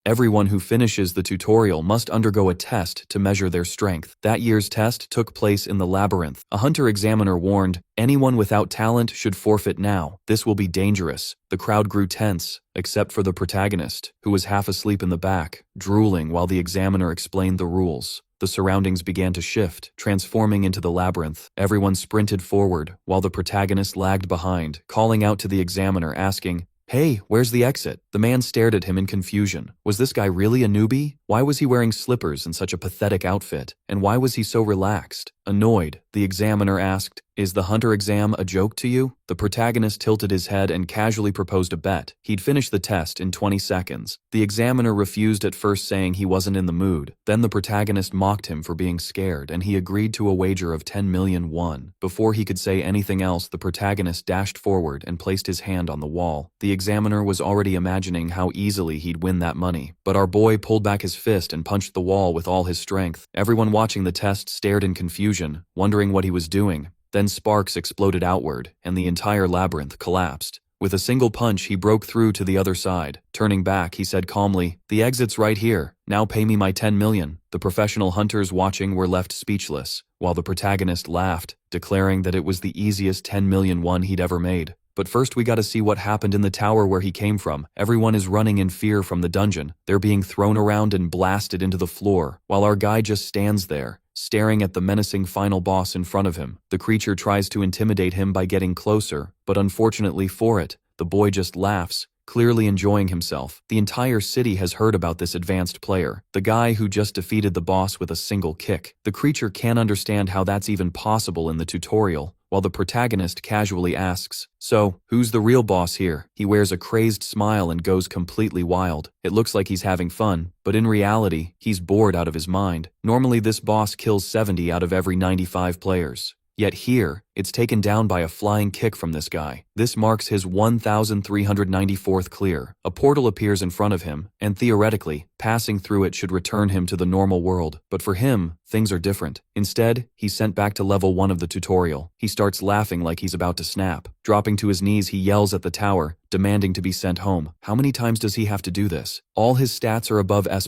Everyone who finishes the tutorial must undergo a test to measure their strength. That year's test took place in the labyrinth. A hunter examiner warned, anyone without talent should forfeit now. This will be dangerous. The crowd grew tense, except for the protagonist, who was half asleep in the back, drooling while the examiner explained the rules. The surroundings began to shift, transforming into the labyrinth. Everyone sprinted forward, while the protagonist lagged behind, calling out to the examiner, asking, "Hey, where's the exit?" The man stared at him in confusion. Was this guy really a newbie? Why was he wearing slippers and such a pathetic outfit? And why was he so relaxed? Annoyed, the examiner asked, "Is the hunter exam a joke to you?" The protagonist tilted his head and casually proposed a bet. He'd finish the test in 20 seconds. The examiner refused at first, saying he wasn't in the mood. Then the protagonist mocked him for being scared, and he agreed to a wager of 10 million won. Before he could say anything else, the protagonist dashed forward and placed his hand on the wall. The examiner was already imagining how easily he'd win that money. But our boy pulled back his fist and punched the wall with all his strength. Everyone watching the test stared in confusion, wondering what he was doing. Then sparks exploded outward, and the entire labyrinth collapsed. With a single punch, he broke through to the other side. Turning back, he said calmly, "The exit's right here. Now pay me my 10 million. The professional hunters watching were left speechless, while the protagonist laughed, declaring that it was the easiest 10 million won he'd ever made. But first we gotta see what happened in the tower where he came from. Everyone is running in fear from the dungeon. They're being thrown around and blasted into the floor, while our guy just stands there, staring at the menacing final boss in front of him. The creature tries to intimidate him by getting closer, but unfortunately for it, the boy just laughs, clearly enjoying himself. The entire city has heard about this advanced player, the guy who just defeated the boss with a single kick. The creature can't understand how that's even possible in the tutorial, while the protagonist casually asks, "So, who's the real boss here?" He wears a crazed smile and goes completely wild. It looks like he's having fun, but in reality, he's bored out of his mind. Normally this boss kills 70 out of every 95 players. Yet here, it's taken down by a flying kick from this guy. This marks his 1394th clear. A portal appears in front of him, and theoretically, passing through it should return him to the normal world. But for him, things are different. Instead, he's sent back to level 1 of the tutorial. He starts laughing like he's about to snap. Dropping to his knees, he yells at the tower, demanding to be sent home. How many times does he have to do this? All his stats are above S+,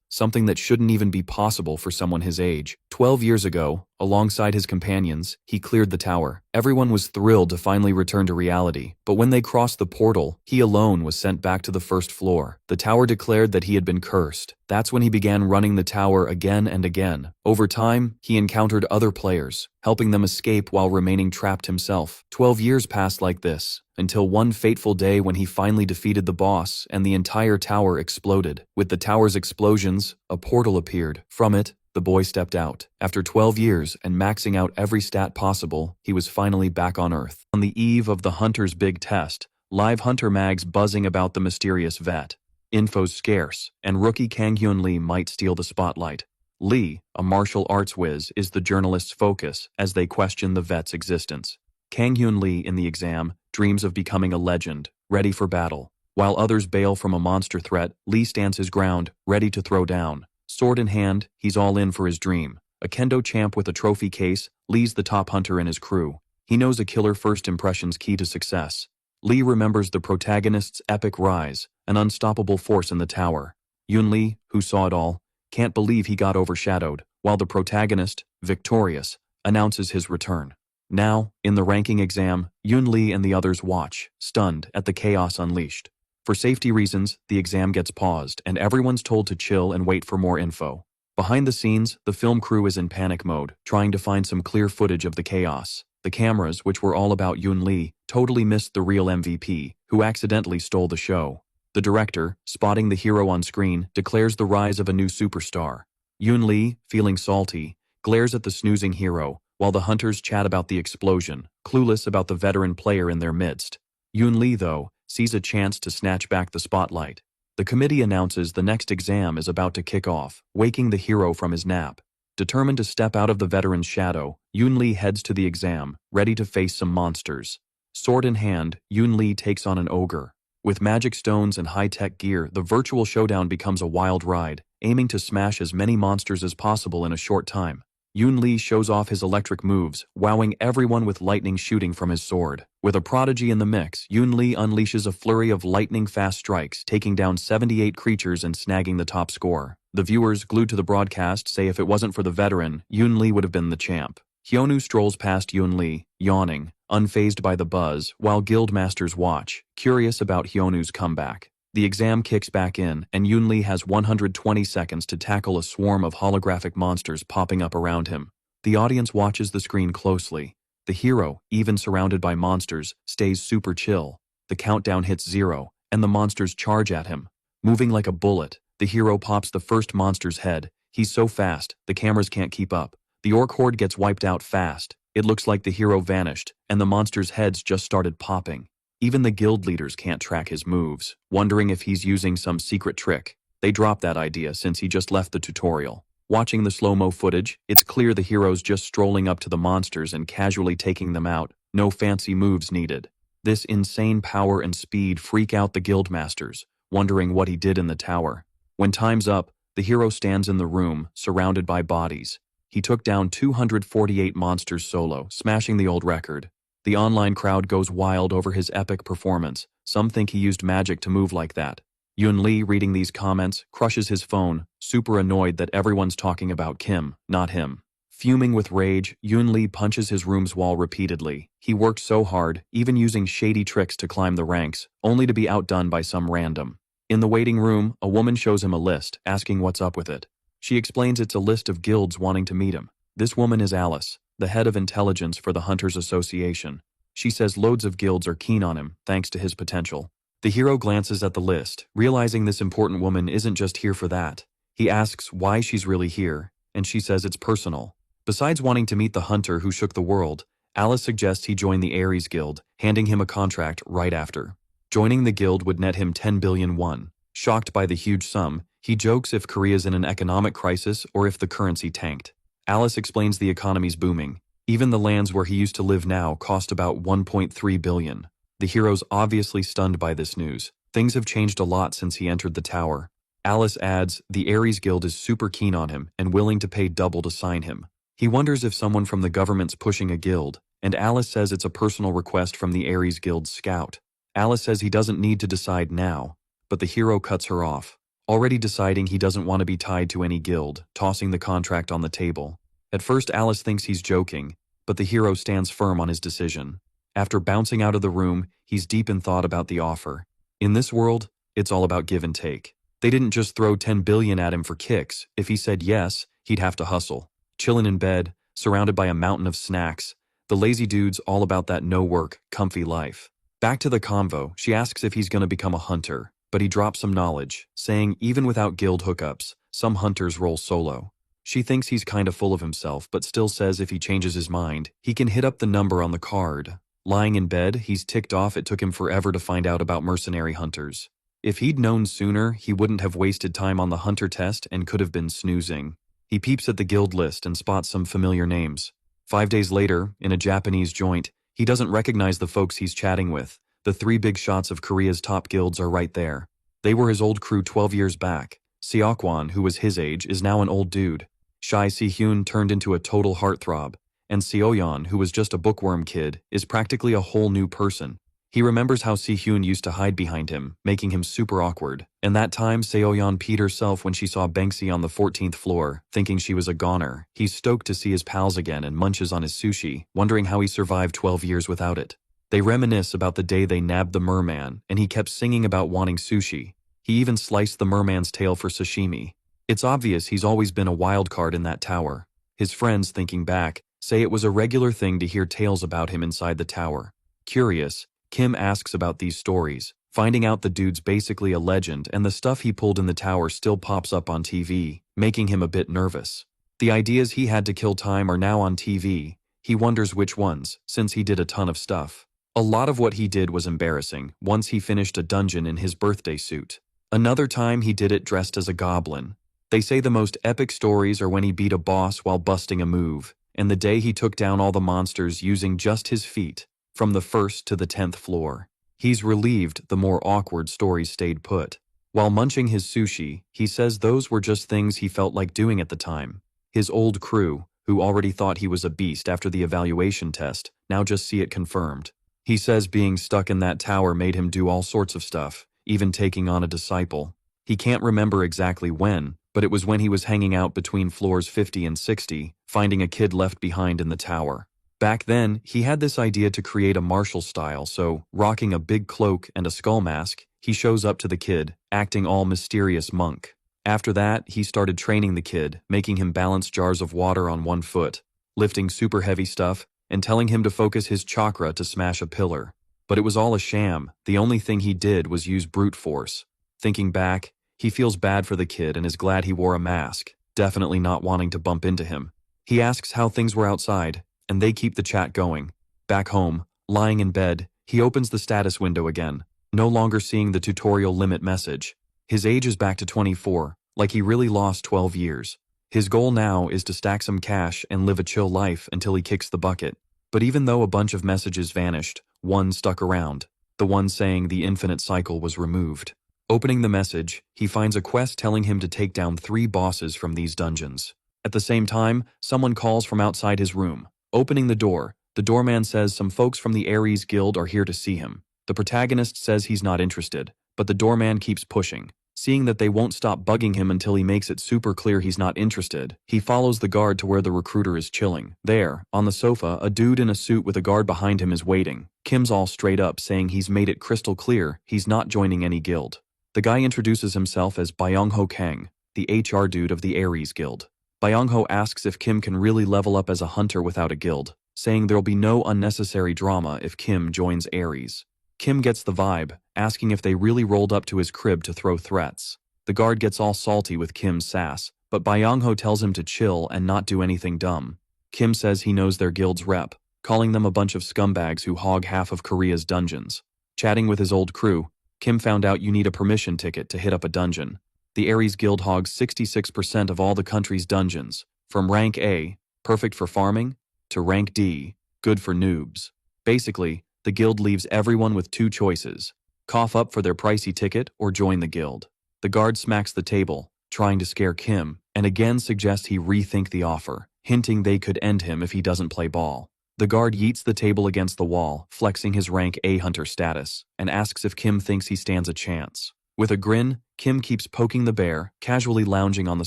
something that shouldn't even be possible for someone his age. 12 years ago, alongside his companions, he cleared the tower. Everyone was thrilled to finally return to reality, but when they crossed the portal, he alone was sent back to the first floor. The tower declared that he had been cursed. That's when he began running the tower again and again. Over time, he encountered other players, helping them escape while remaining trapped himself. 12 years passed like this, until one fateful day when he finally defeated the boss and the entire tower exploded. With the tower's explosions, a portal appeared. From it, the boy stepped out. After 12 years and maxing out every stat possible, he was finally back on Earth. On the eve of the hunter's big test, live hunter mags buzzing about the mysterious vet. Info's scarce, and rookie Kang Hyun Lee might steal the spotlight. Lee, a martial arts whiz, is the journalist's focus as they question the vet's existence. Kang Hyun Lee, in the exam, dreams of becoming a legend, ready for battle. While others bail from a monster threat, Lee stands his ground, ready to throw down. Sword in hand, he's all in for his dream. A kendo champ with a trophy case, Lee's the top hunter in his crew. He knows a killer first impression's key to success. Lee remembers the protagonist's epic rise, an unstoppable force in the tower. Yun Lee, who saw it all, can't believe he got overshadowed, while the protagonist, victorious, announces his return. Now, in the ranking exam, Yun Lee and the others watch, stunned at the chaos unleashed. For safety reasons, the exam gets paused, and everyone's told to chill and wait for more info. Behind the scenes, the film crew is in panic mode, trying to find some clear footage of the chaos. The cameras, which were all about Yun Lee, totally missed the real MVP, who accidentally stole the show. The director, spotting the hero on screen, declares the rise of a new superstar. Yun Lee, feeling salty, glares at the snoozing hero, while the hunters chat about the explosion, clueless about the veteran player in their midst. Yun Lee, though, sees a chance to snatch back the spotlight. The committee announces the next exam is about to kick off, waking the hero from his nap. Determined to step out of the veteran's shadow, Yun Lee heads to the exam, ready to face some monsters. Sword in hand, Yun Lee takes on an ogre. With magic stones and high-tech gear, the virtual showdown becomes a wild ride, aiming to smash as many monsters as possible in a short time. Yun Li shows off his electric moves, wowing everyone with lightning shooting from his sword. With a prodigy in the mix, Yun Li unleashes a flurry of lightning-fast strikes, taking down 78 creatures and snagging the top score. The viewers, glued to the broadcast, say if it wasn't for the veteran, Yun Li would have been the champ. Hyonu strolls past Yun Li, yawning, unfazed by the buzz, while guild masters watch, curious about Hyonu's comeback. The exam kicks back in, and Yun Li has 120 seconds to tackle a swarm of holographic monsters popping up around him. The audience watches the screen closely. The hero, even surrounded by monsters, stays super chill. The countdown hits 0, and the monsters charge at him. Moving like a bullet, the hero pops the first monster's head. He's so fast, the cameras can't keep up. The orc horde gets wiped out fast. It looks like the hero vanished, and the monsters' heads just started popping. Even the guild leaders can't track his moves, wondering if he's using some secret trick. They drop that idea since he just left the tutorial. Watching the slow-mo footage, it's clear the hero's just strolling up to the monsters and casually taking them out, no fancy moves needed. This insane power and speed freak out the guild masters, wondering what he did in the tower. When time's up, the hero stands in the room, surrounded by bodies. He took down 248 monsters solo, smashing the old record. The online crowd goes wild over his epic performance. Some think he used magic to move like that. Yun Li, reading these comments, crushes his phone, super annoyed that everyone's talking about Kim, not him. Fuming with rage, Yun Li punches his room's wall repeatedly. He worked so hard, even using shady tricks to climb the ranks, only to be outdone by some random. In the waiting room, a woman shows him a list, asking what's up with it. She explains it's a list of guilds wanting to meet him. This woman is Alice, the head of intelligence for the Hunters Association. She says loads of guilds are keen on him, thanks to his potential. The hero glances at the list, realizing this important woman isn't just here for that. He asks why she's really here, and she says it's personal. Besides wanting to meet the hunter who shook the world, Alice suggests he join the Ares Guild, handing him a contract right after. Joining the guild would net him 10 billion won. Shocked by the huge sum, he jokes if Korea's in an economic crisis or if the currency tanked. Alice explains the economy's booming. Even the lands where he used to live now cost about 1.3 billion. The hero's obviously stunned by this news. Things have changed a lot since he entered the tower. Alice adds, the Ares Guild is super keen on him and willing to pay double to sign him. He wonders if someone from the government's pushing a guild, and Alice says it's a personal request from the Ares Guild's scout. Alice says he doesn't need to decide now, but the hero cuts her off, already deciding he doesn't want to be tied to any guild, tossing the contract on the table. At first Alice thinks he's joking, but the hero stands firm on his decision. After bouncing out of the room, he's deep in thought about the offer. In this world, it's all about give and take. They didn't just throw 10 billion at him for kicks. If he said yes, he'd have to hustle. Chillin' in bed, surrounded by a mountain of snacks. The lazy dude's all about that no-work, comfy life. Back to the convo, she asks if he's gonna become a hunter, but he drops some knowledge, saying even without guild hookups, some hunters roll solo. She thinks he's kinda full of himself, but still says if he changes his mind, he can hit up the number on the card. Lying in bed, he's ticked off it took him forever to find out about mercenary hunters. If he'd known sooner, he wouldn't have wasted time on the hunter test and could have been snoozing. He peeps at the guild list and spots some familiar names. 5 days later, in a Japanese joint, he doesn't recognize the folks he's chatting with. The 3 big shots of Korea's top guilds are right there. They were his old crew 12 years back. Seokwan, who was his age, is now an old dude. Shy Si-hyun turned into a total heartthrob, and Seoyeon, who was just a bookworm kid, is practically a whole new person. He remembers how Si-hyun used to hide behind him, making him super awkward, and that time Seoyeon peed herself when she saw Banksy on the 14th floor, thinking she was a goner. He's stoked to see his pals again and munches on his sushi, wondering how he survived 12 years without it. They reminisce about the day they nabbed the merman, and he kept singing about wanting sushi. He even sliced the merman's tail for sashimi. It's obvious he's always been a wild card in that tower. His friends, thinking back, say it was a regular thing to hear tales about him inside the tower. Curious, Kim asks about these stories, finding out the dude's basically a legend and the stuff he pulled in the tower still pops up on TV, making him a bit nervous. The ideas he had to kill time are now on TV. He wonders which ones, since he did a ton of stuff. A lot of what he did was embarrassing once he finished a dungeon in his birthday suit. Another time he did it dressed as a goblin. They say the most epic stories are when he beat a boss while busting a move, and the day he took down all the monsters using just his feet, from the 1st to the 10th floor. He's relieved the more awkward stories stayed put. While munching his sushi, he says those were just things he felt like doing at the time. His old crew, who already thought he was a beast after the evaluation test, now just see it confirmed. He says being stuck in that tower made him do all sorts of stuff, even taking on a disciple. He can't remember exactly when, but it was when he was hanging out between floors 50 and 60, finding a kid left behind in the tower. Back then, he had this idea to create a martial style, so, rocking a big cloak and a skull mask, he shows up to the kid, acting all mysterious monk. After that, he started training the kid, making him balance jars of water on one foot, lifting super heavy stuff, and telling him to focus his chakra to smash a pillar. But it was all a sham. The only thing he did was use brute force. Thinking back, he feels bad for the kid and is glad he wore a mask, definitely not wanting to bump into him. He asks how things were outside, and they keep the chat going. Back home, lying in bed, he opens the status window again, no longer seeing the tutorial limit message. His age is back to 24, like he really lost 12 years. His goal now is to stack some cash and live a chill life until he kicks the bucket. But even though a bunch of messages vanished, one stuck around, the one saying the infinite cycle was removed. Opening the message, he finds a quest telling him to take down 3 bosses from these dungeons. At the same time, someone calls from outside his room. Opening the doorman says some folks from the Ares Guild are here to see him. The protagonist says he's not interested, but the doorman keeps pushing. Seeing that they won't stop bugging him until he makes it super clear he's not interested, he follows the guard to where the recruiter is chilling. There, on the sofa, a dude in a suit with a guard behind him is waiting. Kim's all straight up saying he's made it crystal clear he's not joining any guild. The guy introduces himself as Byung-ho Kang, the HR dude of the Ares Guild. Byung-ho asks if Kim can really level up as a hunter without a guild, saying there'll be no unnecessary drama if Kim joins Ares. Kim gets the vibe, asking if they really rolled up to his crib to throw threats. The guard gets all salty with Kim's sass, but Byung-ho tells him to chill and not do anything dumb. Kim says he knows their guild's rep, calling them a bunch of scumbags who hog half of Korea's dungeons. Chatting with his old crew, Kim found out you need a permission ticket to hit up a dungeon. The Ares Guild hogs 66% of all the country's dungeons, from rank A, perfect for farming, to rank D, good for noobs. Basically, the guild leaves everyone with 2 choices: cough up for their pricey ticket or join the guild. The guard smacks the table, trying to scare Kim, and again suggests he rethink the offer, hinting they could end him if he doesn't play ball. The guard yeets the table against the wall, flexing his rank A hunter status, and asks if Kim thinks he stands a chance. With a grin, Kim keeps poking the bear, casually lounging on the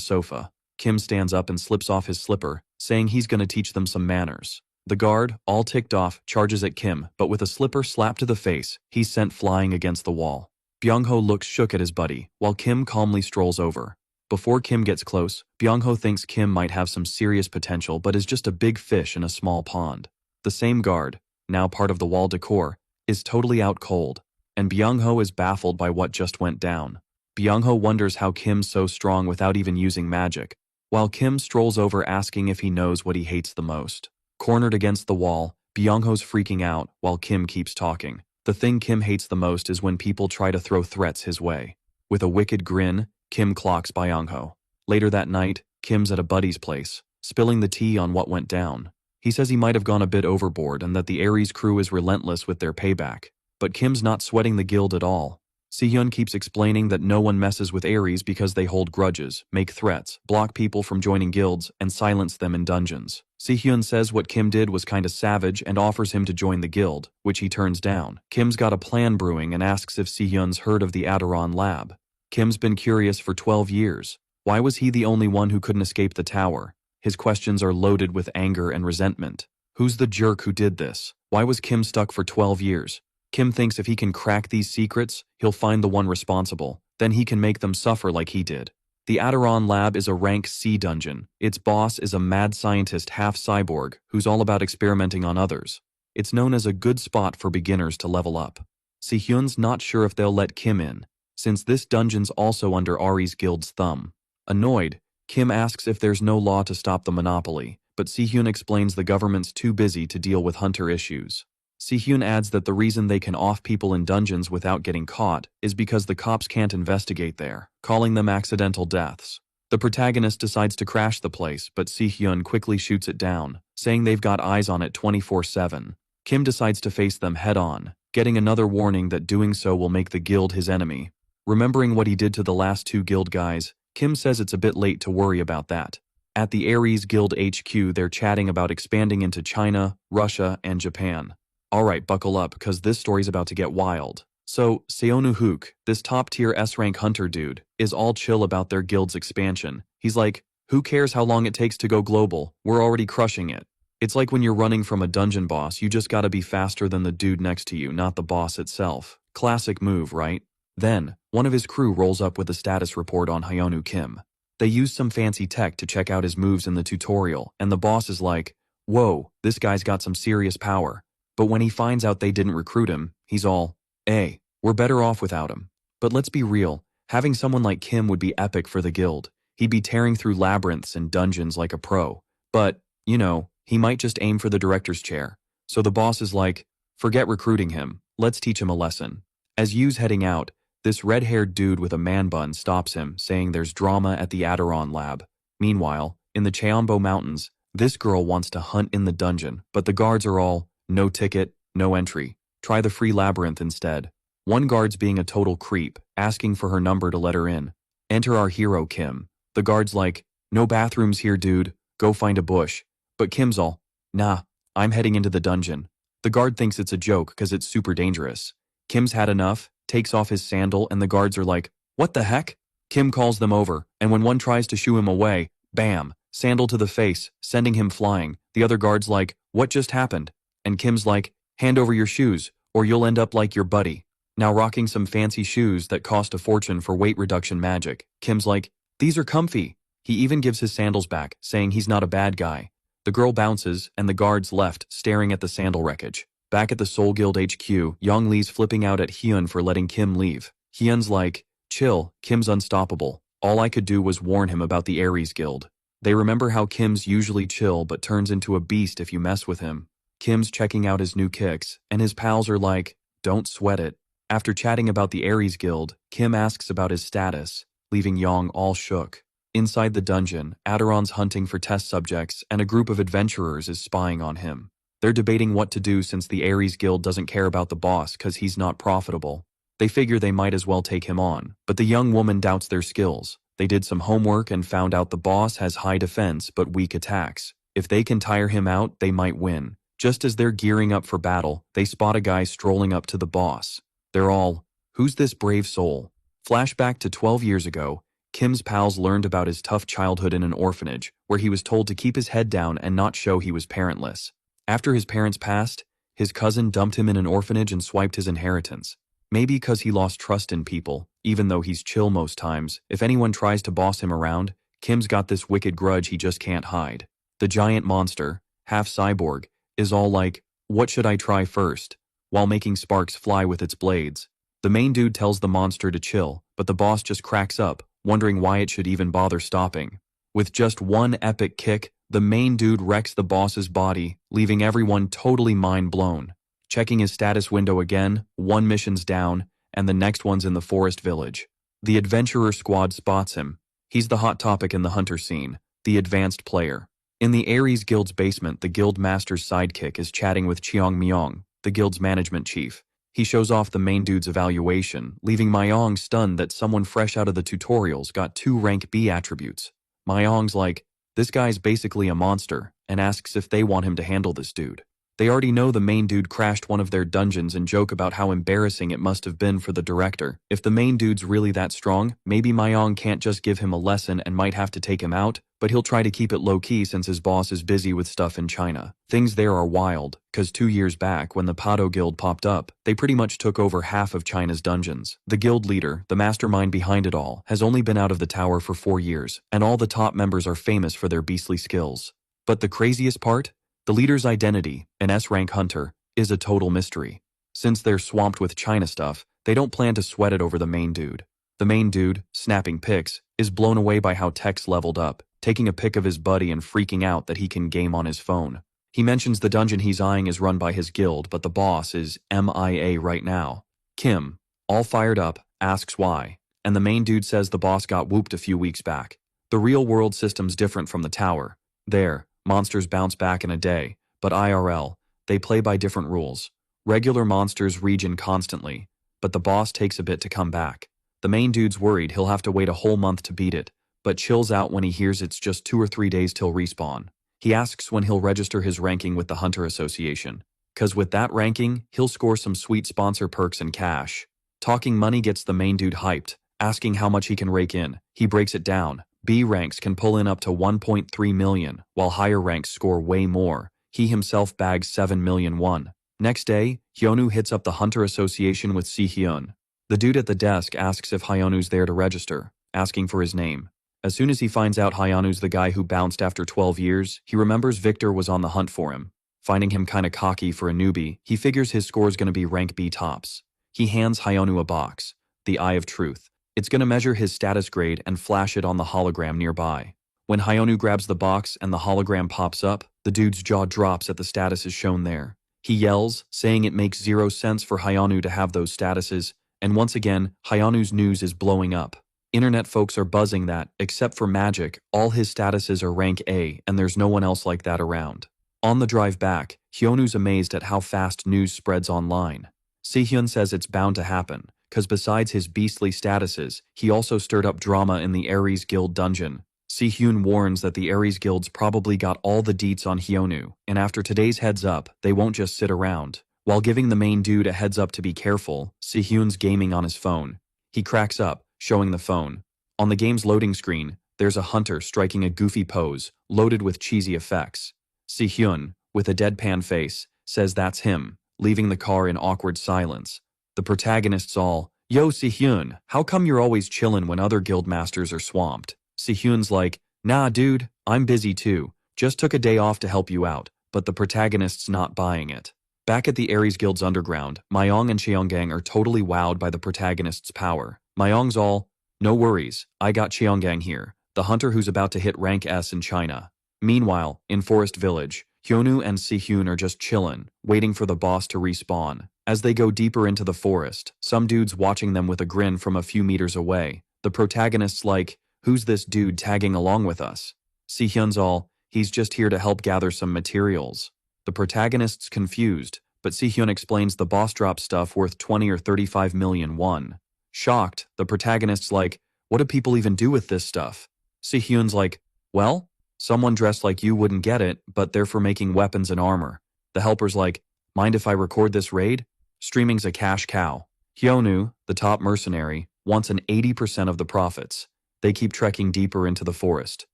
sofa. Kim stands up and slips off his slipper, saying he's gonna teach them some manners. The guard, all ticked off, charges at Kim, but with a slipper slap to the face, he's sent flying against the wall. Byung-ho looks shook at his buddy, while Kim calmly strolls over. Before Kim gets close, Byung-ho thinks Kim might have some serious potential but is just a big fish in a small pond. The same guard, now part of the wall decor, is totally out cold, and Byung-ho is baffled by what just went down. Byung-ho wonders how Kim's so strong without even using magic, while Kim strolls over asking if he knows what he hates the most. Cornered against the wall, Byung-ho's freaking out while Kim keeps talking. The thing Kim hates the most is when people try to throw threats his way. With a wicked grin, Kim clocks Byung-ho. Later that night, Kim's at a buddy's place, spilling the tea on what went down. He says he might have gone a bit overboard and that the Ares crew is relentless with their payback. But Kim's not sweating the guild at all. Sihyun keeps explaining that no one messes with Ares because they hold grudges, make threats, block people from joining guilds, and silence them in dungeons. Sihyun says what Kim did was kinda savage and offers him to join the guild, which he turns down. Kim's got a plan brewing and asks if Sihyun's heard of the Aderon lab. Kim's been curious for 12 years. Why was he the only one who couldn't escape the tower? His questions are loaded with anger and resentment. Who's the jerk who did this? Why was Kim stuck for 12 years? Kim thinks if he can crack these secrets, he'll find the one responsible. Then he can make them suffer like he did. The Aderon lab is a rank C dungeon. Its boss is a mad scientist half-cyborg who's all about experimenting on others. It's known as a good spot for beginners to level up. Sihyun's not sure if they'll let Kim in, since this dungeon's also under Ares Guild's thumb. Annoyed, Kim asks if there's no law to stop the monopoly, but Sihyun explains the government's too busy to deal with hunter issues. Sihyun adds that the reason they can off people in dungeons without getting caught is because the cops can't investigate there, calling them accidental deaths. The protagonist decides to crash the place, but Sihyun quickly shoots it down, saying they've got eyes on it 24/7. Kim decides to face them head-on, getting another warning that doing so will make the guild his enemy. Remembering what he did to the last 2 guild guys, Kim says it's a bit late to worry about that. At the Ares Guild HQ, they're chatting about expanding into China, Russia, and Japan. Alright, buckle up, because this story's about to get wild. So, Seonu Hook, this top-tier S-rank hunter dude, is all chill about their guild's expansion. He's like, who cares how long it takes to go global, we're already crushing it. It's like when you're running from a dungeon boss, you just gotta be faster than the dude next to you, not the boss itself. Classic move, right? Then, one of his crew rolls up with a status report on Hyunwoo Kim. They use some fancy tech to check out his moves in the tutorial, and the boss is like, whoa, this guy's got some serious power. But when he finds out they didn't recruit him, he's all, hey, we're better off without him. But let's be real, having someone like Kim would be epic for the guild. He'd be tearing through labyrinths and dungeons like a pro. But, you know, he might just aim for the director's chair. So the boss is like, forget recruiting him, let's teach him a lesson. As Yu's heading out, this red-haired dude with a man bun stops him, saying there's drama at the Adiron lab. Meanwhile, in the Cheombo Mountains, this girl wants to hunt in the dungeon, but the guards are all, no ticket, no entry. Try the free labyrinth instead. One guard's being a total creep, asking for her number to let her in. Enter our hero, Kim. The guard's like, no bathrooms here, dude, go find a bush. But Kim's all, nah, I'm heading into the dungeon. The guard thinks it's a joke because it's super dangerous. Kim's had enough, takes off his sandal, and the guards are like, what the heck? Kim calls them over, and when one tries to shoo him away, bam, sandal to the face, sending him flying. The other guard's like, what just happened? And Kim's like, hand over your shoes, or you'll end up like your buddy. Now rocking some fancy shoes that cost a fortune for weight reduction magic. Kim's like, these are comfy. He even gives his sandals back, saying he's not a bad guy. The girl bounces, and the guards left, staring at the sandal wreckage. Back at the Seoul Guild HQ, Yong Lee's flipping out at Hyun for letting Kim leave. Hyun's like, chill, Kim's unstoppable. All I could do was warn him about the Ares Guild. They remember how Kim's usually chill but turns into a beast if you mess with him. Kim's checking out his new kicks, and his pals are like, don't sweat it. After chatting about the Ares Guild, Kim asks about his status, leaving Yong all shook. Inside the dungeon, Adiron's hunting for test subjects, and a group of adventurers is spying on him. They're debating what to do since the Ares Guild doesn't care about the boss because he's not profitable. They figure they might as well take him on, but the young woman doubts their skills. They did some homework and found out the boss has high defense but weak attacks. If they can tire him out, they might win. Just as they're gearing up for battle, they spot a guy strolling up to the boss. They're all, who's this brave soul? Flashback to 12 years ago, Kim's pals learned about his tough childhood in an orphanage, where he was told to keep his head down and not show he was parentless. After his parents passed, his cousin dumped him in an orphanage and swiped his inheritance. Maybe because he lost trust in people, even though he's chill most times. If anyone tries to boss him around, Kim's got this wicked grudge he just can't hide. The giant monster, half cyborg, is all like, what should I try first? While making sparks fly with its blades. The main dude tells the monster to chill, but the boss just cracks up, wondering why it should even bother stopping. With just one epic kick, the main dude wrecks the boss's body, leaving everyone totally mind-blown. Checking his status window again, one mission's down, and the next one's in the forest village. The adventurer squad spots him. He's the hot topic in the hunter scene, the advanced player. In the Ares Guild's basement, the guild master's sidekick is chatting with Cheong Myong, the guild's management chief. He shows off the main dude's evaluation, leaving Myong stunned that someone fresh out of the tutorials got 2 rank B attributes. Myong's like, this guy's basically a monster, and asks if they want him to handle this dude. They already know the main dude crashed one of their dungeons and joke about how embarrassing it must have been for the director. If the main dude's really that strong, maybe Myong can't just give him a lesson and might have to take him out, but he'll try to keep it low-key since his boss is busy with stuff in China. Things there are wild, cause 2 years back when the Pado Guild popped up, they pretty much took over half of China's dungeons. The guild leader, the mastermind behind it all, has only been out of the tower for 4 years, and all the top members are famous for their beastly skills. But the craziest part? The leader's identity, an S-rank hunter, is a total mystery. Since they're swamped with China stuff, they don't plan to sweat it over the main dude. The main dude, snapping pics, is blown away by how Tex leveled up, taking a pic of his buddy and freaking out that he can game on his phone. He mentions the dungeon he's eyeing is run by his guild, but the boss is MIA right now. Kim, all fired up, asks why, and the main dude says the boss got whooped a few weeks back. The real-world system's different from the tower. There, monsters bounce back in a day, but IRL, they play by different rules. Regular monsters regen constantly, but the boss takes a bit to come back. The main dude's worried he'll have to wait a whole month to beat it, but chills out when he hears it's just 2 or 3 days till respawn. He asks when he'll register his ranking with the Hunter Association. Cause with that ranking, he'll score some sweet sponsor perks and cash. Talking money gets the main dude hyped, asking how much he can rake in. He breaks it down. B ranks can pull in up to 1.3 million, while higher ranks score way more. He himself bags 7 million won. Next day, Hyunwoo hits up the Hunter Association with Si-hyun. The dude at the desk asks if Hyunwoo's there to register, asking for his name. As soon as he finds out Hyunwoo's the guy who bounced after 12 years, he remembers Victor was on the hunt for him. Finding him kinda cocky for a newbie, he figures his score's gonna be rank B tops. He hands Hyunwoo a box, the Eye of Truth. It's gonna measure his status grade and flash it on the hologram nearby. When Hyunwoo grabs the box and the hologram pops up, the dude's jaw drops at the statuses shown there. He yells, saying it makes 0 sense for Hyunwoo to have those statuses, and once again, Hyunwoo's news is blowing up. Internet folks are buzzing that, except for Magic, all his statuses are rank A and there's no one else like that around. On the drive back, Hyunwoo's amazed at how fast news spreads online. Si-hyun says it's bound to happen, cause besides his beastly statuses, he also stirred up drama in the Ares Guild dungeon. Si-hyun warns that the Ares Guild's probably got all the deets on Hyunwoo, and after today's heads up, they won't just sit around. While giving the main dude a heads up to be careful, Si-hyun's gaming on his phone. He cracks up, showing the phone. On the game's loading screen, there's a hunter striking a goofy pose, loaded with cheesy effects. Si-hyun, with a deadpan face, says that's him, leaving the car in awkward silence. The protagonists all, "Yo Si-hyun, how come you're always chillin' when other guildmasters are swamped?" Si-hyun's like, "Nah dude, I'm busy too, just took a day off to help you out," but the protagonist's not buying it. Back at the Ares Guild's underground, Myong and Cheonggang are totally wowed by the protagonist's power. Myong's all, "No worries, I got Cheonggang here, the hunter who's about to hit rank S in China." Meanwhile, in Forest Village, Hyunwoo and Si-hyun are just chillin', waiting for the boss to respawn. As they go deeper into the forest, some dude's watching them with a grin from a few meters away. The protagonist's like, "Who's this dude tagging along with us?" Si-hyun's all, "He's just here to help gather some materials." The protagonist's confused, but Si-hyun explains the boss drop stuff worth 20 or 35 million won. Shocked, the protagonist's like, "What do people even do with this stuff?" Si-hyun's like, "Well, someone dressed like you wouldn't get it, but they're for making weapons and armor." The helper's like, "Mind if I record this raid?" Streaming's a cash cow. Hyunwoo, the top mercenary, wants an 80% of the profits. They keep trekking deeper into the forest.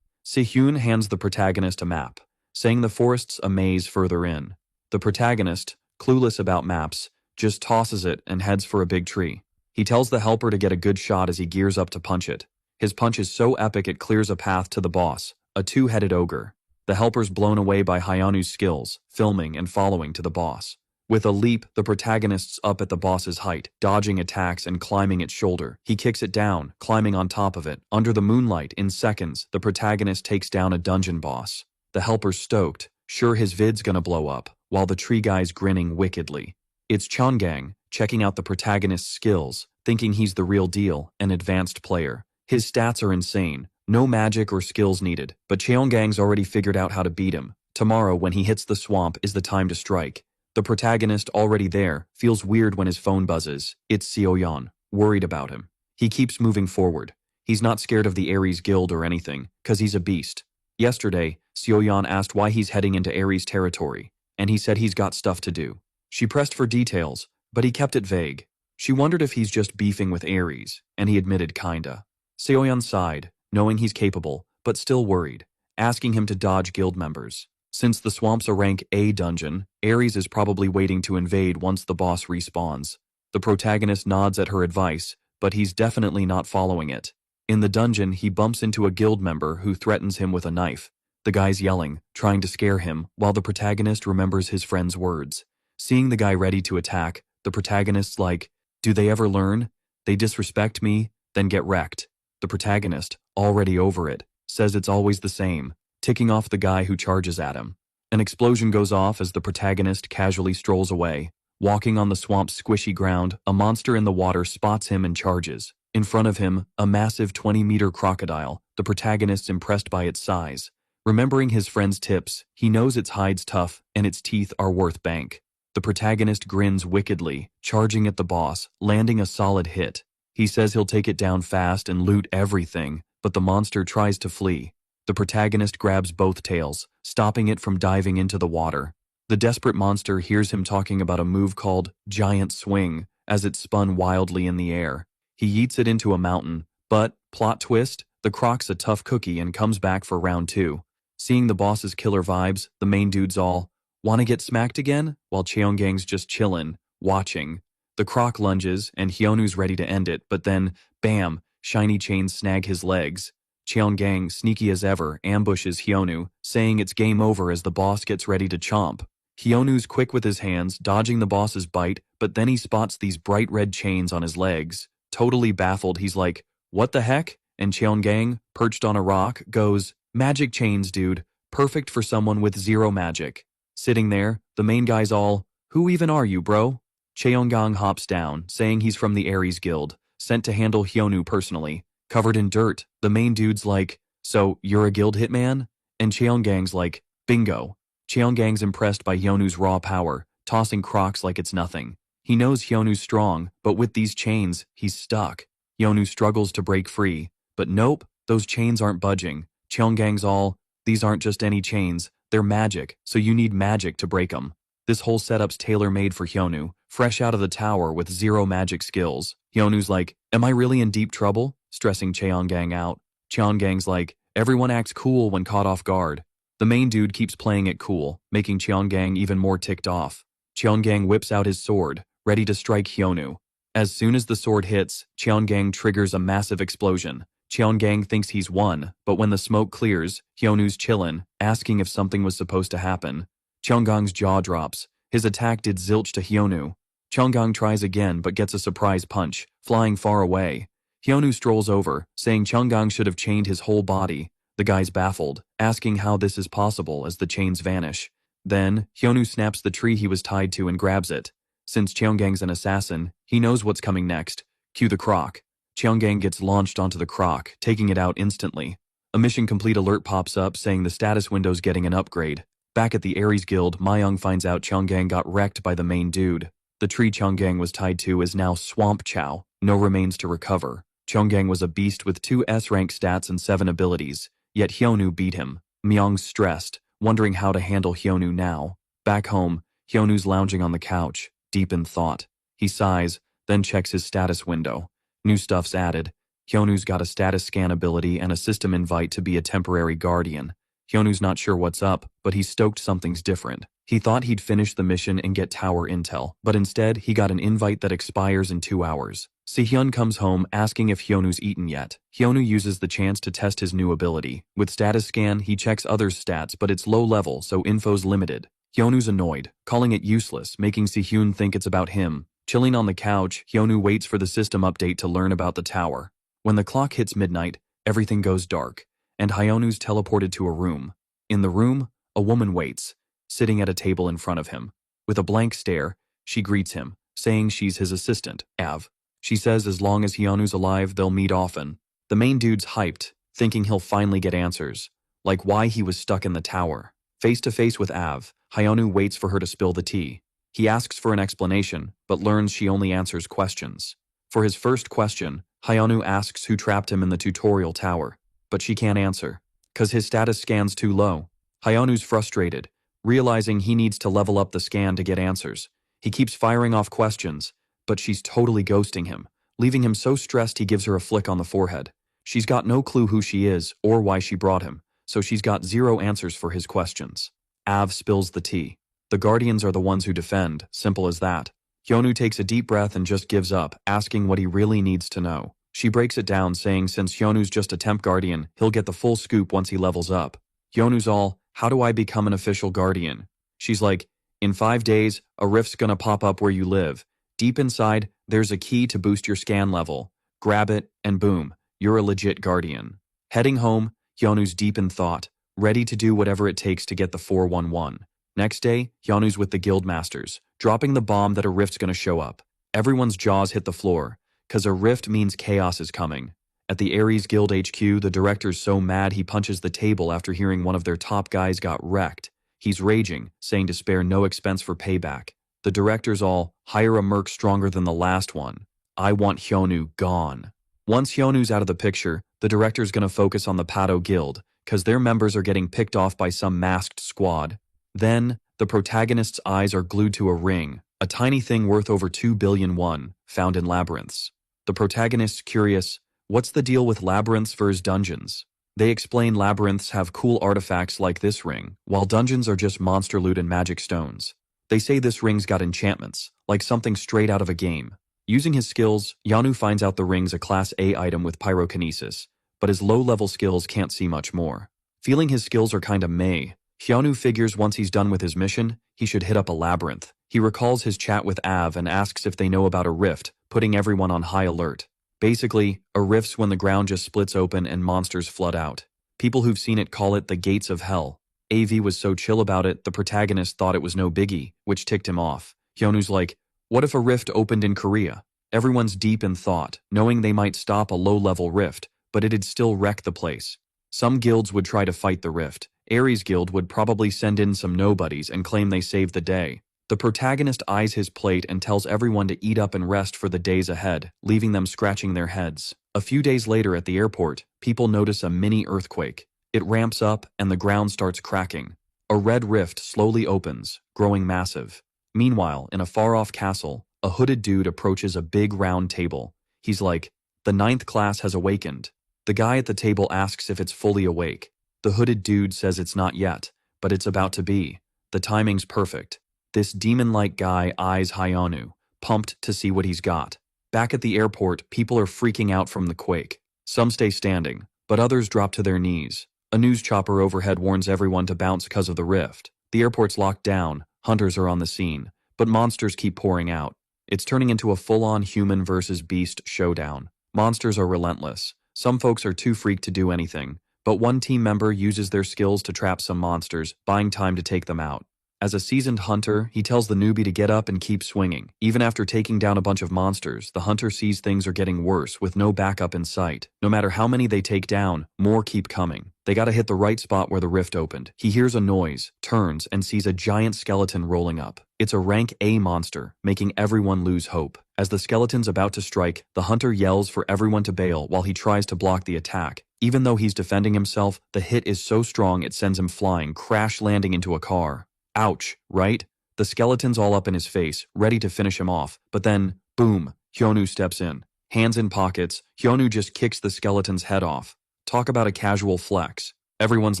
Si-hyun hands the protagonist a map, saying the forest's a maze further in. The protagonist, clueless about maps, just tosses it and heads for a big tree. He tells the helper to get a good shot as he gears up to punch it. His punch is so epic it clears a path to the boss, a two-headed ogre. The helper's blown away by Hyunwoo's skills, filming and following to the boss. With a leap, the protagonist's up at the boss's height, dodging attacks and climbing its shoulder. He kicks it down, climbing on top of it. Under the moonlight, in seconds, the protagonist takes down a dungeon boss. The helper's stoked, sure his vid's gonna blow up, while the tree guy's grinning wickedly. It's Cheonggang, checking out the protagonist's skills, thinking he's the real deal, an advanced player. His stats are insane, no magic or skills needed, but Cheonggang's already figured out how to beat him. Tomorrow, when he hits the swamp, is the time to strike. The protagonist, already there, feels weird when his phone buzzes. It's Seo-yeon, worried about him. He keeps moving forward. He's not scared of the Ares Guild or anything, cause he's a beast. Yesterday, Seo-yeon asked why he's heading into Ares territory, and he said he's got stuff to do. She pressed for details, but he kept it vague. She wondered if he's just beefing with Ares, and he admitted kinda. Seo-yeon sighed, knowing he's capable, but still worried, asking him to dodge guild members. Since the swamp's a rank A dungeon, Ares is probably waiting to invade once the boss respawns. The protagonist nods at her advice, but he's definitely not following it. In the dungeon, he bumps into a guild member who threatens him with a knife. The guy's yelling, trying to scare him, while the protagonist remembers his friend's words. Seeing the guy ready to attack, the protagonist's like, "Do they ever learn? They disrespect me, then get wrecked." The protagonist, already over it, says it's always the same, ticking off the guy who charges at him. An explosion goes off as the protagonist casually strolls away. Walking on the swamp's squishy ground, a monster in the water spots him and charges. In front of him, a massive 20-meter crocodile, the protagonist's impressed by its size. Remembering his friend's tips, he knows its hide's tough and its teeth are worth bank. The protagonist grins wickedly, charging at the boss, landing a solid hit. He says he'll take it down fast and loot everything, but the monster tries to flee. The protagonist grabs both tails, stopping it from diving into the water. The desperate monster hears him talking about a move called Giant Swing as it spun wildly in the air. He yeets it into a mountain, but, plot twist, the croc's a tough cookie and comes back for round 2. Seeing the boss's killer vibes, the main dudes all, "Wanna get smacked again?" while Cheongang's just chillin', watching. The croc lunges, and Hyonu's ready to end it, but then, bam, shiny chains snag his legs. Cheongang, sneaky as ever, ambushes Hyonu, saying it's game over as the boss gets ready to chomp. Hyonu's quick with his hands, dodging the boss's bite, but then he spots these bright red chains on his legs. Totally baffled, he's like, "What the heck?" And Cheongang, perched on a rock, goes, "Magic chains, dude. Perfect for someone with zero magic." Sitting there, the main guy's all, "Who even are you, bro?" Cheongang hops down, saying he's from the Ares Guild, sent to handle Hyonu personally. Covered in dirt, the main dude's like, "So, you're a guild hitman?" And Cheongang's like, "Bingo." Cheongang's impressed by Hyonu's raw power, tossing crocs like it's nothing. He knows Hyonu's strong, but with these chains, he's stuck. Hyonu struggles to break free, but nope, those chains aren't budging. Cheongang's all, "These aren't just any chains, they're magic, so you need magic to break them." This whole setup's tailor-made for Hyonu, fresh out of the tower with zero magic skills. Hyonu's like, "Am I really in deep trouble?" stressing Cheongang out. Cheongang's like, "Everyone acts cool when caught off guard." The main dude keeps playing it cool, making Cheongang even more ticked off. Cheongang whips out his sword, ready to strike Hyonu. As soon as the sword hits, Cheongang triggers a massive explosion. Cheongang thinks he's won, but when the smoke clears, Hyonu's chillin', asking if something was supposed to happen. Cheongang's jaw drops. His attack did zilch to Hyonu. Cheongang tries again but gets a surprise punch, flying far away. Hyonu strolls over, saying Cheongang should have chained his whole body. The guy's baffled, asking how this is possible as the chains vanish. Then, Hyonu snaps the tree he was tied to and grabs it. Since Cheongang's an assassin, he knows what's coming next. Cue the croc. Cheongang gets launched onto the croc, taking it out instantly. A mission complete alert pops up saying the status window's getting an upgrade. Back at the Ares Guild, Mayung finds out Cheongang got wrecked by the main dude. The tree Cheongang was tied to is now Swamp Chow, no remains to recover. Cheongang was a beast with 2 S-rank stats and 7 abilities, yet Hyonu beat him. Myung's stressed, wondering how to handle Hyonu now. Back home, Hyonu's lounging on the couch, deep in thought. He sighs, then checks his status window. New stuff's added. Hyonu's got a status scan ability and a system invite to be a temporary guardian. Hyonu's not sure what's up, but he's stoked something's different. He thought he'd finish the mission and get tower intel, but instead he got an invite that expires in 2 hours. Sehyun comes home asking if Hyonu's eaten yet. Hyonu uses the chance to test his new ability. With status scan, he checks others' stats, but it's low level, so info's limited. Hyonu's annoyed, calling it useless, making Sehyun think it's about him. Chilling on the couch, Hyonu waits for the system update to learn about the tower. When the clock hits midnight, everything goes dark, and Hyonu's teleported to a room. In the room, a woman waits, sitting at a table in front of him. With a blank stare, she greets him, saying she's his assistant, Av. She says as long as Hyonu's alive, they'll meet often. The main dude's hyped, thinking he'll finally get answers, like why he was stuck in the tower. Face to face with Av, Hyonu waits for her to spill the tea. He asks for an explanation, but learns she only answers questions. For his first question, Hyonu asks who trapped him in the tutorial tower, but she can't answer, 'cause his status scan's too low. Hyonu's frustrated, realizing he needs to level up the scan to get answers. He keeps firing off questions, but she's totally ghosting him, leaving him so stressed he gives her a flick on the forehead. She's got no clue who she is or why she brought him, so she's got zero answers for his questions. Av spills the tea. The Guardians are the ones who defend, simple as that. Hyonu takes a deep breath and just gives up, asking what he really needs to know. She breaks it down, saying since Hyonu's just a temp Guardian, he'll get the full scoop once he levels up. Hyonu's all, "How do I become an official Guardian?" She's like, "In 5 days, a rift's gonna pop up where you live. Deep inside, there's a key to boost your scan level. Grab it, and boom, you're a legit Guardian." Heading home, Hyonu's deep in thought, ready to do whatever it takes to get the 411. Next day, Hyonu's with the guild masters, dropping the bomb that a rift's gonna show up. Everyone's jaws hit the floor, 'cause a rift means chaos is coming. At the Ares Guild HQ, the director's so mad he punches the table after hearing one of their top guys got wrecked. He's raging, saying to spare no expense for payback. The director's all, "Hire a merc stronger than the last one. I want Hyonu gone." Once Hyonu's out of the picture, The director's gonna focus on the Pato Guild, cause their members are getting picked off by some masked squad. Then, the protagonist's eyes are glued to a ring, a tiny thing worth over 2 billion won, found in labyrinths. The protagonist's curious, what's the deal with labyrinths versus dungeons? They explain labyrinths have cool artifacts like this ring, while dungeons are just monster loot and magic stones. They say this ring's got enchantments, like something straight out of a game. Using his skills, Yanu finds out the ring's a Class A item with pyrokinesis, but his low-level skills can't see much more. Feeling his skills are kinda meh, Hyunwoo figures once he's done with his mission, he should hit up a labyrinth. He recalls his chat with Av and asks if they know about a rift, putting everyone on high alert. Basically, a rift's when the ground just splits open and monsters flood out. People who've seen it call it the gates of hell. AV was so chill about it, the protagonist thought it was no biggie, which ticked him off. Hyunwoo's like, what if a rift opened in Korea? Everyone's deep in thought, knowing they might stop a low-level rift, but it'd still wreck the place. Some guilds would try to fight the rift. Ares Guild would probably send in some nobodies and claim they saved the day. The protagonist eyes his plate and tells everyone to eat up and rest for the days ahead, leaving them scratching their heads. A few days later at the airport, people notice a mini earthquake. It ramps up and the ground starts cracking. A red rift slowly opens, growing massive. Meanwhile, in a far-off castle, a hooded dude approaches a big round table. He's like, the 9th class has awakened. The guy at the table asks if it's fully awake. The hooded dude says it's not yet, but it's about to be. The timing's perfect. This demon-like guy eyes Hyunwoo, pumped to see what he's got. Back at the airport, people are freaking out from the quake. Some stay standing, but others drop to their knees. A news chopper overhead warns everyone to bounce because of the rift. The airport's locked down, hunters are on the scene, but monsters keep pouring out. It's turning into a full-on human versus beast showdown. Monsters are relentless. Some folks are too freaked to do anything, but one team member uses their skills to trap some monsters, buying time to take them out. As a seasoned hunter, he tells the newbie to get up and keep swinging. Even after taking down a bunch of monsters, the hunter sees things are getting worse with no backup in sight. No matter how many they take down, more keep coming. They gotta hit the right spot where the rift opened. He hears a noise, turns, and sees a giant skeleton rolling up. It's a rank A monster, making everyone lose hope. As the skeleton's about to strike, the hunter yells for everyone to bail while he tries to block the attack. Even though he's defending himself, the hit is so strong it sends him flying, crash landing into a car. Ouch, right? The skeleton's all up in his face, ready to finish him off, but then, boom, Hyunwoo steps in. Hands in pockets, Hyunwoo just kicks the skeleton's head off. Talk about a casual flex. Everyone's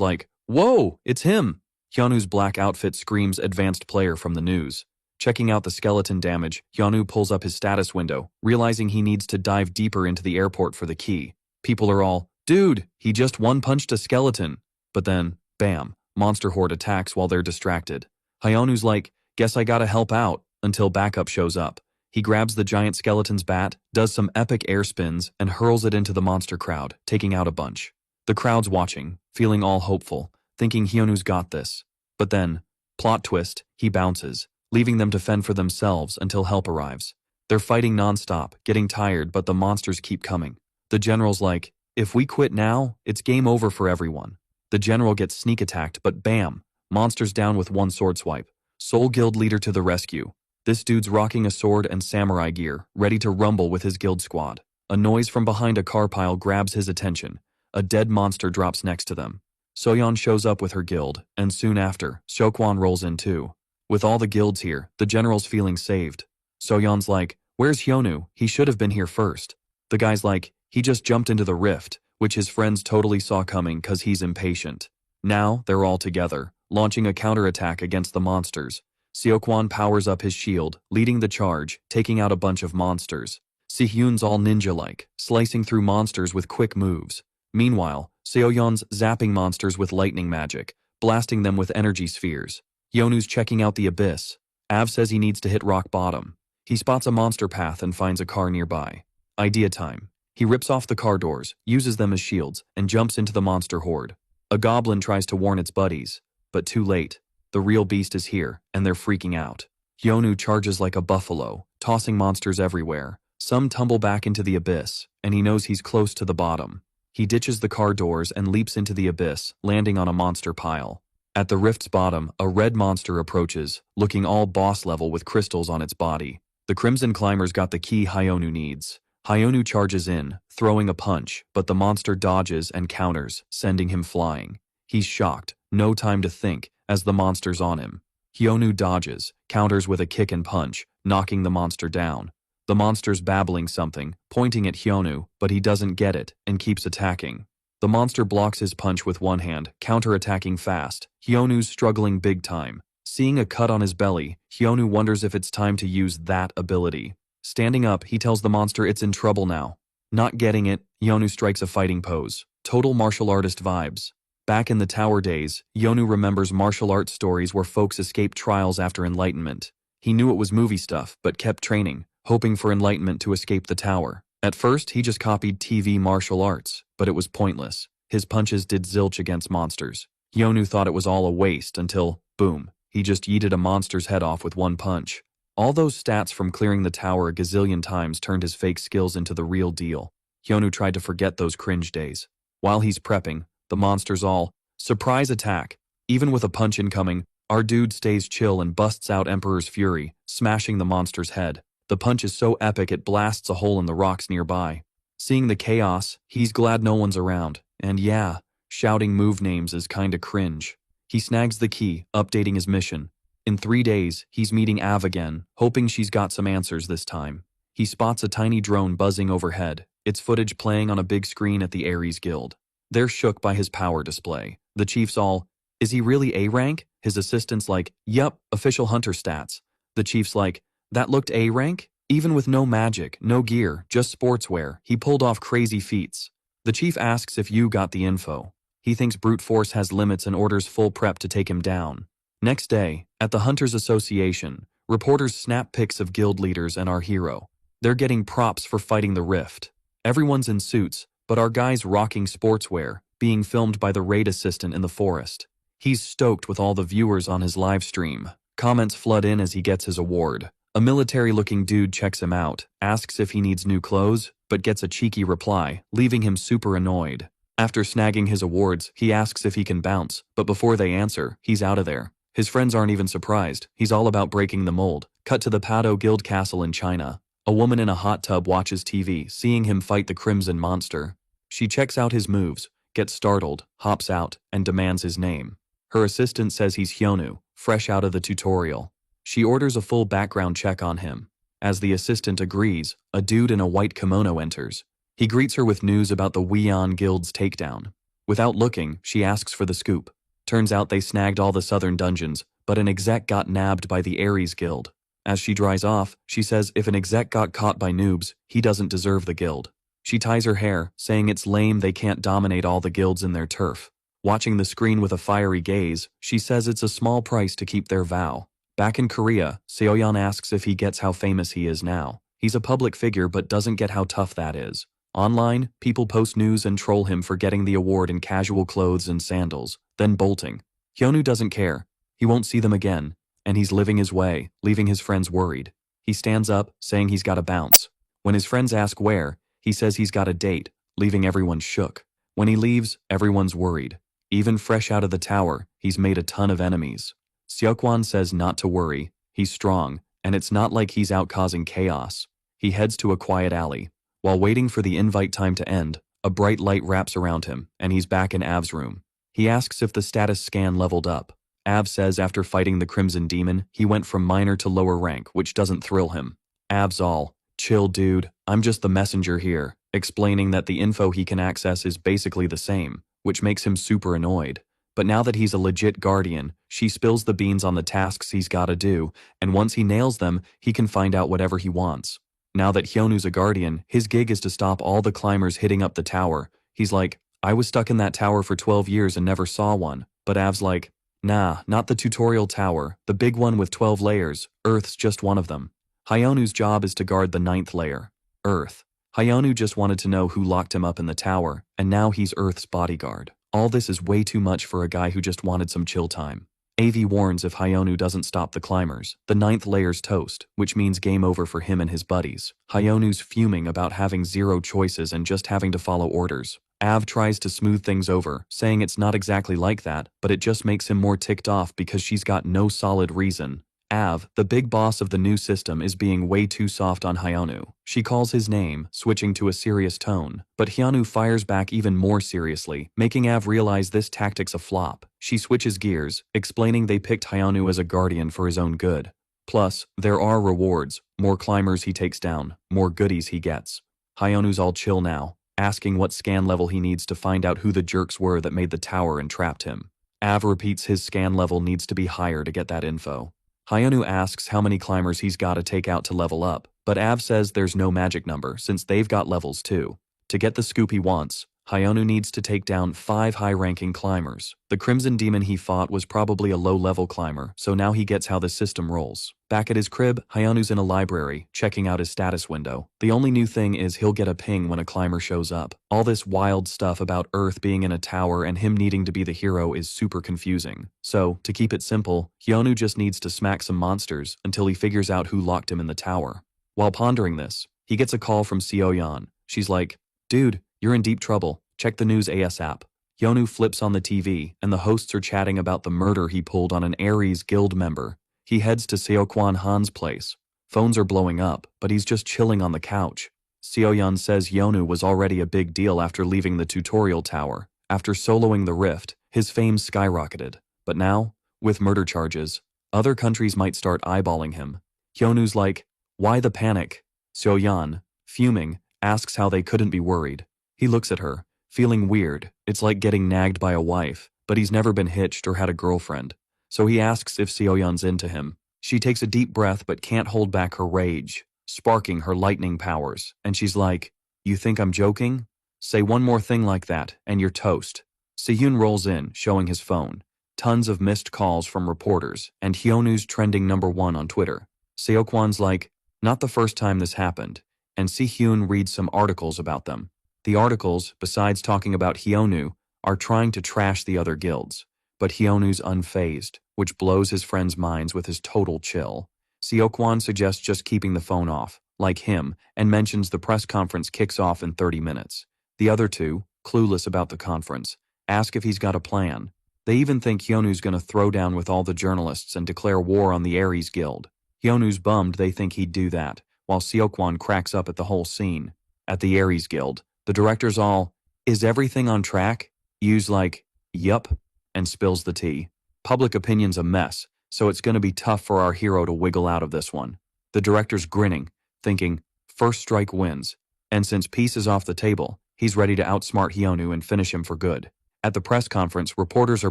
like, whoa, it's him! Hyunwoo's black outfit screams advanced player from the news. Checking out the skeleton damage, Hyunwoo pulls up his status window, realizing he needs to dive deeper into the airport for the key. People are all, dude, he just one-punched a skeleton. But then, bam. Monster horde attacks while they're distracted. Hyunwoo's like, guess I gotta help out, until backup shows up. He grabs the giant skeleton's bat, does some epic air spins, and hurls it into the monster crowd, taking out a bunch. The crowd's watching, feeling all hopeful, thinking Hyunwoo's got this. But then, plot twist, he bounces, leaving them to fend for themselves until help arrives. They're fighting non-stop, getting tired, but the monsters keep coming. The general's like, if we quit now, it's game over for everyone. The general gets sneak attacked, but bam, monsters down with one sword swipe. Soul Guild leader to the rescue. This dude's rocking a sword and samurai gear, ready to rumble with his guild squad. A noise from behind a car pile grabs his attention. A dead monster drops next to them. Soyeon shows up with her guild, and soon after, Seokwon rolls in too. With all the guilds here, the general's feeling saved. Soyeon's like, where's Hyunwoo? He should have been here first. The guy's like, he just jumped into the rift, which his friends totally saw coming cause he's impatient. Now, they're all together, launching a counterattack against the monsters. Seokwon powers up his shield, leading the charge, taking out a bunch of monsters. Sihyun's all ninja-like, slicing through monsters with quick moves. Meanwhile, Seoyeon's zapping monsters with lightning magic, blasting them with energy spheres. Hyunwoo's checking out the abyss. Av says he needs to hit rock bottom. He spots a monster path and finds a car nearby. Idea time. He rips off the car doors, uses them as shields, and jumps into the monster horde. A goblin tries to warn its buddies, but too late. The real beast is here, and they're freaking out. Hyunwoo charges like a buffalo, tossing monsters everywhere. Some tumble back into the abyss, and he knows he's close to the bottom. He ditches the car doors and leaps into the abyss, landing on a monster pile. At the rift's bottom, a red monster approaches, looking all boss level with crystals on its body. The Crimson Climber's got the key Hyunwoo needs. Hyonu charges in, throwing a punch, but the monster dodges and counters, sending him flying. He's shocked, no time to think, as the monster's on him. Hyonu dodges, counters with a kick and punch, knocking the monster down. The monster's babbling something, pointing at Hyonu, but he doesn't get it, and keeps attacking. The monster blocks his punch with one hand, counter-attacking fast. Hyonu's struggling big time. Seeing a cut on his belly, Hyonu wonders if it's time to use that ability. Standing up, he tells the monster it's in trouble now. Not getting it, Hyonu strikes a fighting pose. Total martial artist vibes. Back in the tower days, Hyonu remembers martial arts stories where folks escaped trials after enlightenment. He knew it was movie stuff, but kept training, hoping for enlightenment to escape the tower. At first, he just copied TV martial arts, but it was pointless. His punches did zilch against monsters. Hyonu thought it was all a waste until, boom, he just yeeted a monster's head off with one punch. All those stats from clearing the tower a gazillion times turned his fake skills into the real deal. Hyonu tried to forget those cringe days. While he's prepping, the monsters all, surprise attack. Even with a punch incoming, our dude stays chill and busts out Emperor's Fury, smashing the monster's head. The punch is so epic it blasts a hole in the rocks nearby. Seeing the chaos, he's glad no one's around. And yeah, shouting move names is kinda cringe. He snags the key, updating his mission. In 3 days, he's meeting Av again, hoping she's got some answers this time. He spots a tiny drone buzzing overhead, its footage playing on a big screen at the Ares Guild. They're shook by his power display. The chief's all, is he really A rank? His assistant's like, yup, official hunter stats. The chief's like, that looked A rank? Even with no magic, no gear, just sportswear, he pulled off crazy feats. The chief asks if you got the info. He thinks brute force has limits and orders full prep to take him down. Next day, at the Hunters Association, reporters snap pics of guild leaders and our hero. They're getting props for fighting the rift. Everyone's in suits, but our guy's rocking sportswear, being filmed by the raid assistant in the forest. He's stoked with all the viewers on his live stream. Comments flood in as he gets his award. A military-looking dude checks him out, asks if he needs new clothes, but gets a cheeky reply, leaving him super annoyed. After snagging his awards, he asks if he can bounce, but before they answer, he's out of there. His friends aren't even surprised. He's all about breaking the mold. Cut to the Pado Guild Castle in China. A woman in a hot tub watches TV, seeing him fight the Crimson Monster. She checks out his moves, gets startled, hops out, and demands his name. Her assistant says he's Hyonu, fresh out of the tutorial. She orders a full background check on him. As the assistant agrees, a dude in a white kimono enters. He greets her with news about the Weon Guild's takedown. Without looking, she asks for the scoop. Turns out they snagged all the southern dungeons, but an exec got nabbed by the Ares Guild. As she dries off, she says if an exec got caught by noobs, he doesn't deserve the guild. She ties her hair, saying it's lame they can't dominate all the guilds in their turf. Watching the screen with a fiery gaze, she says it's a small price to keep their vow. Back in Korea, Seoyeon asks if he gets how famous he is now. He's a public figure but doesn't get how tough that is. Online, people post news and troll him for getting the award in casual clothes and sandals, then bolting. Hyonu doesn't care. He won't see them again, and he's living his way, leaving his friends worried. He stands up, saying he's gotta bounce. When his friends ask where, he says he's got a date, leaving everyone shook. When he leaves, everyone's worried. Even fresh out of the tower, he's made a ton of enemies. Seokwan says not to worry, he's strong, and it's not like he's out causing chaos. He heads to a quiet alley. While waiting for the invite time to end, a bright light wraps around him, and he's back in Av's room. He asks if the status scan leveled up. Av says after fighting the Crimson Demon, he went from minor to lower rank, which doesn't thrill him. Av's all, chill dude, I'm just the messenger here, explaining that the info he can access is basically the same, which makes him super annoyed. But now that he's a legit guardian, she spills the beans on the tasks he's gotta do, and once he nails them, he can find out whatever he wants. Now that Hyonu's a guardian, his gig is to stop all the climbers hitting up the tower. He's like, I was stuck in that tower for 12 years and never saw one. But Av's like, nah, not the tutorial tower, the big one with 12 layers, Earth's just one of them. Hyonu's job is to guard the 9th layer, Earth. Hyonu just wanted to know who locked him up in the tower, and now he's Earth's bodyguard. All this is way too much for a guy who just wanted some chill time. AV warns if Hyonu doesn't stop the climbers, the 9th layer's toast, which means game over for him and his buddies. Hyonu's fuming about having zero choices and just having to follow orders. Av tries to smooth things over, saying it's not exactly like that, but it just makes him more ticked off because she's got no solid reason. Av, the big boss of the new system, is being way too soft on Hyonu. She calls his name, switching to a serious tone, but Hyonu fires back even more seriously, making Av realize this tactic's a flop. She switches gears, explaining they picked Hyonu as a guardian for his own good. Plus, there are rewards, more climbers he takes down, more goodies he gets. Hyonu's all chill now, asking what scan level he needs to find out who the jerks were that made the tower and trapped him. Av repeats his scan level needs to be higher to get that info. Hyonu asks how many climbers he's got to take out to level up, but Av says there's no magic number since they've got levels too. To get the scoop he wants, Hyonu needs to take down 5 high-ranking climbers. The Crimson Demon he fought was probably a low-level climber, so now he gets how the system rolls. Back at his crib, Hyonu's in a library, checking out his status window. The only new thing is he'll get a ping when a climber shows up. All this wild stuff about Earth being in a tower and him needing to be the hero is super confusing. So, to keep it simple, Hyonu just needs to smack some monsters until he figures out who locked him in the tower. While pondering this, he gets a call from Seoyeon. She's like, "Dude, you're in deep trouble. Check the news ASAP." Hyonu flips on the TV, and the hosts are chatting about the murder he pulled on an Ares Guild member. He heads to Seokwan Han's place. Phones are blowing up, but he's just chilling on the couch. Seoyeon says Hyonu was already a big deal after leaving the tutorial tower. After soloing the Rift, his fame skyrocketed. But now, with murder charges, other countries might start eyeballing him. Hyonu's like, "Why the panic?" Seoyeon, fuming, asks how they couldn't be worried. He looks at her, feeling weird. It's like getting nagged by a wife, but he's never been hitched or had a girlfriend. So he asks if Seoyeon's into him. She takes a deep breath but can't hold back her rage, sparking her lightning powers, and she's like, "You think I'm joking? Say one more thing like that, and you're toast." Sehyun rolls in, showing his phone. Tons of missed calls from reporters, and Hyonu's trending #1 on Twitter. Seokwan's like, "Not the first time this happened," and Sehyun reads some articles about them. The articles, besides talking about Hyonu, are trying to trash the other guilds. But Hyonu's unfazed, which blows his friends' minds with his total chill. Seokwan suggests just keeping the phone off, like him, and mentions the press conference kicks off in 30 minutes. The other two, clueless about the conference, ask if he's got a plan. They even think Hyonu's gonna throw down with all the journalists and declare war on the Ares Guild. Hyonu's bummed they think he'd do that, while Seokwan cracks up at the whole scene. At the Ares Guild, the director's all, "Is everything on track?" Yu's like, "Yup," and spills the tea. Public opinion's a mess, so it's gonna be tough for our hero to wiggle out of this one. The director's grinning, thinking, first strike wins, and since peace is off the table, he's ready to outsmart Hyonu and finish him for good. At the press conference, reporters are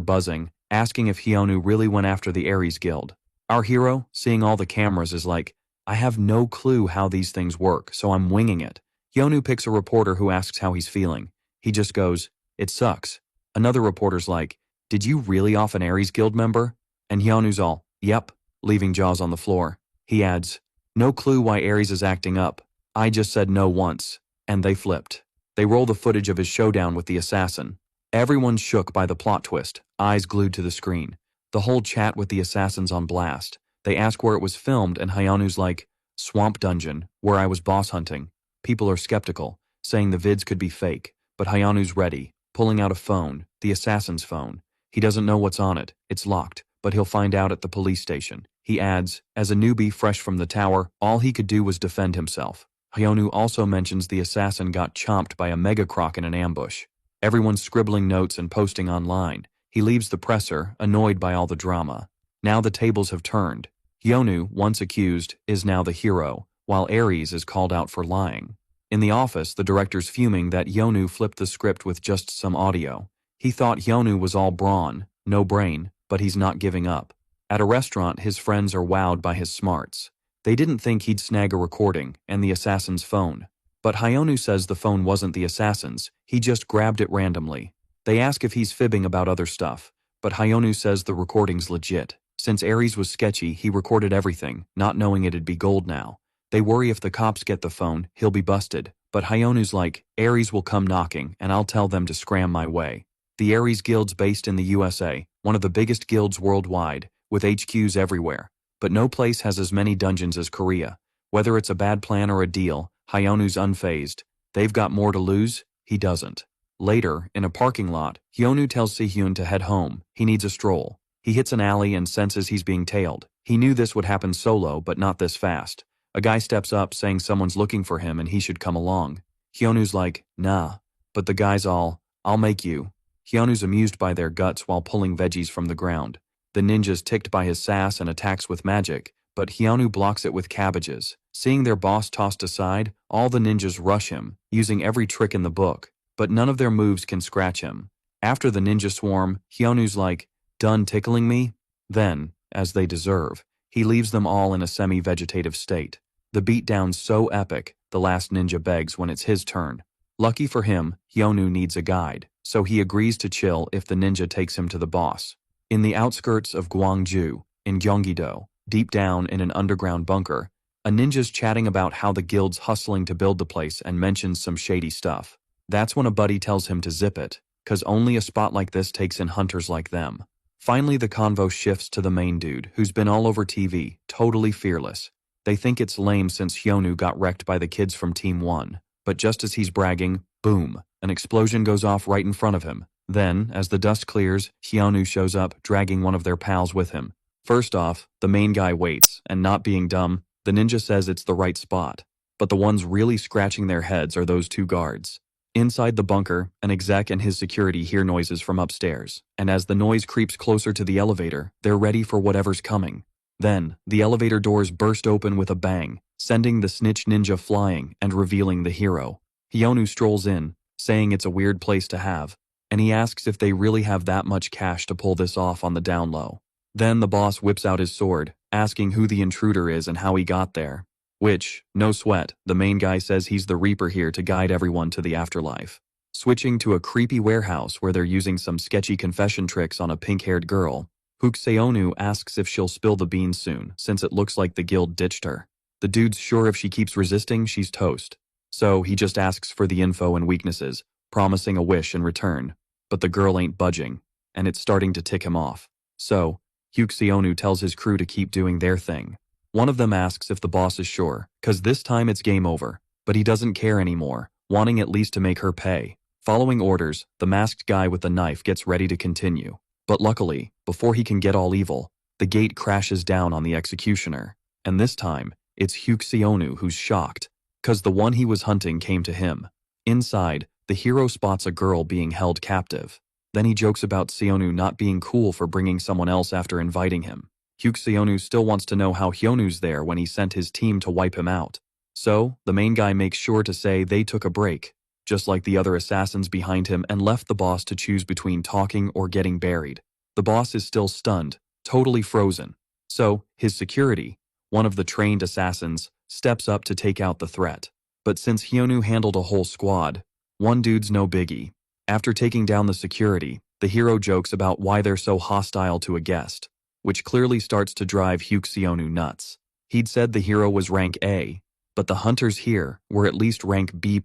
buzzing, asking if Hyonu really went after the Ares Guild. Our hero, seeing all the cameras, is like, "I have no clue how these things work, so I'm winging it." Hyonu picks a reporter who asks how he's feeling. He just goes, "It sucks." Another reporter's like, "Did you really off an Ares Guild member?" And Hyonu's all, "Yep," leaving jaws on the floor. He adds, "No clue why Ares is acting up. I just said no once." And they flipped. They roll the footage of his showdown with the assassin. Everyone's shook by the plot twist, eyes glued to the screen. The whole chat with the assassin's on blast. They ask where it was filmed, and Hyonu's like, "Swamp Dungeon, where I was boss hunting." People are skeptical, saying the vids could be fake, but Hyonu's ready, pulling out a phone, the assassin's phone. He doesn't know what's on it, it's locked, but he'll find out at the police station. He adds, as a newbie fresh from the tower, all he could do was defend himself. Hyonu also mentions the assassin got chomped by a megacroc in an ambush. Everyone's scribbling notes and posting online. He leaves the presser, annoyed by all the drama. Now the tables have turned. Hyonu, once accused, is now the hero, while Ares is called out for lying. In the office, the director's fuming that Hyonu flipped the script with just some audio. He thought Hyonu was all brawn, no brain, but he's not giving up. At a restaurant, his friends are wowed by his smarts. They didn't think he'd snag a recording and the assassin's phone. But Hyonu says the phone wasn't the assassin's, he just grabbed it randomly. They ask if he's fibbing about other stuff, but Hyonu says the recording's legit. Since Ares was sketchy, he recorded everything, not knowing it'd be gold now. They worry if the cops get the phone, he'll be busted. But Hyonu's like, "Ares will come knocking, and I'll tell them to scram my way." The Ares Guild's based in the USA, one of the biggest guilds worldwide, with HQs everywhere. But no place has as many dungeons as Korea. Whether it's a bad plan or a deal, Hyonu's unfazed. They've got more to lose, he doesn't. Later, in a parking lot, Hyonu tells Sehyun to head home, he needs a stroll. He hits an alley and senses he's being tailed. He knew this would happen solo, but not this fast. A guy steps up saying someone's looking for him and he should come along. Hyonu's like, nah. But the guy's all, I'll make you. Hyonu's amused by their guts while pulling veggies from the ground. The ninja's ticked by his sass and attacks with magic, but Hyonu blocks it with cabbages. Seeing their boss tossed aside, all the ninjas rush him, using every trick in the book, but none of their moves can scratch him. After the ninja swarm, Hyonu's like, done tickling me? Then, as they deserve, he leaves them all in a semi-vegetative state. The beatdown's so epic, the last ninja begs when it's his turn. Lucky for him, Hyonu needs a guide, so he agrees to chill if the ninja takes him to the boss. In the outskirts of Gwangju, in Gyeonggi-do, deep down in an underground bunker, a ninja's chatting about how the guild's hustling to build the place and mentions some shady stuff. That's when a buddy tells him to zip it, cause only a spot like this takes in hunters like them. Finally, the convo shifts to the main dude, who's been all over TV, totally fearless. They think it's lame since Hyonu got wrecked by the kids from Team 1, but just as he's bragging, boom, an explosion goes off right in front of him. Then, as the dust clears, Hyonu shows up, dragging one of their pals with him. First off, the main guy waits, and not being dumb, the ninja says it's the right spot. But the ones really scratching their heads are those two guards. Inside the bunker, an exec and his security hear noises from upstairs, and as the noise creeps closer to the elevator, they're ready for whatever's coming. Then, the elevator doors burst open with a bang, sending the snitch ninja flying and revealing the hero. Hyonu strolls in, saying it's a weird place to have, and he asks if they really have that much cash to pull this off on the down low. Then the boss whips out his sword, asking who the intruder is and how he got there. Which, no sweat, the main guy says he's the Reaper here to guide everyone to the afterlife. Switching to a creepy warehouse where they're using some sketchy confession tricks on a pink-haired girl, Hyuk-seonu asks if she'll spill the beans soon, since it looks like the guild ditched her. The dude's sure if she keeps resisting, she's toast. So he just asks for the info and weaknesses, promising a wish in return. But the girl ain't budging, and it's starting to tick him off. So, Hyuk-seonu tells his crew to keep doing their thing. One of them asks if the boss is sure, cause this time it's game over, but he doesn't care anymore, wanting at least to make her pay. Following orders, the masked guy with the knife gets ready to continue. But luckily, before he can get all evil, the gate crashes down on the executioner. And this time, it's Hyuk-seonu who's shocked, cause the one he was hunting came to him. Inside, the hero spots a girl being held captive. Then he jokes about Seonu not being cool for bringing someone else after inviting him. Hyuk-seonu still wants to know how Hyonu's there when he sent his team to wipe him out. So, the main guy makes sure to say they took a break, just like the other assassins behind him, and left the boss to choose between talking or getting buried. The boss is still stunned, totally frozen. So, his security, one of the trained assassins, steps up to take out the threat. But since Hyonu handled a whole squad, one dude's no biggie. After taking down the security, the hero jokes about why they're so hostile to a guest, which clearly starts to drive Hyuk-seonu nuts. He'd said the hero was rank A, but the hunters here were at least rank B+,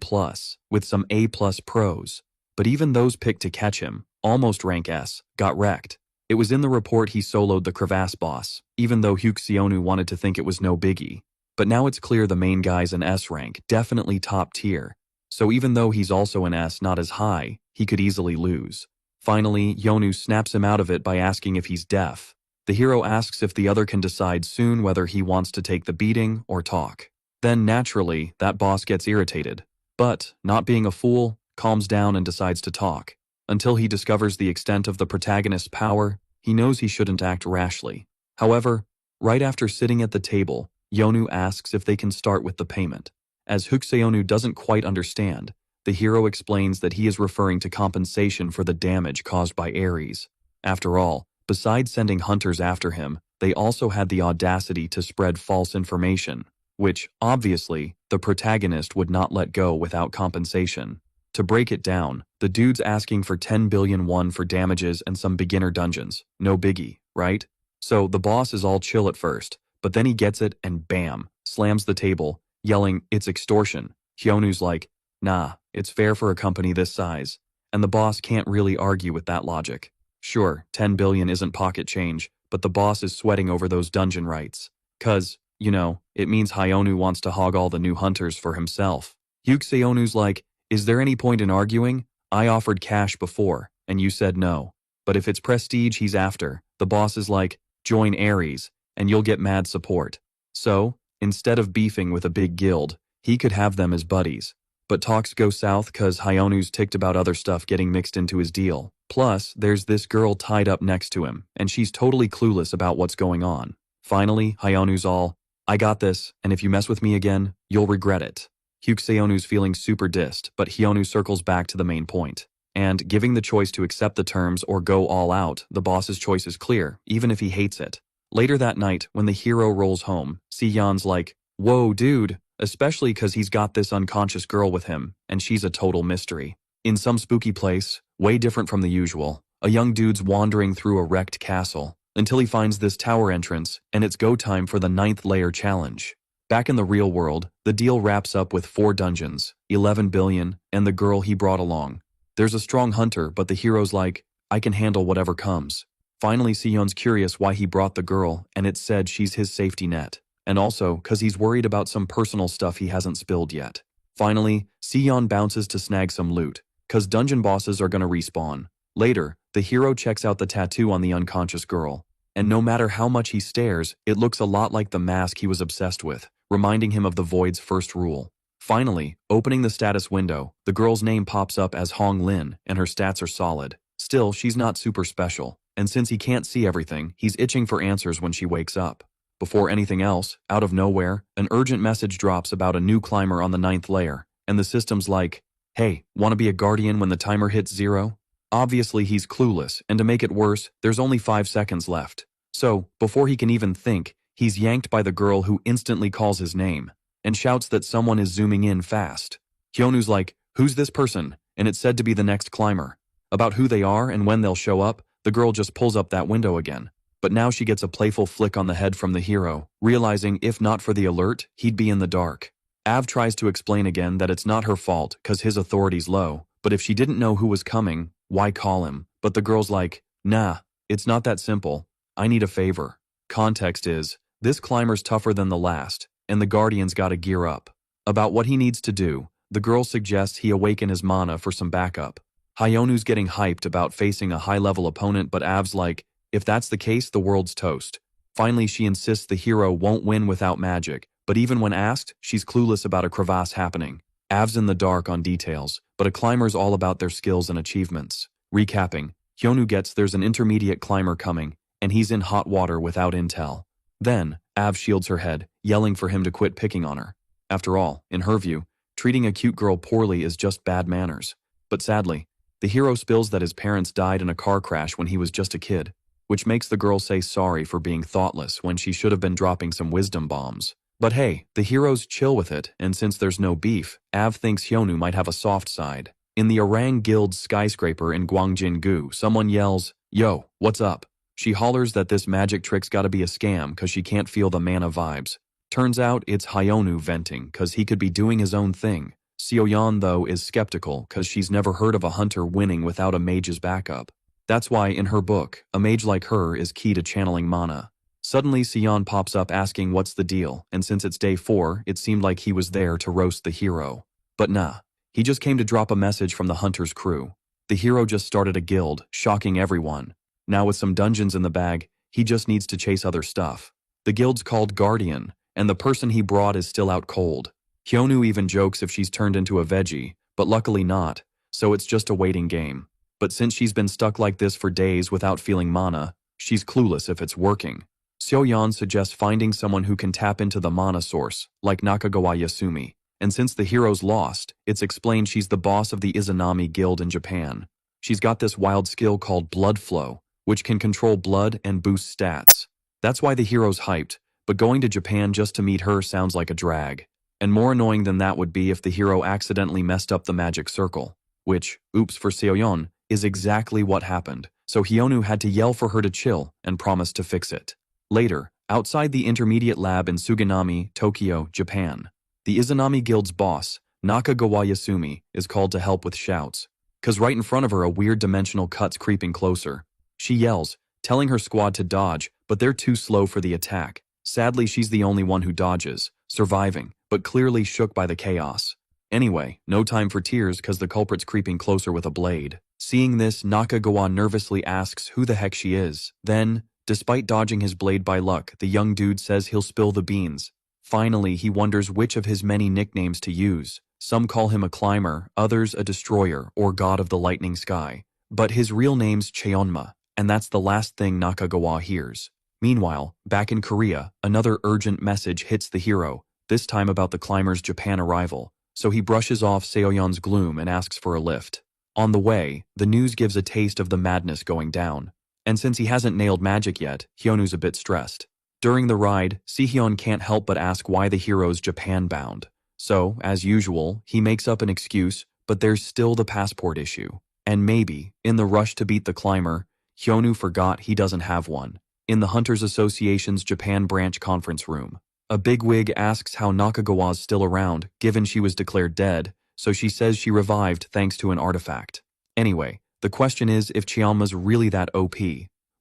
with some A+ pros. But even those picked to catch him, almost rank S, got wrecked. It was in the report he soloed the crevasse boss, even though Hyuk-seonu wanted to think it was no biggie. But now it's clear the main guy's an S rank, definitely top tier. So even though he's also an S not as high, he could easily lose. Finally, Hyonu snaps him out of it by asking if he's deaf. The hero asks if the other can decide soon whether he wants to take the beating or talk. Then, naturally, that boss gets irritated. But, not being a fool, calms down and decides to talk. Until he discovers the extent of the protagonist's power, he knows he shouldn't act rashly. However, right after sitting at the table, Hyonu asks if they can start with the payment. As Hyuk-seonu doesn't quite understand, the hero explains that he is referring to compensation for the damage caused by Ares. After all, besides sending hunters after him, they also had the audacity to spread false information, which, obviously, the protagonist would not let go without compensation. To break it down, the dude's asking for 10 billion won for damages and some beginner dungeons. No biggie, right? So the boss is all chill at first, but then he gets it and bam, slams the table, yelling, "It's extortion." Hyonu's like, "Nah, it's fair for a company this size." And the boss can't really argue with that logic. Sure, 10 billion isn't pocket change, but the boss is sweating over those dungeon rights. Cause, you know, it means Hyonu wants to hog all the new hunters for himself. Hyuk-seonu's like, "Is there any point in arguing? I offered cash before, and you said no." But if it's prestige he's after, the boss is like, join Ares, and you'll get mad support. So, instead of beefing with a big guild, he could have them as buddies. But talks go south cause Hyonu's ticked about other stuff getting mixed into his deal. Plus, there's this girl tied up next to him, and she's totally clueless about what's going on. Finally, Hyonu's all, I got this, and if you mess with me again, you'll regret it. Hyuk-seonu's feeling super dissed, but Hyonu circles back to the main point. And, giving the choice to accept the terms or go all out, the boss's choice is clear, even if he hates it. Later that night, when the hero rolls home, Si-yeon's like, whoa dude, especially cause he's got this unconscious girl with him, and she's a total mystery. In some spooky place, way different from the usual, a young dude's wandering through a wrecked castle, until he finds this tower entrance, and it's go time for the 9th layer challenge. Back in the real world, the deal wraps up with 4 dungeons, 11 billion, and the girl he brought along. There's a strong hunter, but the hero's like, I can handle whatever comes. Finally, Si-yeon's curious why he brought the girl, and it's said she's his safety net. And also, cause he's worried about some personal stuff he hasn't spilled yet. Finally, Si-yeon bounces to snag some loot, cause dungeon bosses are gonna respawn. Later, the hero checks out the tattoo on the unconscious girl. And no matter how much he stares, it looks a lot like the mask he was obsessed with, reminding him of the Void's first rule. Finally, opening the status window, the girl's name pops up as Hong Lin, and her stats are solid. Still, she's not super special, and since he can't see everything, he's itching for answers when she wakes up. Before anything else, out of nowhere, an urgent message drops about a new climber on the 9th layer, and the system's like, hey, wanna be a guardian when the timer hits 0? Obviously he's clueless, and to make it worse, there's only 5 seconds left. So, before he can even think, he's yanked by the girl who instantly calls his name, and shouts that someone is zooming in fast. Hyonu's like, who's this person? And it's said to be the next climber. About who they are and when they'll show up, the girl just pulls up that window again. But now she gets a playful flick on the head from the hero, realizing if not for the alert, he'd be in the dark. Av tries to explain again that it's not her fault cause his authority's low, but if she didn't know who was coming, why call him? But the girl's like, nah, it's not that simple. I need a favor. Context is, this climber's tougher than the last, and the guardian's gotta gear up. About what he needs to do, the girl suggests he awaken his mana for some backup. Hyonu's getting hyped about facing a high-level opponent, but Av's like, if that's the case, the world's toast. Finally, she insists the hero won't win without magic, but even when asked, she's clueless about a crevasse happening. Av's in the dark on details, but a climber's all about their skills and achievements. Recapping, Hyonu gets there's an intermediate climber coming, and he's in hot water without intel. Then, Av shields her head, yelling for him to quit picking on her. After all, in her view, treating a cute girl poorly is just bad manners. But sadly, the hero spills that his parents died in a car crash when he was just a kid, which makes the girl say sorry for being thoughtless when she should have been dropping some wisdom bombs. But hey, the heroes chill with it, and since there's no beef, Av thinks Hyonu might have a soft side. In the Orang Guild's skyscraper in Gwangjin-gu, someone yells, yo, what's up? She hollers that this magic trick's gotta be a scam cause she can't feel the mana vibes. Turns out it's Hyonu venting cause he could be doing his own thing. Seo-yeon though is skeptical cause she's never heard of a hunter winning without a mage's backup. That's why in her book, a mage like her is key to channeling mana. Suddenly Sion pops up asking what's the deal, and since it's day 4, it seemed like he was there to roast the hero. But nah, he just came to drop a message from the hunter's crew. The hero just started a guild, shocking everyone. Now with some dungeons in the bag, he just needs to chase other stuff. The guild's called Guardian, and the person he brought is still out cold. Hyonu even jokes if she's turned into a veggie, but luckily not, so it's just a waiting game. But since she's been stuck like this for days without feeling mana, she's clueless if it's working. Seo-yeon suggests finding someone who can tap into the mana source, like Nakagawa Yasumi. And since the hero's lost, it's explained she's the boss of the Izanami Guild in Japan. She's got this wild skill called Blood Flow, which can control blood and boost stats. That's why the hero's hyped, but going to Japan just to meet her sounds like a drag. And more annoying than that would be if the hero accidentally messed up the magic circle, which, oops for Seo-yeon, is exactly what happened, so Hyonu had to yell for her to chill and promise to fix it. Later, outside the intermediate lab in Suganami, Tokyo, Japan, the Izanami Guild's boss, Nakagawa Yasumi, is called to help with shouts. Cause right in front of her a weird dimensional cut's creeping closer. She yells, telling her squad to dodge, but they're too slow for the attack. Sadly, she's the only one who dodges, surviving, but clearly shook by the chaos. Anyway, no time for tears cause the culprit's creeping closer with a blade. Seeing this, Nakagawa nervously asks who the heck she is. Then, despite dodging his blade by luck, the young dude says he'll spill the beans. Finally, he wonders which of his many nicknames to use. Some call him a climber, others a destroyer or god of the lightning sky. But his real name's Cheonma, and that's the last thing Nakagawa hears. Meanwhile, back in Korea, another urgent message hits the hero, this time about the climber's Japan arrival. So he brushes off Seoyeon's gloom and asks for a lift. On the way, the news gives a taste of the madness going down. And since he hasn't nailed magic yet, Hyonu's a bit stressed. During the ride, Sehyun can't help but ask why the hero's Japan-bound. So, as usual, he makes up an excuse, but there's still the passport issue. And maybe, in the rush to beat the climber, Hyonu forgot he doesn't have one. In the Hunters Association's Japan branch conference room, a bigwig asks how Nakagawa's still around, given she was declared dead, so she says she revived thanks to an artifact. Anyway, the question is if Cheonma's really that OP.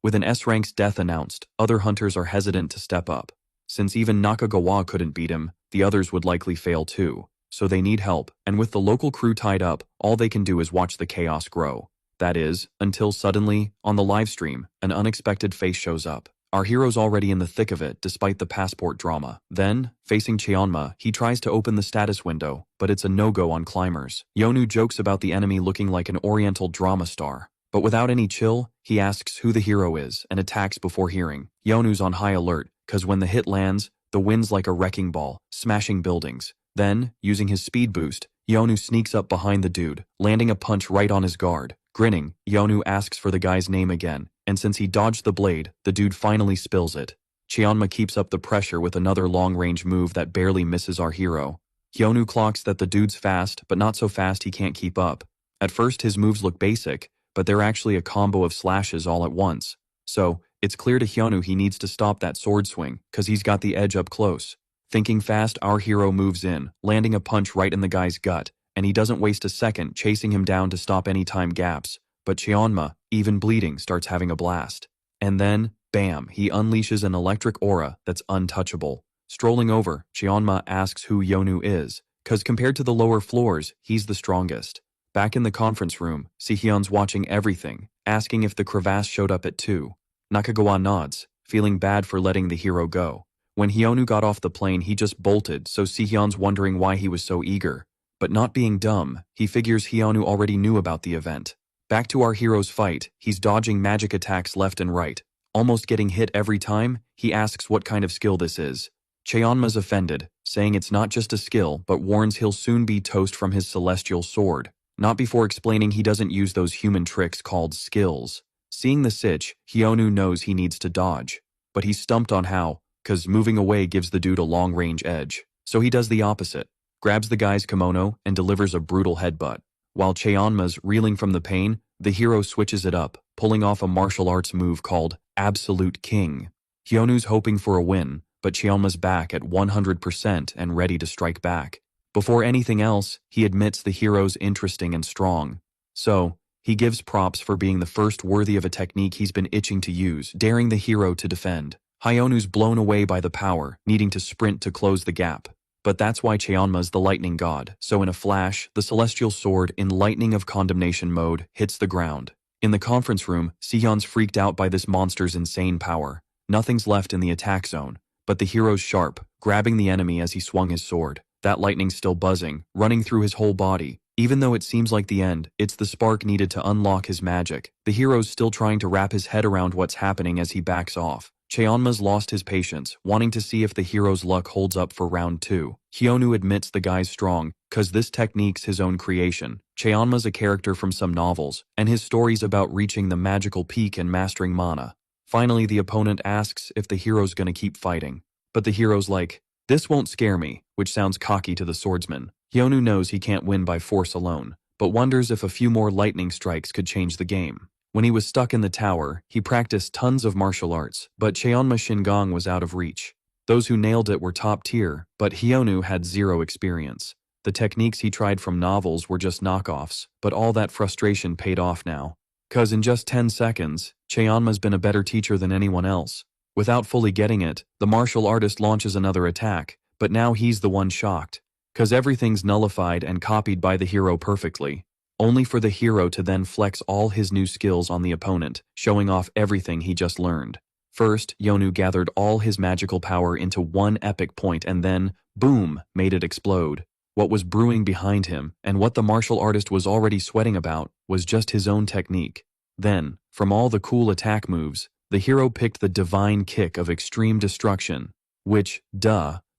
With an S-rank's death announced, other hunters are hesitant to step up. Since even Nakagawa couldn't beat him, the others would likely fail too. So they need help, and with the local crew tied up, all they can do is watch the chaos grow. That is, until suddenly, on the livestream, an unexpected face shows up. Our hero's already in the thick of it, despite the passport drama. Then, facing Cheonma, he tries to open the status window, but it's a no-go on climbers. Hyonu jokes about the enemy looking like an oriental drama star. But without any chill, he asks who the hero is and attacks before hearing. Hyonu's on high alert, cause when the hit lands, the wind's like a wrecking ball, smashing buildings. Then, using his speed boost, Hyonu sneaks up behind the dude, landing a punch right on his guard. Grinning, Hyonu asks for the guy's name again, and since he dodged the blade, the dude finally spills it. Cheonma keeps up the pressure with another long-range move that barely misses our hero. Hyonu clocks that the dude's fast, but not so fast he can't keep up. At first his moves look basic, but they're actually a combo of slashes all at once. So, it's clear to Hyonu he needs to stop that sword swing, cause he's got the edge up close. Thinking fast, our hero moves in, landing a punch right in the guy's gut, and he doesn't waste a second chasing him down to stop any time gaps. But Cheonma, even bleeding, starts having a blast. And then, bam, he unleashes an electric aura that's untouchable. Strolling over, Cheonma asks who Hyonu is, cause compared to the lower floors, he's the strongest. Back in the conference room, Sehyun's watching everything, asking if the crevasse showed up at 2. Nakagawa nods, feeling bad for letting the hero go. When Hyonu got off the plane, he just bolted, so Sehyun's wondering why he was so eager. But not being dumb, he figures Hyonu already knew about the event. Back to our hero's fight, he's dodging magic attacks left and right. Almost getting hit every time, he asks what kind of skill this is. Cheonma's offended, saying it's not just a skill, but warns he'll soon be toast from his celestial sword. Not before explaining he doesn't use those human tricks called skills. Seeing the sitch, Hyonu knows he needs to dodge. But he's stumped on how, cause moving away gives the dude a long-range edge. So he does the opposite. Grabs the guy's kimono and delivers a brutal headbutt. While Cheonma's reeling from the pain, the hero switches it up, pulling off a martial arts move called Absolute King. Hyonu's hoping for a win, but Cheonma's back at 100% and ready to strike back. Before anything else, he admits the hero's interesting and strong. So, he gives props for being the first worthy of a technique he's been itching to use, daring the hero to defend. Hyonu's blown away by the power, needing to sprint to close the gap. But that's why Cheonma's the lightning god, so in a flash, the celestial sword in lightning of condemnation mode hits the ground. In the conference room, Sehyun's freaked out by this monster's insane power. Nothing's left in the attack zone, but the hero's sharp, grabbing the enemy as he swung his sword. That lightning's still buzzing, running through his whole body. Even though it seems like the end, it's the spark needed to unlock his magic. The hero's still trying to wrap his head around what's happening as he backs off. Cheonma's lost his patience, wanting to see if the hero's luck holds up for round 2. Hyonu admits the guy's strong, cause this technique's his own creation. Cheonma's a character from some novels, and his story's about reaching the magical peak and mastering mana. Finally, the opponent asks if the hero's gonna keep fighting. But the hero's like, "This won't scare me," which sounds cocky to the swordsman. Hyonu knows he can't win by force alone, but wonders if a few more lightning strikes could change the game. When he was stuck in the tower, he practiced tons of martial arts, but Cheonma Shingang was out of reach. Those who nailed it were top tier, but Hyonu had zero experience. The techniques he tried from novels were just knockoffs, but all that frustration paid off now. Cause in just 10 seconds, Cheonma's been a better teacher than anyone else. Without fully getting it, the martial artist launches another attack, but now he's the one shocked. 'Cause everything's nullified and copied by the hero perfectly, only for the hero to then flex all his new skills on the opponent, showing off everything he just learned. First, Yonu gathered all his magical power into one epic point and then, boom, made it explode. What was brewing behind him, and what the martial artist was already sweating about, was just his own technique. Then, from all the cool attack moves, the hero picked the divine kick of extreme destruction, which,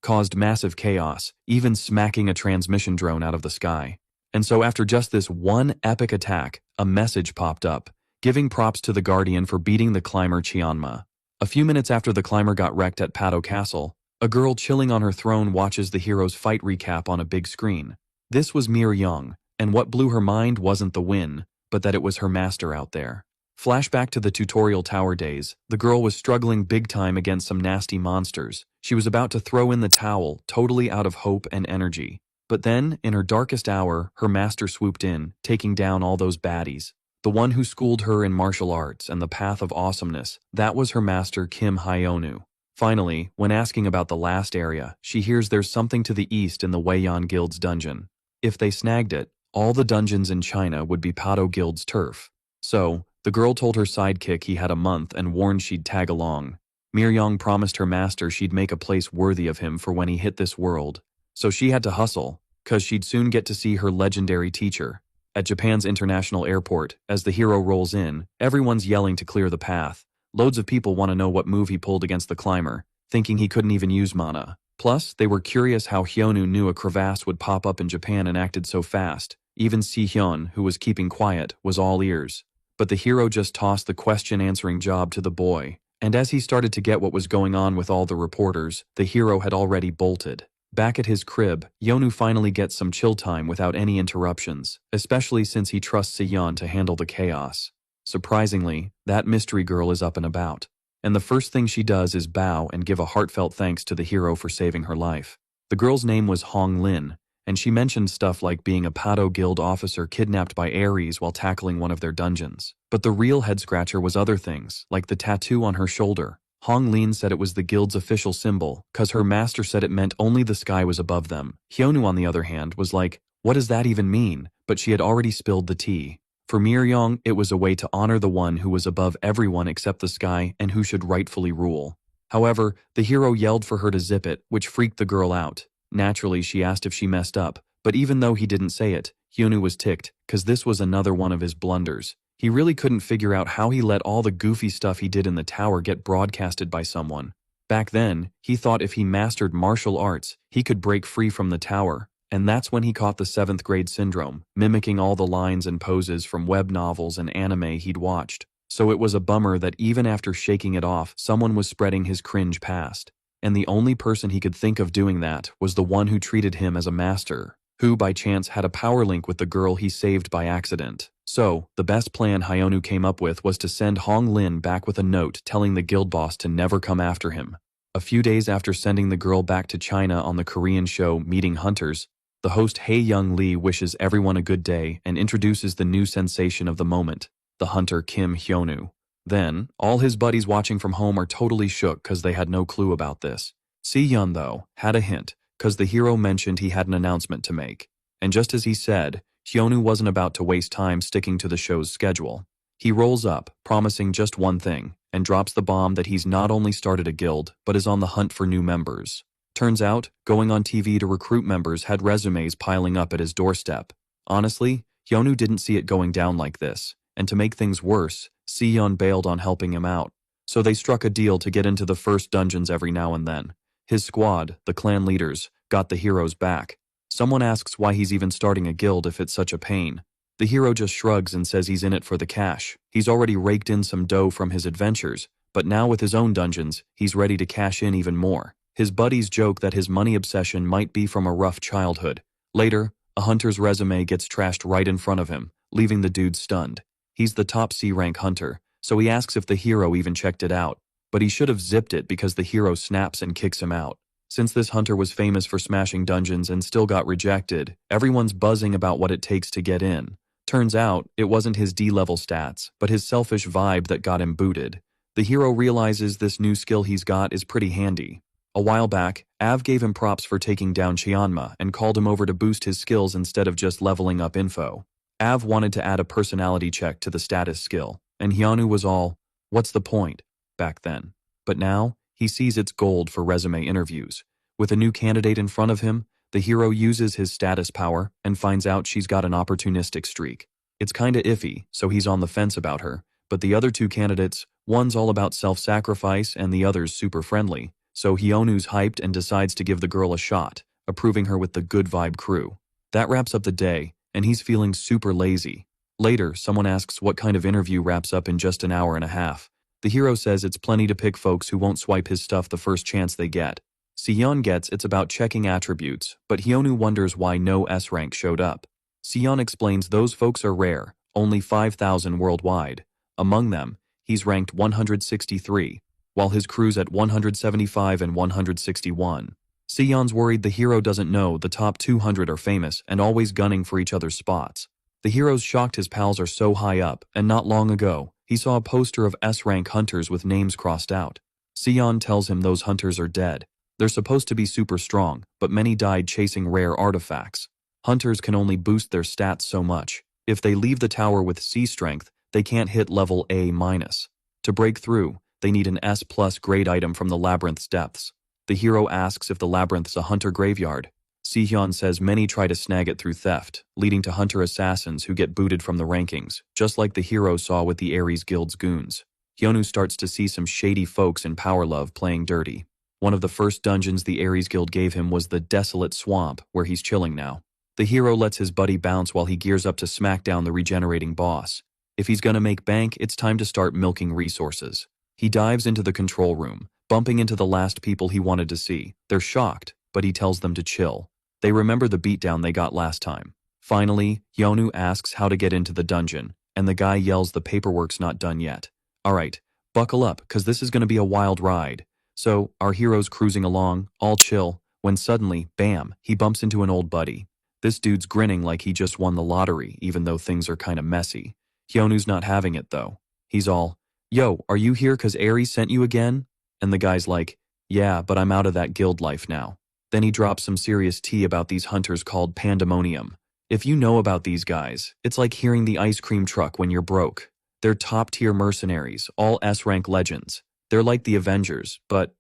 caused massive chaos, even smacking a transmission drone out of the sky. And so after just this one epic attack, a message popped up, giving props to the Guardian for beating the climber Qianma. A few minutes after the climber got wrecked at Pado Castle, a girl chilling on her throne watches the hero's fight recap on a big screen. This was Mir Young, and what blew her mind wasn't the win, but that it was her master out there. Flashback to the tutorial tower days, the girl was struggling big time against some nasty monsters. She was about to throw in the towel, totally out of hope and energy. But then, in her darkest hour, her master swooped in, taking down all those baddies. The one who schooled her in martial arts and the path of awesomeness, that was her master Kim Hyonu. Finally, when asking about the last area, she hears there's something to the east in the Weiyan Guild's dungeon. If they snagged it, all the dungeons in China would be Pado Guild's turf. So, the girl told her sidekick he had a month and warned she'd tag along. Mir Young promised her master she'd make a place worthy of him for when he hit this world. So she had to hustle, 'cause she'd soon get to see her legendary teacher. At Japan's international airport, as the hero rolls in, everyone's yelling to clear the path. Loads of people want to know what move he pulled against the climber, thinking he couldn't even use mana. Plus, they were curious how Hyonu knew a crevasse would pop up in Japan and acted so fast. Even Si-hyun, who was keeping quiet, was all ears. But the hero just tossed the question-answering job to the boy, and as he started to get what was going on with all the reporters, the hero had already bolted. Back at his crib, Yonu finally gets some chill time without any interruptions, especially since he trusts Si-hyun to handle the chaos. Surprisingly, that mystery girl is up and about, and the first thing she does is bow and give a heartfelt thanks to the hero for saving her life. The girl's name was Hong Lin, and she mentioned stuff like being a Pado Guild officer kidnapped by Ares while tackling one of their dungeons. But the real head-scratcher was other things, like the tattoo on her shoulder. Hong Lin said it was the guild's official symbol, 'cause her master said it meant only the sky was above them. Hyonu, on the other hand, was like, what does that even mean? But she had already spilled the tea. For Mir Young, it was a way to honor the one who was above everyone except the sky and who should rightfully rule. However, the hero yelled for her to zip it, which freaked the girl out. Naturally, she asked if she messed up, but even though he didn't say it, Hyonu was ticked, 'cause this was another one of his blunders. He really couldn't figure out how he let all the goofy stuff he did in the tower get broadcasted by someone. Back then, he thought if he mastered martial arts, he could break free from the tower, and that's when he caught the 7th grade syndrome, mimicking all the lines and poses from web novels and anime he'd watched. So it was a bummer that even after shaking it off, someone was spreading his cringe past. And the only person he could think of doing that was the one who treated him as a master, who by chance had a power link with the girl he saved by accident. So, the best plan Hyonu came up with was to send Hong Lin back with a note telling the guild boss to never come after him. A few days after sending the girl back to China on the Korean show Meeting Hunters, the host Hae Young Lee wishes everyone a good day and introduces the new sensation of the moment, the hunter Kim Hyonu. Then, all his buddies watching from home are totally shook 'cause they had no clue about this. Si-hyun, though, had a hint, 'cause the hero mentioned he had an announcement to make. And just as he said, Hyonu wasn't about to waste time sticking to the show's schedule. He rolls up, promising just one thing, and drops the bomb that he's not only started a guild, but is on the hunt for new members. Turns out, going on TV to recruit members had resumes piling up at his doorstep. Honestly, Hyonu didn't see it going down like this, and to make things worse, Si-hyun bailed on helping him out. So they struck a deal to get into the first dungeons every now and then. His squad, the clan leaders, got the hero's back. Someone asks why he's even starting a guild if it's such a pain. The hero just shrugs and says he's in it for the cash. He's already raked in some dough from his adventures, but now with his own dungeons, he's ready to cash in even more. His buddies joke that his money obsession might be from a rough childhood. Later, a hunter's resume gets trashed right in front of him, leaving the dude stunned. He's the top C-rank hunter, so he asks if the hero even checked it out. But he should have zipped it because the hero snaps and kicks him out. Since this hunter was famous for smashing dungeons and still got rejected, everyone's buzzing about what it takes to get in. Turns out, it wasn't his D-level stats, but his selfish vibe that got him booted. The hero realizes this new skill he's got is pretty handy. A while back, Av gave him props for taking down Chianma and called him over to boost his skills instead of just leveling up info. Av wanted to add a personality check to the status skill, and Hyunu was all, what's the point? Back then. But now, he sees it's gold for resume interviews. With a new candidate in front of him, the hero uses his status power and finds out she's got an opportunistic streak. It's kinda iffy, so he's on the fence about her, but the other two candidates, one's all about self-sacrifice and the other's super friendly, so Hyonu's hyped and decides to give the girl a shot, approving her with the good vibe crew. That wraps up the day, and he's feeling super lazy. Later, someone asks what kind of interview wraps up in just an hour and a half. The hero says it's plenty to pick folks who won't swipe his stuff the first chance they get. Sion gets it's about checking attributes, but Hyunu wonders why no S rank showed up. Sion explains those folks are rare, only 5,000 worldwide. Among them, he's ranked 163, while his crew's at 175 and 161. Sion's worried the hero doesn't know the top 200 are famous and always gunning for each other's spots. The hero's shocked his pals are so high up, and not long ago, he saw a poster of S-rank hunters with names crossed out. Sion tells him those hunters are dead. They're supposed to be super strong, but many died chasing rare artifacts. Hunters can only boost their stats so much. If they leave the tower with C strength, they can't hit level A-. To break through, they need an S+ grade item from the labyrinth's depths. The hero asks if the labyrinth's a hunter graveyard. Sihyun says many try to snag it through theft, leading to hunter assassins who get booted from the rankings, just like the hero saw with the Ares Guild's goons. Hyunu starts to see some shady folks in Power Love playing dirty. One of the first dungeons the Ares Guild gave him was the Desolate Swamp, where he's chilling now. The hero lets his buddy bounce while he gears up to smack down the regenerating boss. If he's gonna make bank, it's time to start milking resources. He dives into the control room, bumping into the last people he wanted to see. They're shocked, but he tells them to chill. They remember the beatdown they got last time. Finally, Hyunu asks how to get into the dungeon, and the guy yells the paperwork's not done yet. Alright, buckle up, cause this is gonna be a wild ride. So, our hero's cruising along, all chill, when suddenly, bam, he bumps into an old buddy. This dude's grinning like he just won the lottery, even though things are kinda messy. Hyonu's not having it though. He's all, yo, are you here cause Ares sent you again? And the guy's like, yeah, but I'm out of that guild life now. Then he drops some serious tea about these hunters called Pandemonium. If you know about these guys, it's like hearing the ice cream truck when you're broke. They're top-tier mercenaries, all S-rank legends. They're like the Avengers, but,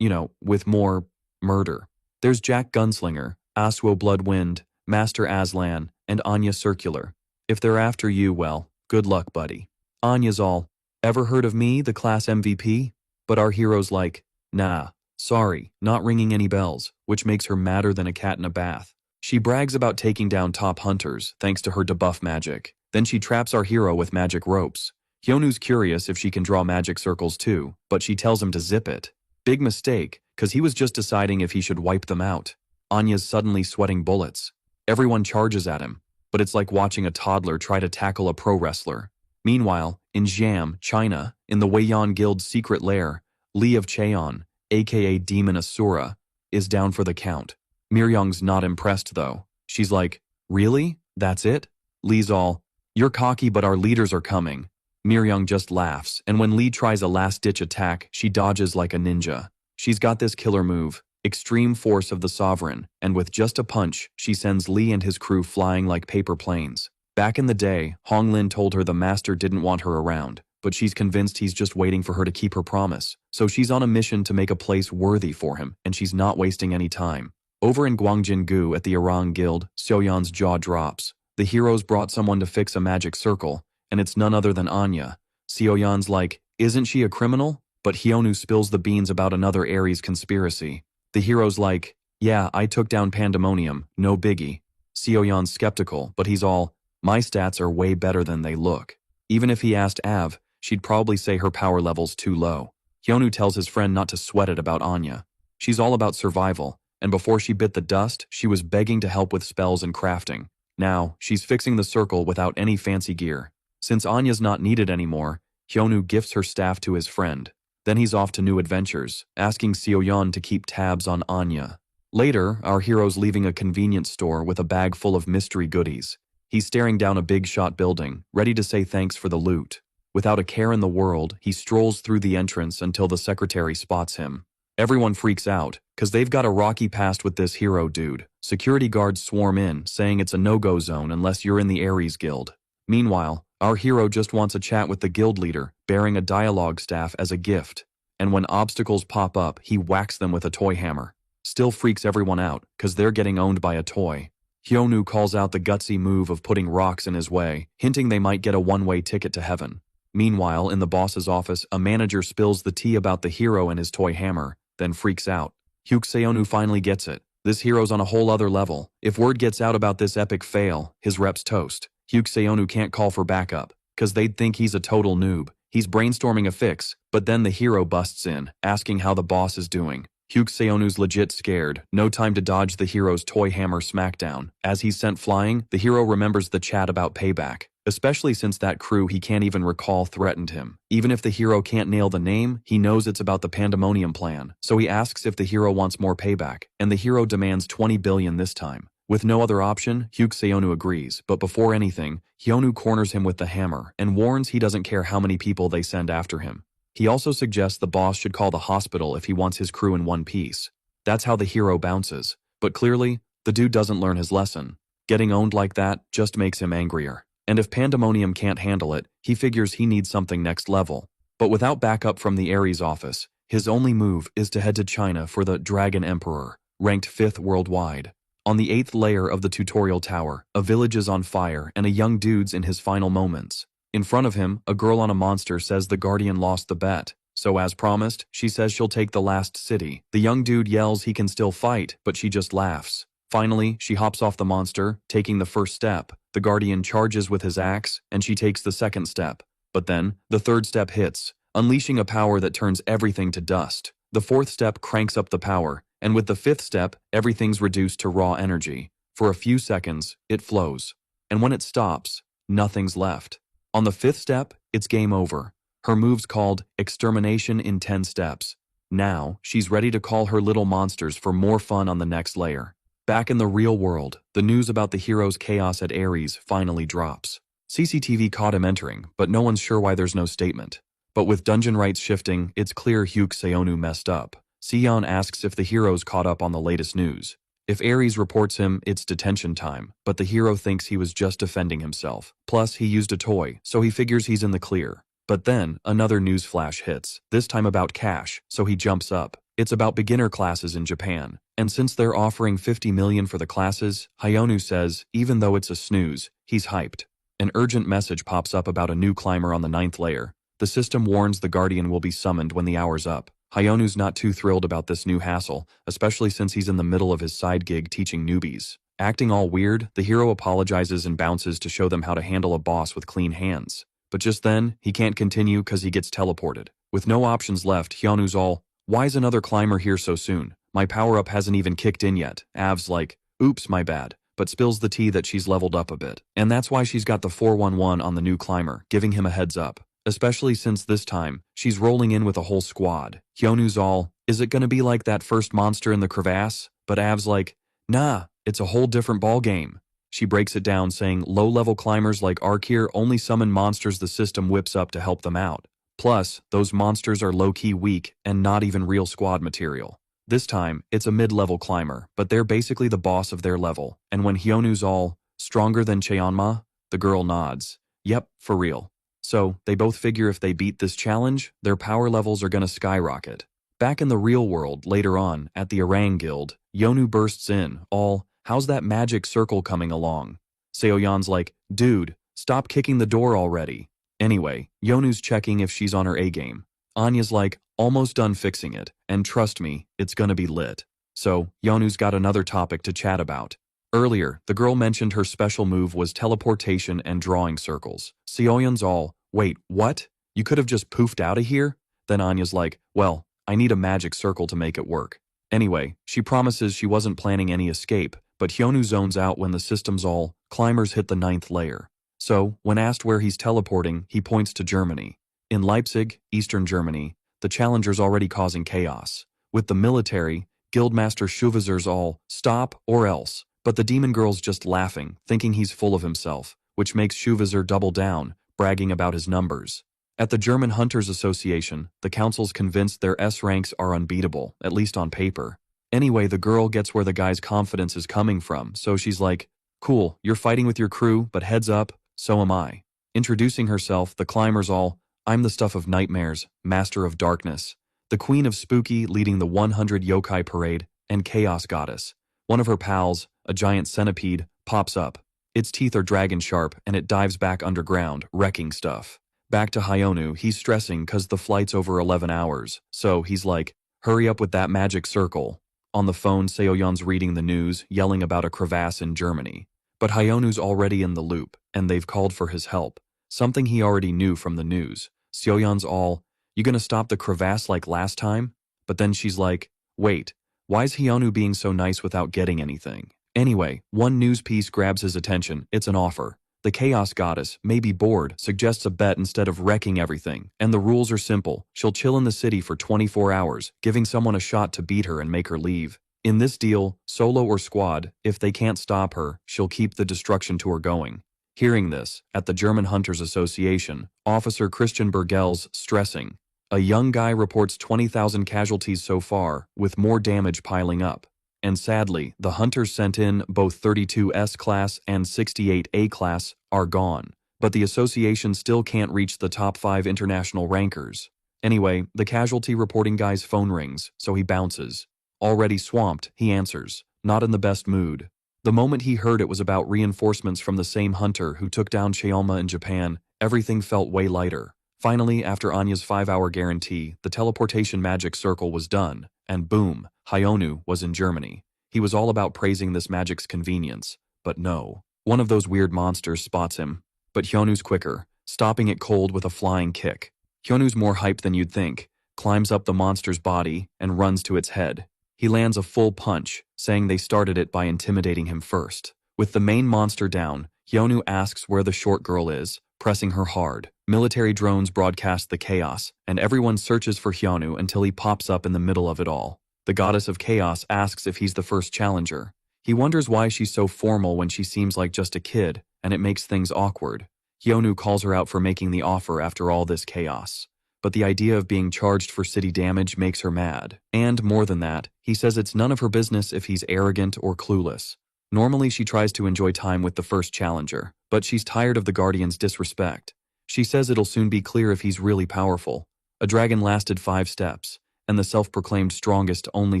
with more murder. There's Jack Gunslinger, Asuo Bloodwind, Master Aslan, and Anya Circular. If they're after you, well, good luck, buddy. Anya's all, ever heard of me, the class MVP? But our hero's like, nah, sorry, not ringing any bells, which makes her madder than a cat in a bath. She brags about taking down top hunters, thanks to her debuff magic. Then she traps our hero with magic ropes. Hyonu's curious if she can draw magic circles too, but she tells him to zip it. Big mistake, cause he was just deciding if he should wipe them out. Anya's suddenly sweating bullets. Everyone charges at him, but it's like watching a toddler try to tackle a pro wrestler. Meanwhile, in Xiam, China, in the Weiyan Guild's secret lair, Li of Cheon, aka Demon Asura, is down for the count. Miryong's not impressed though. She's like, really? That's it? Li's all, you're cocky but our leaders are coming. Miryong just laughs, and when Li tries a last-ditch attack, she dodges like a ninja. She's got this killer move, Extreme Force of the Sovereign, and with just a punch, she sends Li and his crew flying like paper planes. Back in the day, Honglin told her the master didn't want her around, but she's convinced he's just waiting for her to keep her promise. So she's on a mission to make a place worthy for him, and she's not wasting any time. Over in Gwangjin-gu at the Orang Guild, Sioyan's jaw drops. The heroes brought someone to fix a magic circle, and it's none other than Anya. Sioyan's like, isn't she a criminal? But Hyunu spills the beans about another Ares conspiracy. The hero's like, yeah, I took down Pandemonium, no biggie. Sioyan's skeptical, but he's all, my stats are way better than they look. Even if he asked Av, she'd probably say her power level's too low. Hyunu tells his friend not to sweat it about Anya. She's all about survival, and before she bit the dust, she was begging to help with spells and crafting. Now, she's fixing the circle without any fancy gear. Since Anya's not needed anymore, Hyunu gifts her staff to his friend. Then he's off to new adventures, asking Sioyan to keep tabs on Anya. Later, our hero's leaving a convenience store with a bag full of mystery goodies. He's staring down a big-shot building, ready to say thanks for the loot. Without a care in the world, he strolls through the entrance until the secretary spots him. Everyone freaks out, cause they've got a rocky past with this hero dude. Security guards swarm in, saying it's a no-go zone unless you're in the Ares Guild. Meanwhile, our hero just wants a chat with the guild leader, bearing a dialogue staff as a gift. And when obstacles pop up, he whacks them with a toy hammer. Still freaks everyone out, cause they're getting owned by a toy. Hyonu calls out the gutsy move of putting rocks in his way, hinting they might get a one-way ticket to heaven. Meanwhile, in the boss's office, a manager spills the tea about the hero and his toy hammer, then freaks out. Hyuk finally gets it. This hero's on a whole other level. If word gets out about this epic fail, his rep's toast. Hyuk can't call for backup, cause they'd think he's a total noob. He's brainstorming a fix, but then the hero busts in, asking how the boss is doing. Hyuk legit scared, no time to dodge the hero's toy hammer smackdown. As he's sent flying, the hero remembers the chat about payback, especially since that crew he can't even recall threatened him. Even if the hero can't nail the name, he knows it's about the Pandemonium plan, so he asks if the hero wants more payback, and the hero demands 20 billion this time. With no other option, Hyuk agrees, but before anything, Hyonu corners him with the hammer and warns he doesn't care how many people they send after him. He also suggests the boss should call the hospital if he wants his crew in one piece. That's how the hero bounces. But clearly, the dude doesn't learn his lesson. Getting owned like that just makes him angrier. And if Pandemonium can't handle it, he figures he needs something next level. But without backup from the Ares office, his only move is to head to China for the Dragon Emperor, ranked 5th worldwide. On the 8th layer of the tutorial tower, a village is on fire and a young dude's in his final moments. In front of him, a girl on a monster says the Guardian lost the bet. So as promised, she says she'll take the last city. The young dude yells he can still fight, but she just laughs. Finally, she hops off the monster, taking the first step. The Guardian charges with his axe, and she takes the second step. But then, the third step hits, unleashing a power that turns everything to dust. The fourth step cranks up the power, and with the fifth step, everything's reduced to raw energy. For a few seconds, it flows. And when it stops, nothing's left. On the fifth step, it's game over. Her move's called Extermination in 10 Steps. Now, she's ready to call her little monsters for more fun on the next layer. Back in the real world, the news about the hero's chaos at Ares finally drops. CCTV caught him entering, but no one's sure why there's no statement. But with dungeon rights shifting, it's clear Hyuk messed up. Sion asks if the hero's caught up on the latest news. If Ares reports him, it's detention time, but the hero thinks he was just defending himself. Plus, he used a toy, so he figures he's in the clear. But then, another news flash hits, this time about cash, so he jumps up. It's about beginner classes in Japan, and since they're offering 50 million for the classes, Hyonu says, even though it's a snooze, he's hyped. An urgent message pops up about a new climber on the 9th layer. The system warns the Guardian will be summoned when the hour's up. Hyonu's not too thrilled about this new hassle, especially since he's in the middle of his side gig teaching newbies. Acting all weird, the hero apologizes and bounces to show them how to handle a boss with clean hands. But just then, he can't continue because he gets teleported. With no options left, Hyonu's all, why's another climber here so soon? My power-up hasn't even kicked in yet. Av's like, oops, my bad, but spills the tea that she's leveled up a bit. And that's why she's got the 411 on the new climber, giving him a heads up. Especially since this time, she's rolling in with a whole squad. Hyonu's all, is it gonna be like that first monster in the crevasse? But Av's like, nah, it's a whole different ballgame. She breaks it down saying low-level climbers like Arkir only summon monsters the system whips up to help them out. Plus, those monsters are low-key weak and not even real squad material. This time, it's a mid-level climber, but they're basically the boss of their level. And when Hyonu's all, stronger than Cheonma, the girl nods. Yep, for real. So, they both figure if they beat this challenge, their power levels are gonna skyrocket. Back in the real world, later on, at the Orang Guild, Hyonu bursts in, all, how's that magic circle coming along? Seoyeon's like, dude, stop kicking the door already. Anyway, Hyonu's checking if she's on her A-game. Anya's like, almost done fixing it, and trust me, it's gonna be lit. So, Hyonu's got another topic to chat about. Earlier, the girl mentioned her special move was teleportation and drawing circles. Seoyeon's all, wait, what? You could have just poofed out of here? Then Anya's like, well, I need a magic circle to make it work. Anyway, she promises she wasn't planning any escape, but Hyonu zones out when the system's all, climbers hit the 9th layer. So, when asked where he's teleporting, he points to Germany. In Leipzig, Eastern Germany, the challenger's already causing chaos. With the military, Guildmaster Shuvazer's all, stop or else. But the demon girl's just laughing, thinking he's full of himself, which makes Shuvazer double down, bragging about his numbers. At the German Hunters Association, the council's convinced their S ranks are unbeatable, at least on paper. Anyway, the girl gets where the guy's confidence is coming from, so she's like, "Cool, you're fighting with your crew, but heads up, so am I." Introducing herself, the climbers all, "I'm the stuff of nightmares, master of darkness, the queen of spooky leading the 100 yokai parade, and chaos goddess." One of her pals, a giant centipede, pops up. Its teeth are dragon sharp, and it dives back underground, wrecking stuff. Back to Hyonu, he's stressing cause the flight's over 11 hours, so he's like, "Hurry up with that magic circle." On the phone, Seoyeon's reading the news, yelling about a crevasse in Germany. But Hyonu's already in the loop, and they've called for his help. Something he already knew from the news. Seoyeon's all, "You gonna stop the crevasse like last time?" But then she's like, "Wait, why's Hyonu being so nice without getting anything?" Anyway, one news piece grabs his attention. It's an offer. The Chaos Goddess, maybe bored, suggests a bet instead of wrecking everything, and the rules are simple. She'll chill in the city for 24 hours, giving someone a shot to beat her and make her leave. In this deal, solo or squad, if they can't stop her, she'll keep the destruction tour going. Hearing this, at the German Hunters Association, Officer Christian Bergel's stressing. A young guy reports 20,000 casualties so far, with more damage piling up. And sadly, the hunters sent in, both 32 S-class and 68 A-class, are gone. But the association still can't reach the top 5 international rankers. Anyway, the casualty reporting guy's phone rings, so he bounces. Already swamped, he answers, not in the best mood. The moment he heard it was about reinforcements from the same hunter who took down Cheolma in Japan, everything felt way lighter. Finally, after Anya's 5-hour guarantee, the teleportation magic circle was done, and boom, Hyonu was in Germany. He was all about praising this magic's convenience, but no. One of those weird monsters spots him, but Hyonu's quicker, stopping it cold with a flying kick. Hyonu's more hyped than you'd think, climbs up the monster's body, and runs to its head. He lands a full punch, saying they started it by intimidating him first. With the main monster down, Hyonu asks where the short girl is, pressing her hard. Military drones broadcast the chaos, and everyone searches for Hyonu until he pops up in the middle of it all. The goddess of chaos asks if he's the first challenger. He wonders why she's so formal when she seems like just a kid, and it makes things awkward. Hyonu calls her out for making the offer after all this chaos. But the idea of being charged for city damage makes her mad. And more than that, he says it's none of her business if he's arrogant or clueless. Normally she tries to enjoy time with the first challenger, but she's tired of the Guardian's disrespect. She says it'll soon be clear if he's really powerful. A dragon lasted 5 steps, and the self-proclaimed strongest only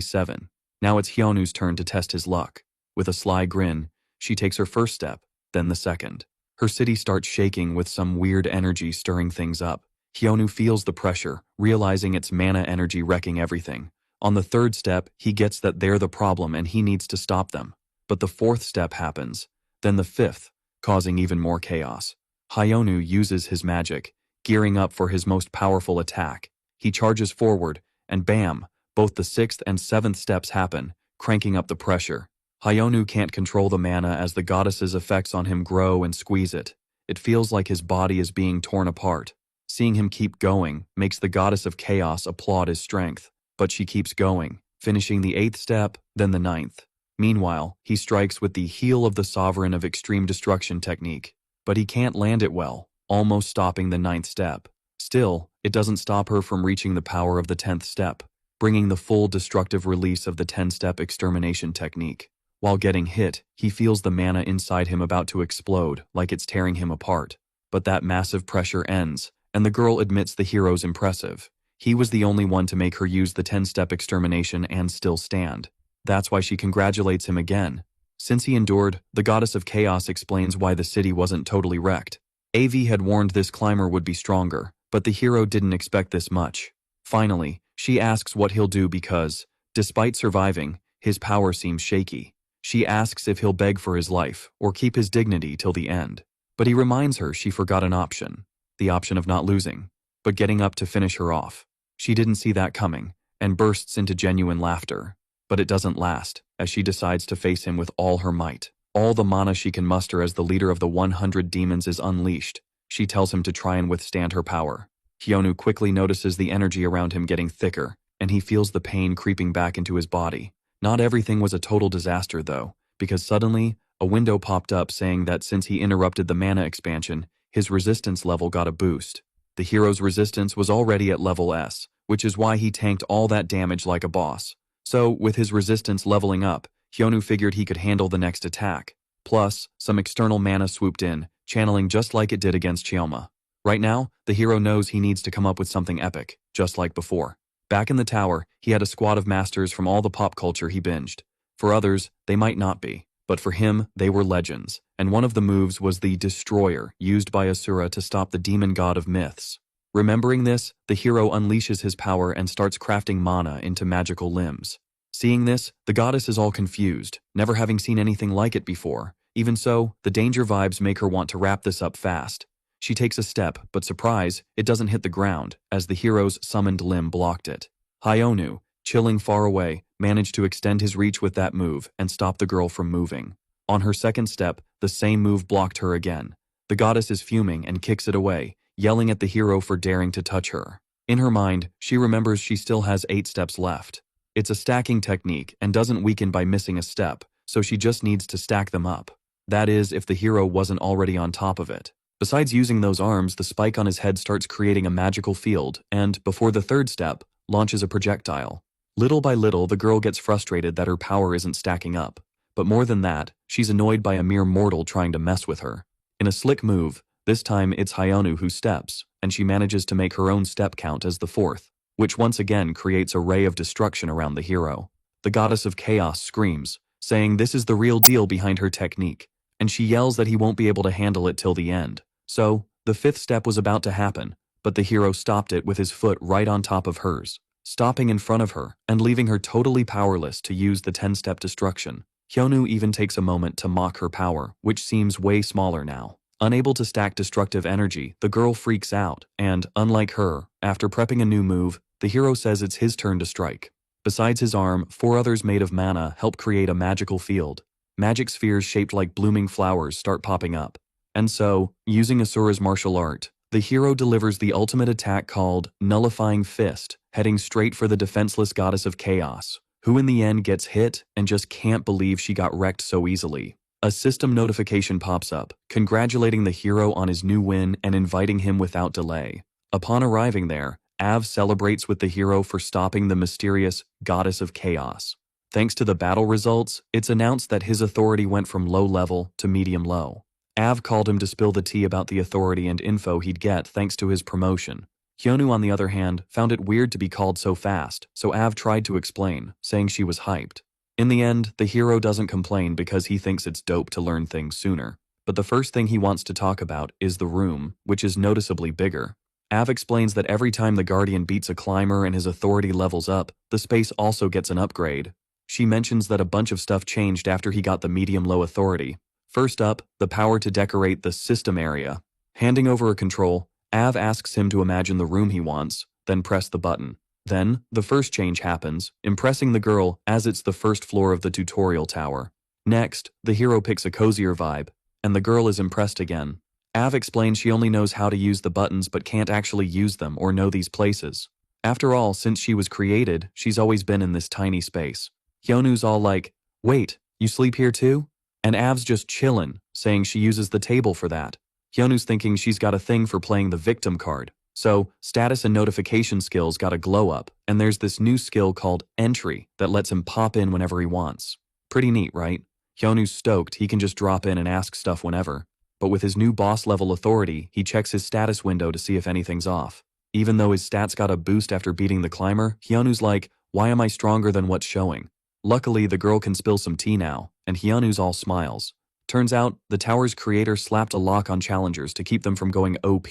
7. Now it's Hyonu's turn to test his luck. With a sly grin, she takes her first step, then the second. Her city starts shaking with some weird energy stirring things up. Hyonu feels the pressure, realizing it's mana energy wrecking everything. On the 3rd step, he gets that they're the problem and he needs to stop them. But the 4th step happens, then the 5th, causing even more chaos. Hyonu uses his magic, gearing up for his most powerful attack. He charges forward, and bam, both the 6th and 7th steps happen, cranking up the pressure. Hyonu can't control the mana as the goddess's effects on him grow and squeeze it. It feels like his body is being torn apart. Seeing him keep going makes the goddess of chaos applaud his strength, but she keeps going, finishing the 8th step, then the 9th. Meanwhile, he strikes with the Heel of the Sovereign of Extreme Destruction technique, but he can't land it well, almost stopping the 9th step. Still, it doesn't stop her from reaching the power of the 10th step, bringing the full destructive release of the 10-step extermination technique. While getting hit, he feels the mana inside him about to explode, like it's tearing him apart. But that massive pressure ends, and the girl admits the hero's impressive. He was the only one to make her use the 10-step extermination and still stand. That's why she congratulates him again. Since he endured, the goddess of chaos explains why the city wasn't totally wrecked. AV had warned this climber would be stronger, but the hero didn't expect this much. Finally, she asks what he'll do because, despite surviving, his power seems shaky. She asks if he'll beg for his life, or keep his dignity till the end. But he reminds her she forgot an option. The option of not losing, but getting up to finish her off. She didn't see that coming, and bursts into genuine laughter. But it doesn't last, as she decides to face him with all her might. All the mana she can muster as the leader of the 100 demons is unleashed. She tells him to try and withstand her power. Hyonu quickly notices the energy around him getting thicker, and he feels the pain creeping back into his body. Not everything was a total disaster though, because suddenly, a window popped up saying that since he interrupted the mana expansion, his resistance level got a boost. The hero's resistance was already at level S, which is why he tanked all that damage like a boss. So, with his resistance leveling up, Hyonu figured he could handle the next attack. Plus, some external mana swooped in, channeling just like it did against Chioma. Right now, the hero knows he needs to come up with something epic, just like before. Back in the tower, he had a squad of masters from all the pop culture he binged. For others, they might not be, but for him, they were legends, and one of the moves was the Destroyer, used by Asura to stop the demon god of myths. Remembering this, the hero unleashes his power and starts crafting mana into magical limbs. Seeing this, the goddess is all confused, never having seen anything like it before. Even so, the danger vibes make her want to wrap this up fast. She takes a step, but surprise, it doesn't hit the ground, as the hero's summoned limb blocked it. Hyonu, chilling far away, managed to extend his reach with that move and stop the girl from moving. On her second step, the same move blocked her again. The goddess is fuming and kicks it away, yelling at the hero for daring to touch her. In her mind, she remembers she still has 8 steps left. It's a stacking technique and doesn't weaken by missing a step, so she just needs to stack them up. That is, if the hero wasn't already on top of it. Besides using those arms, the spike on his head starts creating a magical field and, before the third step, launches a projectile. Little by little, the girl gets frustrated that her power isn't stacking up. But more than that, she's annoyed by a mere mortal trying to mess with her. In a slick move, this time it's Hyonu who steps, and she manages to make her own step count as the 4th, which once again creates a ray of destruction around the hero. The goddess of chaos screams, saying this is the real deal behind her technique, and she yells that he won't be able to handle it till the end. So, the 5th step was about to happen, but the hero stopped it with his foot right on top of hers, stopping in front of her and leaving her totally powerless to use the 10-step destruction. Hyonu even takes a moment to mock her power, which seems way smaller now. Unable to stack destructive energy, the girl freaks out, and, unlike her, after prepping a new move, the hero says it's his turn to strike. Besides his arm, 4 others made of mana help create a magical field. Magic spheres shaped like blooming flowers start popping up. And so, using Asura's martial art, the hero delivers the ultimate attack called Nullifying Fist, heading straight for the defenseless goddess of chaos, who in the end gets hit and just can't believe she got wrecked so easily. A system notification pops up, congratulating the hero on his new win and inviting him without delay. Upon arriving there, Av celebrates with the hero for stopping the mysterious goddess of chaos. Thanks to the battle results, it's announced that his authority went from low level to medium low. Av called him to spill the tea about the authority and info he'd get thanks to his promotion. Hyonu, on the other hand, found it weird to be called so fast, so Av tried to explain, saying she was hyped. In the end, the hero doesn't complain because he thinks it's dope to learn things sooner. But the first thing he wants to talk about is the room, which is noticeably bigger. Av explains that every time the Guardian beats a climber and his authority levels up, the space also gets an upgrade. She mentions that a bunch of stuff changed after he got the medium-low authority. First up, the power to decorate the system area. Handing over a control, Av asks him to imagine the room he wants, then press the button. Then, the first change happens, impressing the girl as it's the first floor of the tutorial tower. Next, the hero picks a cozier vibe, and the girl is impressed again. Av explains she only knows how to use the buttons but can't actually use them or know these places. After all, since she was created, she's always been in this tiny space. Hyonu's all like, "Wait, you sleep here too?" And Av's just chillin', saying she uses the table for that. Hyonu's thinking she's got a thing for playing the victim card. So, status and notification skills got a glow up, and there's this new skill called Entry that lets him pop in whenever he wants. Pretty neat, right? Hyonu's stoked he can just drop in and ask stuff whenever. But with his new boss-level authority, he checks his status window to see if anything's off. Even though his stats got a boost after beating the climber, Hyonu's like, why am I stronger than what's showing? Luckily, the girl can spill some tea now, and Hyonu's all smiles. Turns out, the tower's creator slapped a lock on challengers to keep them from going OP,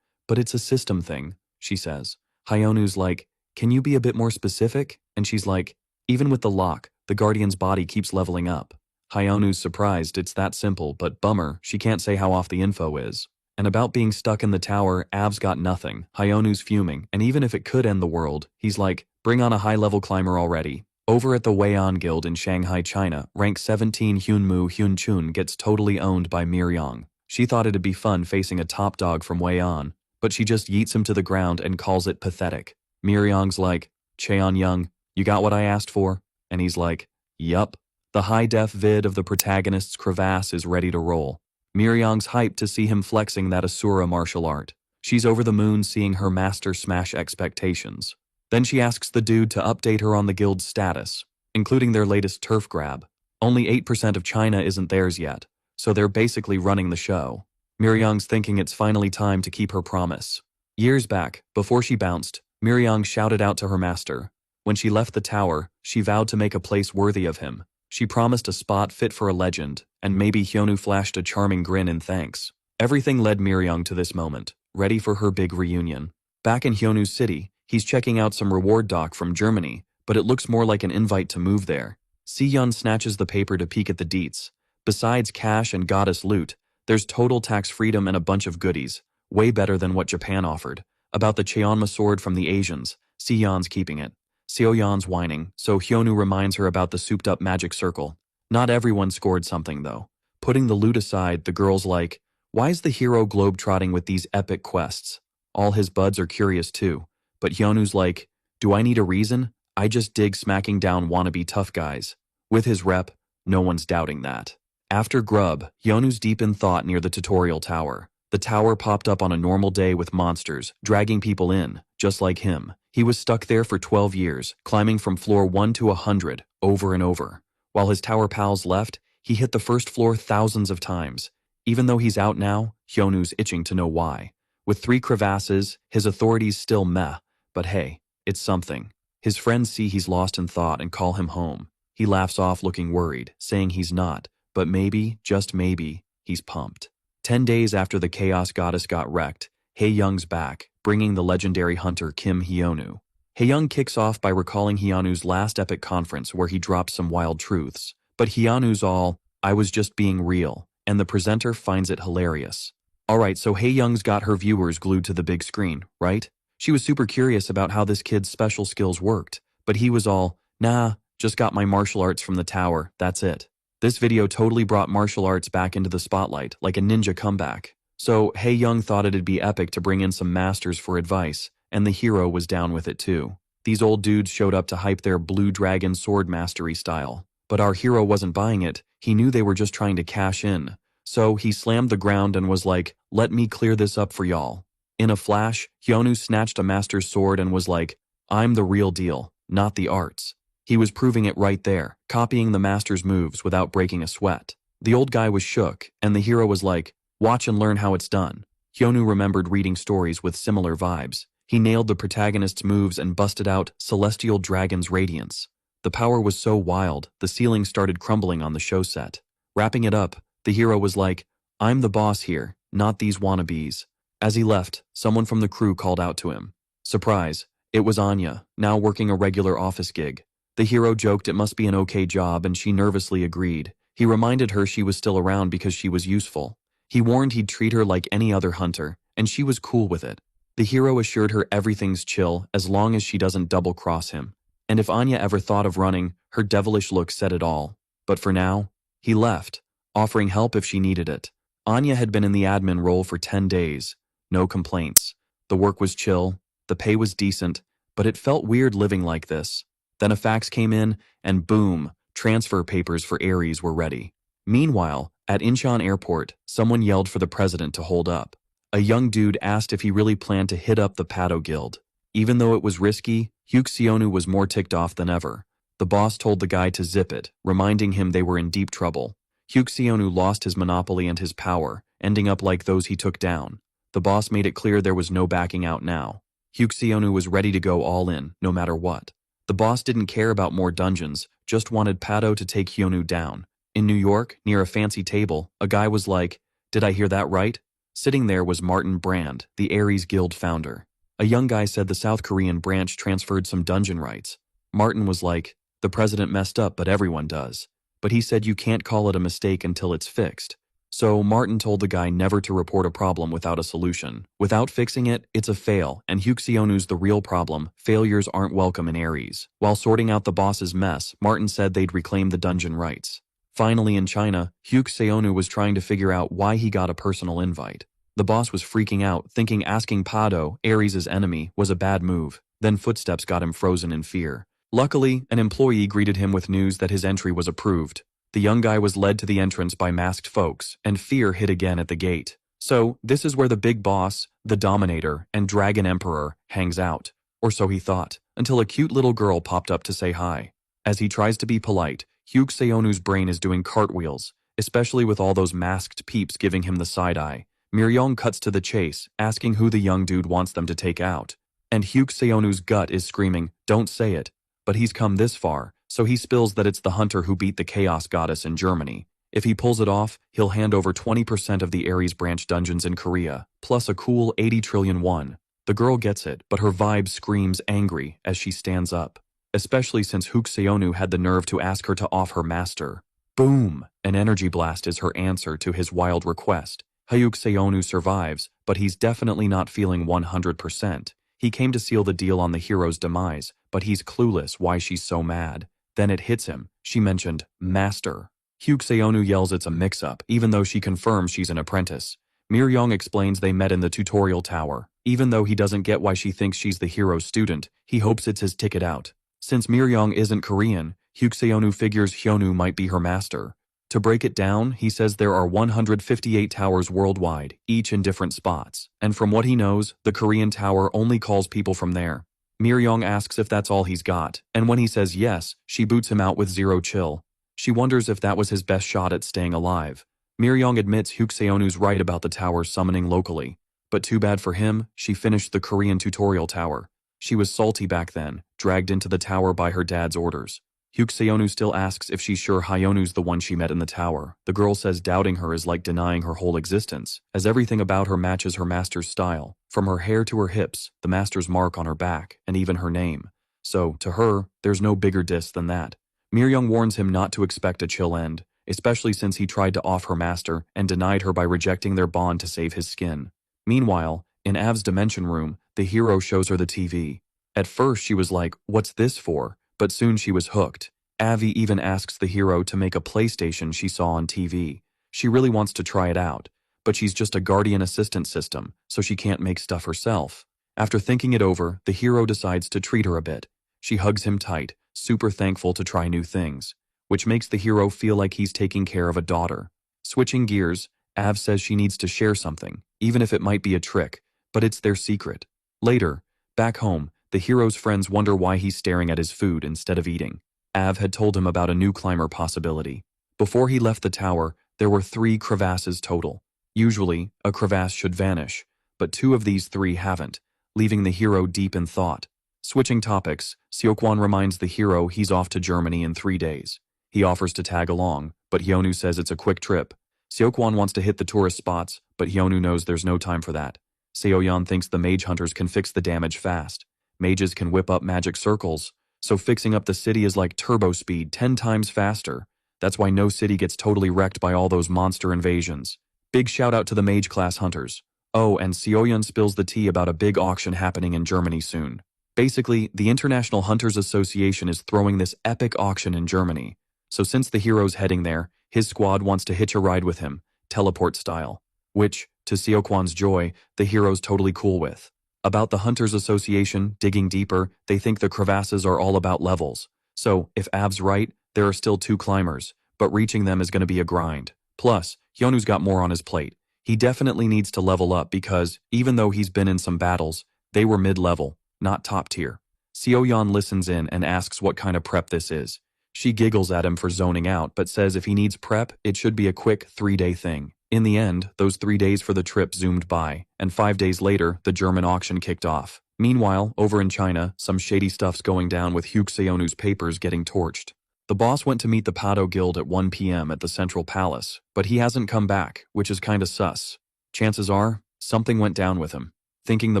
but it's a system thing, she says. Hyonu's like, can you be a bit more specific? And she's like, even with the lock, the Guardian's body keeps leveling up. Hyonu's surprised it's that simple, but bummer, she can't say how off the info is. And about being stuck in the tower, Av's got nothing. Hyonu's fuming, and even if it could end the world, he's like, bring on a high-level climber already. Over at the Weian Guild in Shanghai, China, rank 17 Hyunmu Hyunchun gets totally owned by Miryong. She thought it'd be fun facing a top dog from Weian, but she just yeets him to the ground and calls it pathetic. Miryong's like, Cheon Young, you got what I asked for? And he's like, yup. The high-def vid of the protagonist's crevasse is ready to roll. Miryong's hyped to see him flexing that Asura martial art. She's over the moon seeing her master smash expectations. Then she asks the dude to update her on the guild's status, including their latest turf grab. Only 8% of China isn't theirs yet, so they're basically running the show. Miryang's thinking it's finally time to keep her promise. Years back, before she bounced, Miryang shouted out to her master. When she left the tower, she vowed to make a place worthy of him. She promised a spot fit for a legend, and maybe Hyonu flashed a charming grin in thanks. Everything led Miryang to this moment, ready for her big reunion. Back in Hyonu's city, he's checking out some reward doc from Germany, but it looks more like an invite to move there. Si-yeon snatches the paper to peek at the deets. Besides cash and goddess loot, there's total tax freedom and a bunch of goodies, way better than what Japan offered. About the Cheonma sword from the Asians, Si-yeon's keeping it. Seo-yeon's whining, so Hyonu reminds her about the souped-up magic circle. Not everyone scored something, though. Putting the loot aside, the girl's like, why's the hero globetrotting with these epic quests? All his buds are curious too. But Hyonu's like, do I need a reason? I just dig smacking down wannabe tough guys. With his rep, no one's doubting that. After grub, Hyonu's deep in thought near the tutorial tower. The tower popped up on a normal day with monsters, dragging people in, just like him. He was stuck there for 12 years, climbing from floor 1 to 100, over and over. While his tower pals left, he hit the first floor thousands of times. Even though he's out now, Hyonu's itching to know why. With 3 crevasses, his authority's still meh, but hey, it's something. His friends see he's lost in thought and call him home. He laughs off looking worried, saying he's not, but maybe, just maybe, he's pumped. 10 days after the Chaos Goddess got wrecked, Hae-young's back, bringing the legendary hunter Kim Hyonu. Hae-young kicks off by recalling Hyonu's last epic conference where he dropped some wild truths. But Hyonu's all, I was just being real, and the presenter finds it hilarious. Alright, so Hae-young's got her viewers glued to the big screen, right? She was super curious about how this kid's special skills worked, but he was all, nah, just got my martial arts from the tower, that's it. This video totally brought martial arts back into the spotlight, like a ninja comeback. So Hae-young thought it'd be epic to bring in some masters for advice, and the hero was down with it too. These old dudes showed up to hype their Blue Dragon sword mastery style. But our hero wasn't buying it, he knew they were just trying to cash in. So he slammed the ground and was like, let me clear this up for y'all. In a flash, Hyonu snatched a master's sword and was like, I'm the real deal, not the arts. He was proving it right there, copying the master's moves without breaking a sweat. The old guy was shook, and the hero was like, watch and learn how it's done. Hyonu remembered reading stories with similar vibes. He nailed the protagonist's moves and busted out Celestial Dragon's Radiance. The power was so wild, the ceiling started crumbling on the show set. Wrapping it up, the hero was like, I'm the boss here, not these wannabes. As he left, someone from the crew called out to him. Surprise, it was Anya, now working a regular office gig. The hero joked it must be an okay job and she nervously agreed. He reminded her she was still around because she was useful. He warned he'd treat her like any other hunter, and she was cool with it. The hero assured her everything's chill as long as she doesn't double-cross him. And if Anya ever thought of running, her devilish look said it all. But for now, he left, offering help if she needed it. Anya had been in the admin role for 10 days. No complaints. The work was chill, the pay was decent, but it felt weird living like this. Then a fax came in, and boom, transfer papers for Ares were ready. Meanwhile, at Incheon Airport, someone yelled for the president to hold up. A young dude asked if he really planned to hit up the Pado Guild. Even though it was risky, Hyuk-seonu was more ticked off than ever. The boss told the guy to zip it, reminding him they were in deep trouble. Hyuk-seonu lost his monopoly and his power, ending up like those he took down. The boss made it clear there was no backing out now. Hyuk-seonu was ready to go all in, no matter what. The boss didn't care about more dungeons, just wanted Pado to take Hyonu down. In New York, near a fancy table, a guy was like, did I hear that right? Sitting there was Martin Brand, the Ares Guild founder. A young guy said the South Korean branch transferred some dungeon rights. Martin was like, the president messed up, but everyone does. But he said you can't call it a mistake until it's fixed. So Martin told the guy never to report a problem without a solution. Without fixing it, it's a fail, and Hyuk-seonu's the real problem. Failures aren't welcome in Ares. While sorting out the boss's mess, Martin said they'd reclaim the dungeon rights. Finally in China, Hyuk-seonu was trying to figure out why he got a personal invite. The boss was freaking out, thinking asking Pado, Ares' enemy, was a bad move. Then footsteps got him frozen in fear. Luckily, an employee greeted him with news that his entry was approved. The young guy was led to the entrance by masked folks, and fear hit again at the gate. So, this is where the big boss, the Dominator and Dragon Emperor, hangs out. Or so he thought, until a cute little girl popped up to say hi. As he tries to be polite, Hyuk Seonu's brain is doing cartwheels, especially with all those masked peeps giving him the side-eye. Miryong cuts to the chase, asking who the young dude wants them to take out. And Hyuk Seonu's gut is screaming, "Don't say it." But he's come this far, so he spills that it's the hunter who beat the Chaos Goddess in Germany. If he pulls it off, he'll hand over 20% of the Ares branch dungeons in Korea, plus a cool 80 trillion won. The girl gets it, but her vibe screams angry as she stands up. Especially since Hyuk Seonu had the nerve to ask her to off her master. Boom! An energy blast is her answer to his wild request. Hyuk Seonu survives, but he's definitely not feeling 100%. He came to seal the deal on the hero's demise, but he's clueless why she's so mad. Then it hits him. She mentioned master. Hyuk Seonu yells it's a mix-up, even though she confirms she's an apprentice. Miryong explains they met in the tutorial tower. Even though he doesn't get why she thinks she's the hero's student, he hopes it's his ticket out. Since Miryong isn't Korean, Hyuk Seonu figures Hyonu might be her master. To break it down, he says there are 158 towers worldwide, each in different spots, and from what he knows, the Korean tower only calls people from there. Miryong asks if that's all he's got, and when he says yes, she boots him out with zero chill. She wonders if that was his best shot at staying alive. Miryong admits Hyuk Seonu's right about the tower summoning locally. But too bad for him, she finished the Korean tutorial tower. She was salty back then, dragged into the tower by her dad's orders. Hyuk Seonu still asks if she's sure Hyonu's the one she met in the tower. The girl says doubting her is like denying her whole existence, as everything about her matches her master's style, from her hair to her hips, the master's mark on her back, and even her name. So, to her, there's no bigger diss than that. Miryong warns him not to expect a chill end, especially since he tried to off her master and denied her by rejecting their bond to save his skin. Meanwhile, in Av's dimension room, the hero shows her the TV. At first she was like, "What's this for?" But soon she was hooked. Avi even asks the hero to make a PlayStation she saw on TV. She really wants to try it out, but she's just a guardian assistant system, so she can't make stuff herself. After thinking it over, the hero decides to treat her a bit. She hugs him tight, super thankful to try new things, which makes the hero feel like he's taking care of a daughter. Switching gears, Av says she needs to share something, even if it might be a trick, but it's their secret. Later, back home, the hero's friends wonder why he's staring at his food instead of eating. Av had told him about a new climber possibility. Before he left the tower, there were 3 crevasses total. Usually, a crevasse should vanish, but 2 of these 3 haven't, leaving the hero deep in thought. Switching topics, Seokwon reminds the hero he's off to Germany in 3 days. He offers to tag along, but Hyonu says it's a quick trip. Seokwon wants to hit the tourist spots, but Hyonu knows there's no time for that. Seoyeon thinks the mage hunters can fix the damage fast. Mages can whip up magic circles, so fixing up the city is like turbo speed 10 times faster. That's why no city gets totally wrecked by all those monster invasions. Big shout out to the mage class hunters. Oh, and Seoyeon spills the tea about a big auction happening in Germany soon. Basically, the International Hunters Association is throwing this epic auction in Germany. So since the hero's heading there, his squad wants to hitch a ride with him, teleport style. Which, to Seokwon's joy, the hero's totally cool with. About the Hunters Association, digging deeper, they think the crevasses are all about levels. So, if Av's right, there are still 2 climbers, but reaching them is going to be a grind. Plus, Hyonu's got more on his plate. He definitely needs to level up because, even though he's been in some battles, they were mid-level, not top tier. Seoyeon listens in and asks what kind of prep this is. She giggles at him for zoning out, but says if he needs prep, it should be a quick 3-day thing. In the end, those 3 days for the trip zoomed by, and 5 days later, the German auction kicked off. Meanwhile, over in China, some shady stuff's going down with Hyuk Seonu's papers getting torched. The boss went to meet the Pado Guild at 1 p.m. at the Central Palace, but he hasn't come back, which is kinda sus. Chances are, something went down with him. Thinking the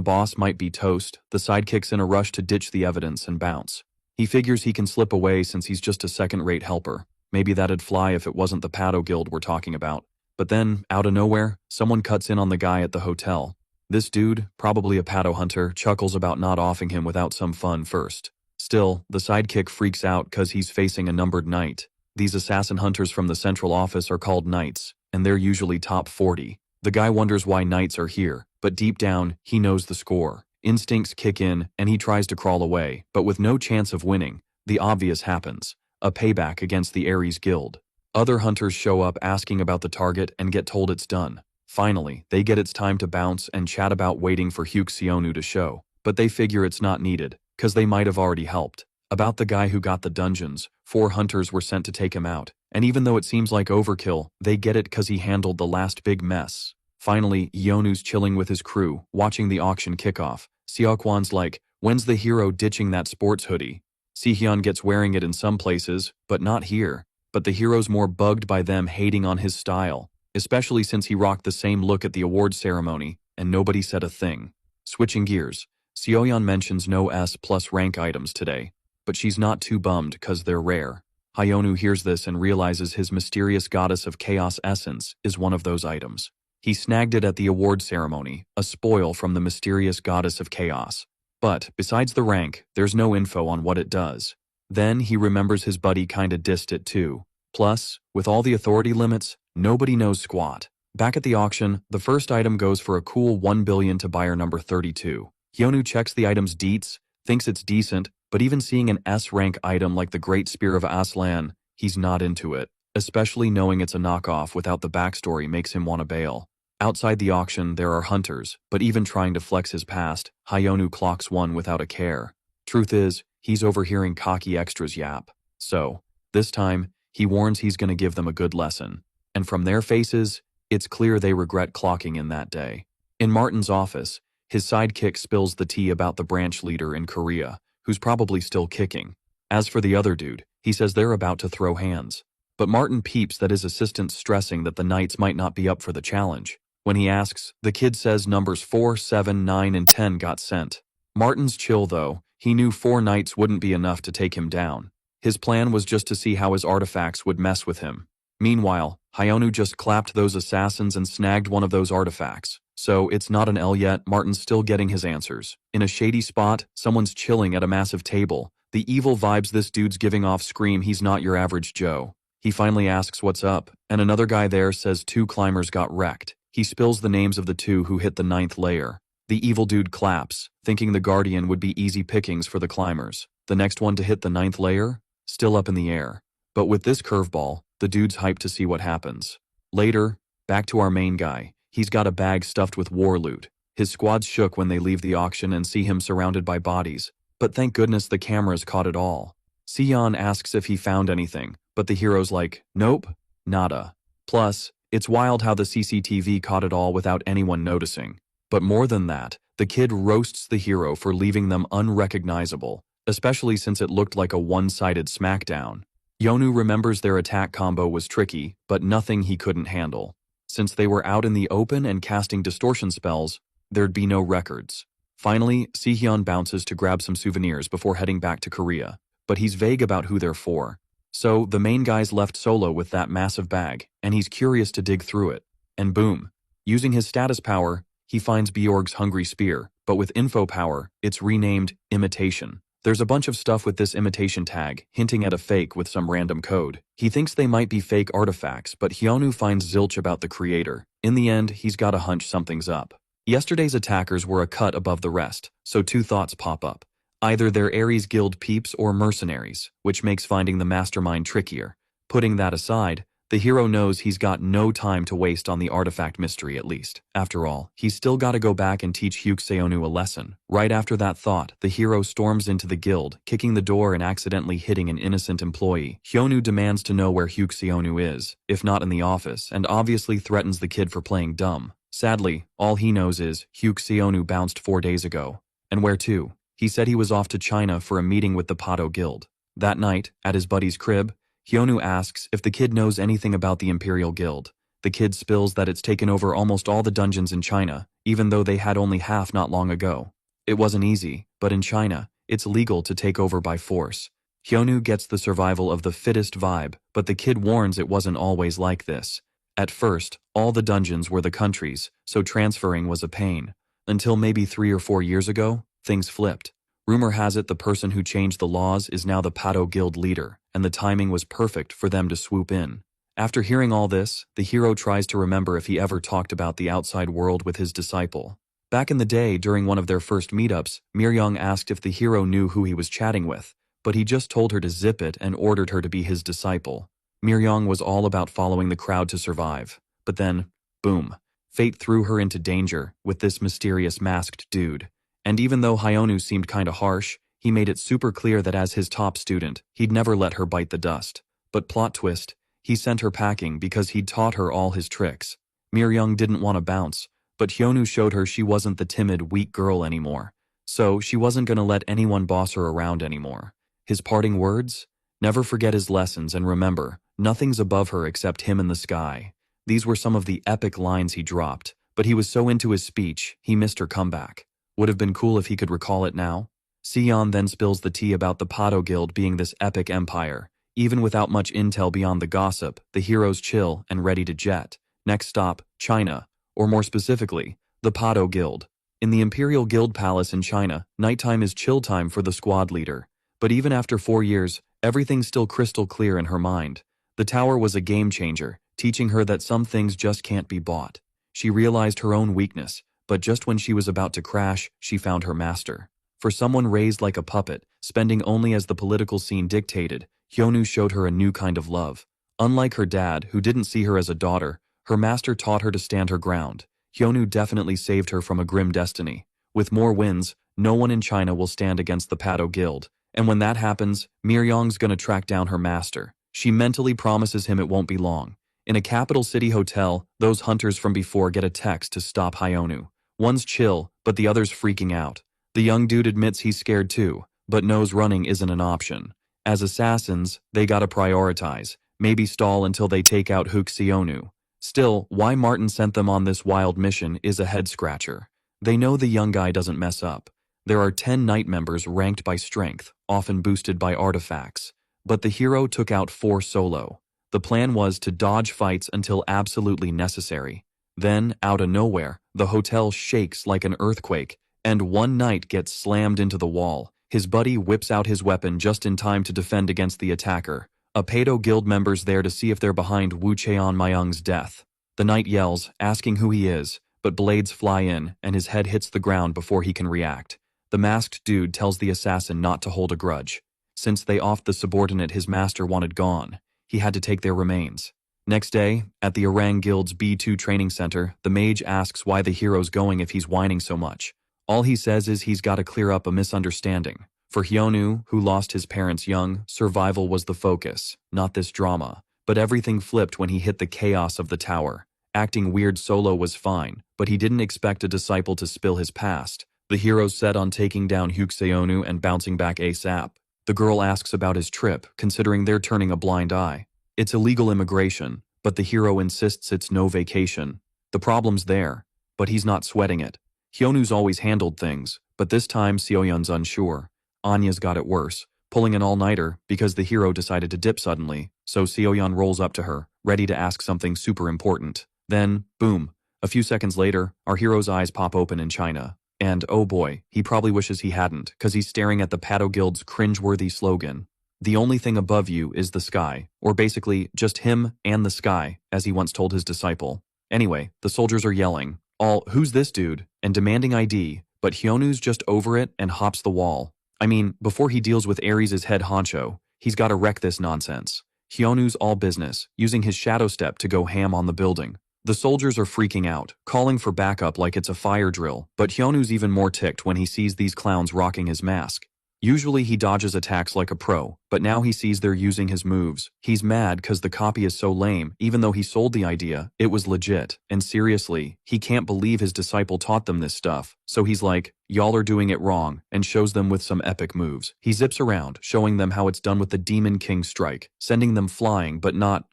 boss might be toast, the sidekick's in a rush to ditch the evidence and bounce. He figures he can slip away since he's just a second-rate helper. Maybe that'd fly if it wasn't the Pado Guild we're talking about. But then, out of nowhere, someone cuts in on the guy at the hotel. This dude, probably a Pado hunter, chuckles about not offing him without some fun first. Still, the sidekick freaks out cause he's facing a numbered knight. These assassin hunters from the central office are called knights, and they're usually top 40. The guy wonders why knights are here, but deep down, he knows the score. Instincts kick in, and he tries to crawl away, but with no chance of winning, the obvious happens. A payback against the Ares Guild. Other hunters show up asking about the target and get told it's done. Finally, they get it's time to bounce and chat about waiting for Hyuk Seonu to show, but they figure it's not needed, cause they might have already helped. About the guy who got the dungeons, 4 hunters were sent to take him out, and even though it seems like overkill, they get it cause he handled the last big mess. Finally, Yeonu's chilling with his crew, watching the auction kickoff. Seokwan's like, when's the hero ditching that sports hoodie? Sihyun gets wearing it in some places, but not here. But the hero's more bugged by them hating on his style, especially since he rocked the same look at the award ceremony, and nobody said a thing. Switching gears, Seoyeon mentions no S+ rank items today, but she's not too bummed cause they're rare. Hyonu hears this and realizes his mysterious goddess of chaos essence is one of those items. He snagged it at the award ceremony, a spoil from the mysterious goddess of chaos. But, besides the rank, there's no info on what it does. Then he remembers his buddy kinda dissed it too. Plus, with all the authority limits, nobody knows squat. Back at the auction, the first item goes for a cool 1 billion to buyer number 32. Hyonu checks the item's deets, thinks it's decent, but even seeing an S-rank item like the Great Spear of Aslan, he's not into it. Especially knowing it's a knockoff without the backstory makes him want to bail. Outside the auction, there are hunters, but even trying to flex his past, Hyonu clocks one without a care. Truth is, he's overhearing cocky extras yap. So, this time, he warns he's gonna give them a good lesson. And from their faces, it's clear they regret clocking in that day. In Martin's office, his sidekick spills the tea about the branch leader in Korea, who's probably still kicking. As for the other dude, he says they're about to throw hands. But Martin peeps that his assistant's stressing that the knights might not be up for the challenge. When he asks, the kid says numbers 4, 7, 9, and 10 got sent. Martin's chill though, he knew 4 knights wouldn't be enough to take him down. His plan was just to see how his artifacts would mess with him. Meanwhile, Hyonu just clapped those assassins and snagged one of those artifacts. So, it's not an L yet, Martin's still getting his answers. In a shady spot, someone's chilling at a massive table. The evil vibes this dude's giving off scream he's not your average Joe. He finally asks what's up, and another guy there says 2 climbers got wrecked. He spills the names of the 2 who hit the 9th layer. The evil dude claps, thinking the Guardian would be easy pickings for the climbers. The next one to hit the 9th layer? Still up in the air. But with this curveball, the dude's hyped to see what happens. Later, back to our main guy. He's got a bag stuffed with war loot. His squad's shook when they leave the auction and see him surrounded by bodies. But thank goodness the cameras caught it all. Sion asks if he found anything, but the hero's like, nope, nada. Plus, it's wild how the CCTV caught it all without anyone noticing. But more than that, the kid roasts the hero for leaving them unrecognizable, especially since it looked like a one-sided smackdown. Yonu remembers their attack combo was tricky, but nothing he couldn't handle. Since they were out in the open and casting distortion spells, there'd be no records. Finally, Sihyun bounces to grab some souvenirs before heading back to Korea, but he's vague about who they're for. So, the main guy's left solo with that massive bag, and he's curious to dig through it. And boom. Using his status power, he finds Bjorg's Hungry Spear, but with info power, it's renamed Imitation. There's a bunch of stuff with this imitation tag, hinting at a fake with some random code. He thinks they might be fake artifacts, but Hyonu finds zilch about the creator. In the end, he's got a hunch something's up. Yesterday's attackers were a cut above the rest, so 2 thoughts pop up. Either they're Ares Guild peeps or mercenaries, which makes finding the mastermind trickier. Putting that aside, the hero knows he's got no time to waste on the artifact mystery at least. After all, he's still gotta go back and teach Hyuk Seonu a lesson. Right after that thought, the hero storms into the guild, kicking the door and accidentally hitting an innocent employee. Hyonu demands to know where Hyuk Seonu is, if not in the office, and obviously threatens the kid for playing dumb. Sadly, all he knows is Hyuk Seonu bounced 4 days ago. And where to? He said he was off to China for a meeting with the Pato Guild. That night, at his buddy's crib, Hyonu asks if the kid knows anything about the Imperial Guild. The kid spills that it's taken over almost all the dungeons in China, even though they had only half not long ago. It wasn't easy, but in China, it's legal to take over by force. Hyonu gets the survival of the fittest vibe, but the kid warns it wasn't always like this. At first, all the dungeons were the countries, so transferring was a pain. Until maybe 3 or 4 years ago, things flipped. Rumor has it the person who changed the laws is now the Pato Guild leader, and the timing was perfect for them to swoop in. After hearing all this, the hero tries to remember if he ever talked about the outside world with his disciple. Back in the day, during one of their first meetups, Miryong asked if the hero knew who he was chatting with, but he just told her to zip it and ordered her to be his disciple. Miryong was all about following the crowd to survive. But then, boom. Fate threw her into danger with this mysterious masked dude. And even though Hyonu seemed kinda harsh, he made it super clear that as his top student, he'd never let her bite the dust. But plot twist, he sent her packing because he'd taught her all his tricks. Miryung didn't want to bounce, but Hyonu showed her she wasn't the timid, weak girl anymore. So she wasn't gonna let anyone boss her around anymore. His parting words? Never forget his lessons and remember, nothing's above her except him and the sky. These were some of the epic lines he dropped, but he was so into his speech, he missed her comeback. Would have been cool if he could recall it now. Sion then spills the tea about the Pado Guild being this epic empire. Even without much intel beyond the gossip, the heroes chill and ready to jet. Next stop, China, or more specifically, the Pado Guild. In the Imperial Guild Palace in China, nighttime is chill time for the squad leader. But even after 4 years, everything's still crystal clear in her mind. The tower was a game changer, teaching her that some things just can't be bought. She realized her own weakness, but just when she was about to crash, she found her master. For someone raised like a puppet, spending only as the political scene dictated, Hyonu showed her a new kind of love. Unlike her dad, who didn't see her as a daughter, her master taught her to stand her ground. Hyonu definitely saved her from a grim destiny. With more wins, no one in China will stand against the Pado Guild. And when that happens, Miryong's gonna track down her master. She mentally promises him it won't be long. In a capital city hotel, those hunters from before get a text to stop Hyonu. One's chill, but the other's freaking out. The young dude admits he's scared too, but knows running isn't an option. As assassins, they gotta prioritize, maybe stall until they take out Huxionu. Still, why Martin sent them on this wild mission is a head-scratcher. They know the young guy doesn't mess up. There are 10 Knight members ranked by strength, often boosted by artifacts. But the hero took out 4 solo. The plan was to dodge fights until absolutely necessary. Then, out of nowhere, the hotel shakes like an earthquake, and one Knight gets slammed into the wall. His buddy whips out his weapon just in time to defend against the attacker. A Pado Guild member's there to see if they're behind Wu Cheon-myung's death. The Knight yells, asking who he is, but blades fly in, and his head hits the ground before he can react. The masked dude tells the assassin not to hold a grudge. Since they offed the subordinate his master wanted gone, he had to take their remains. Next day, at the Orang Guild's B2 training center, the mage asks why the hero's going if he's whining so much. All he says is he's got to clear up a misunderstanding. For Hyonu, who lost his parents young, survival was the focus, not this drama. But everything flipped when he hit the chaos of the tower. Acting weird solo was fine, but he didn't expect a disciple to spill his past. The hero's set on taking down Huxionu and bouncing back ASAP. The girl asks about his trip, considering they're turning a blind eye. It's illegal immigration, but the hero insists it's no vacation. The problem's there, but he's not sweating it. Hyonu's always handled things, but this time Seoyeon's unsure. Anya's got it worse, pulling an all-nighter because the hero decided to dip suddenly, so Seoyeon rolls up to her, ready to ask something super important. Then, boom, a few seconds later, our hero's eyes pop open in China. And, oh boy, he probably wishes he hadn't, cause he's staring at the Pado Guild's cringeworthy slogan. The only thing above you is the sky, or basically, just him and the sky, as he once told his disciple. Anyway, the soldiers are yelling, all, who's this dude, and demanding ID, but Hyonu's just over it and hops the wall. I mean, before he deals with Ares' head honcho, he's gotta wreck this nonsense. Hyonu's all business, using his shadow step to go ham on the building. The soldiers are freaking out, calling for backup like it's a fire drill, but Hyonu's even more ticked when he sees these clowns rocking his mask. Usually he dodges attacks like a pro, but now he sees they're using his moves. He's mad cause the copy is so lame, even though he sold the idea, it was legit. And seriously, he can't believe his disciple taught them this stuff. So he's like, y'all are doing it wrong, and shows them with some epic moves. He zips around, showing them how it's done with the Demon King strike, sending them flying but not,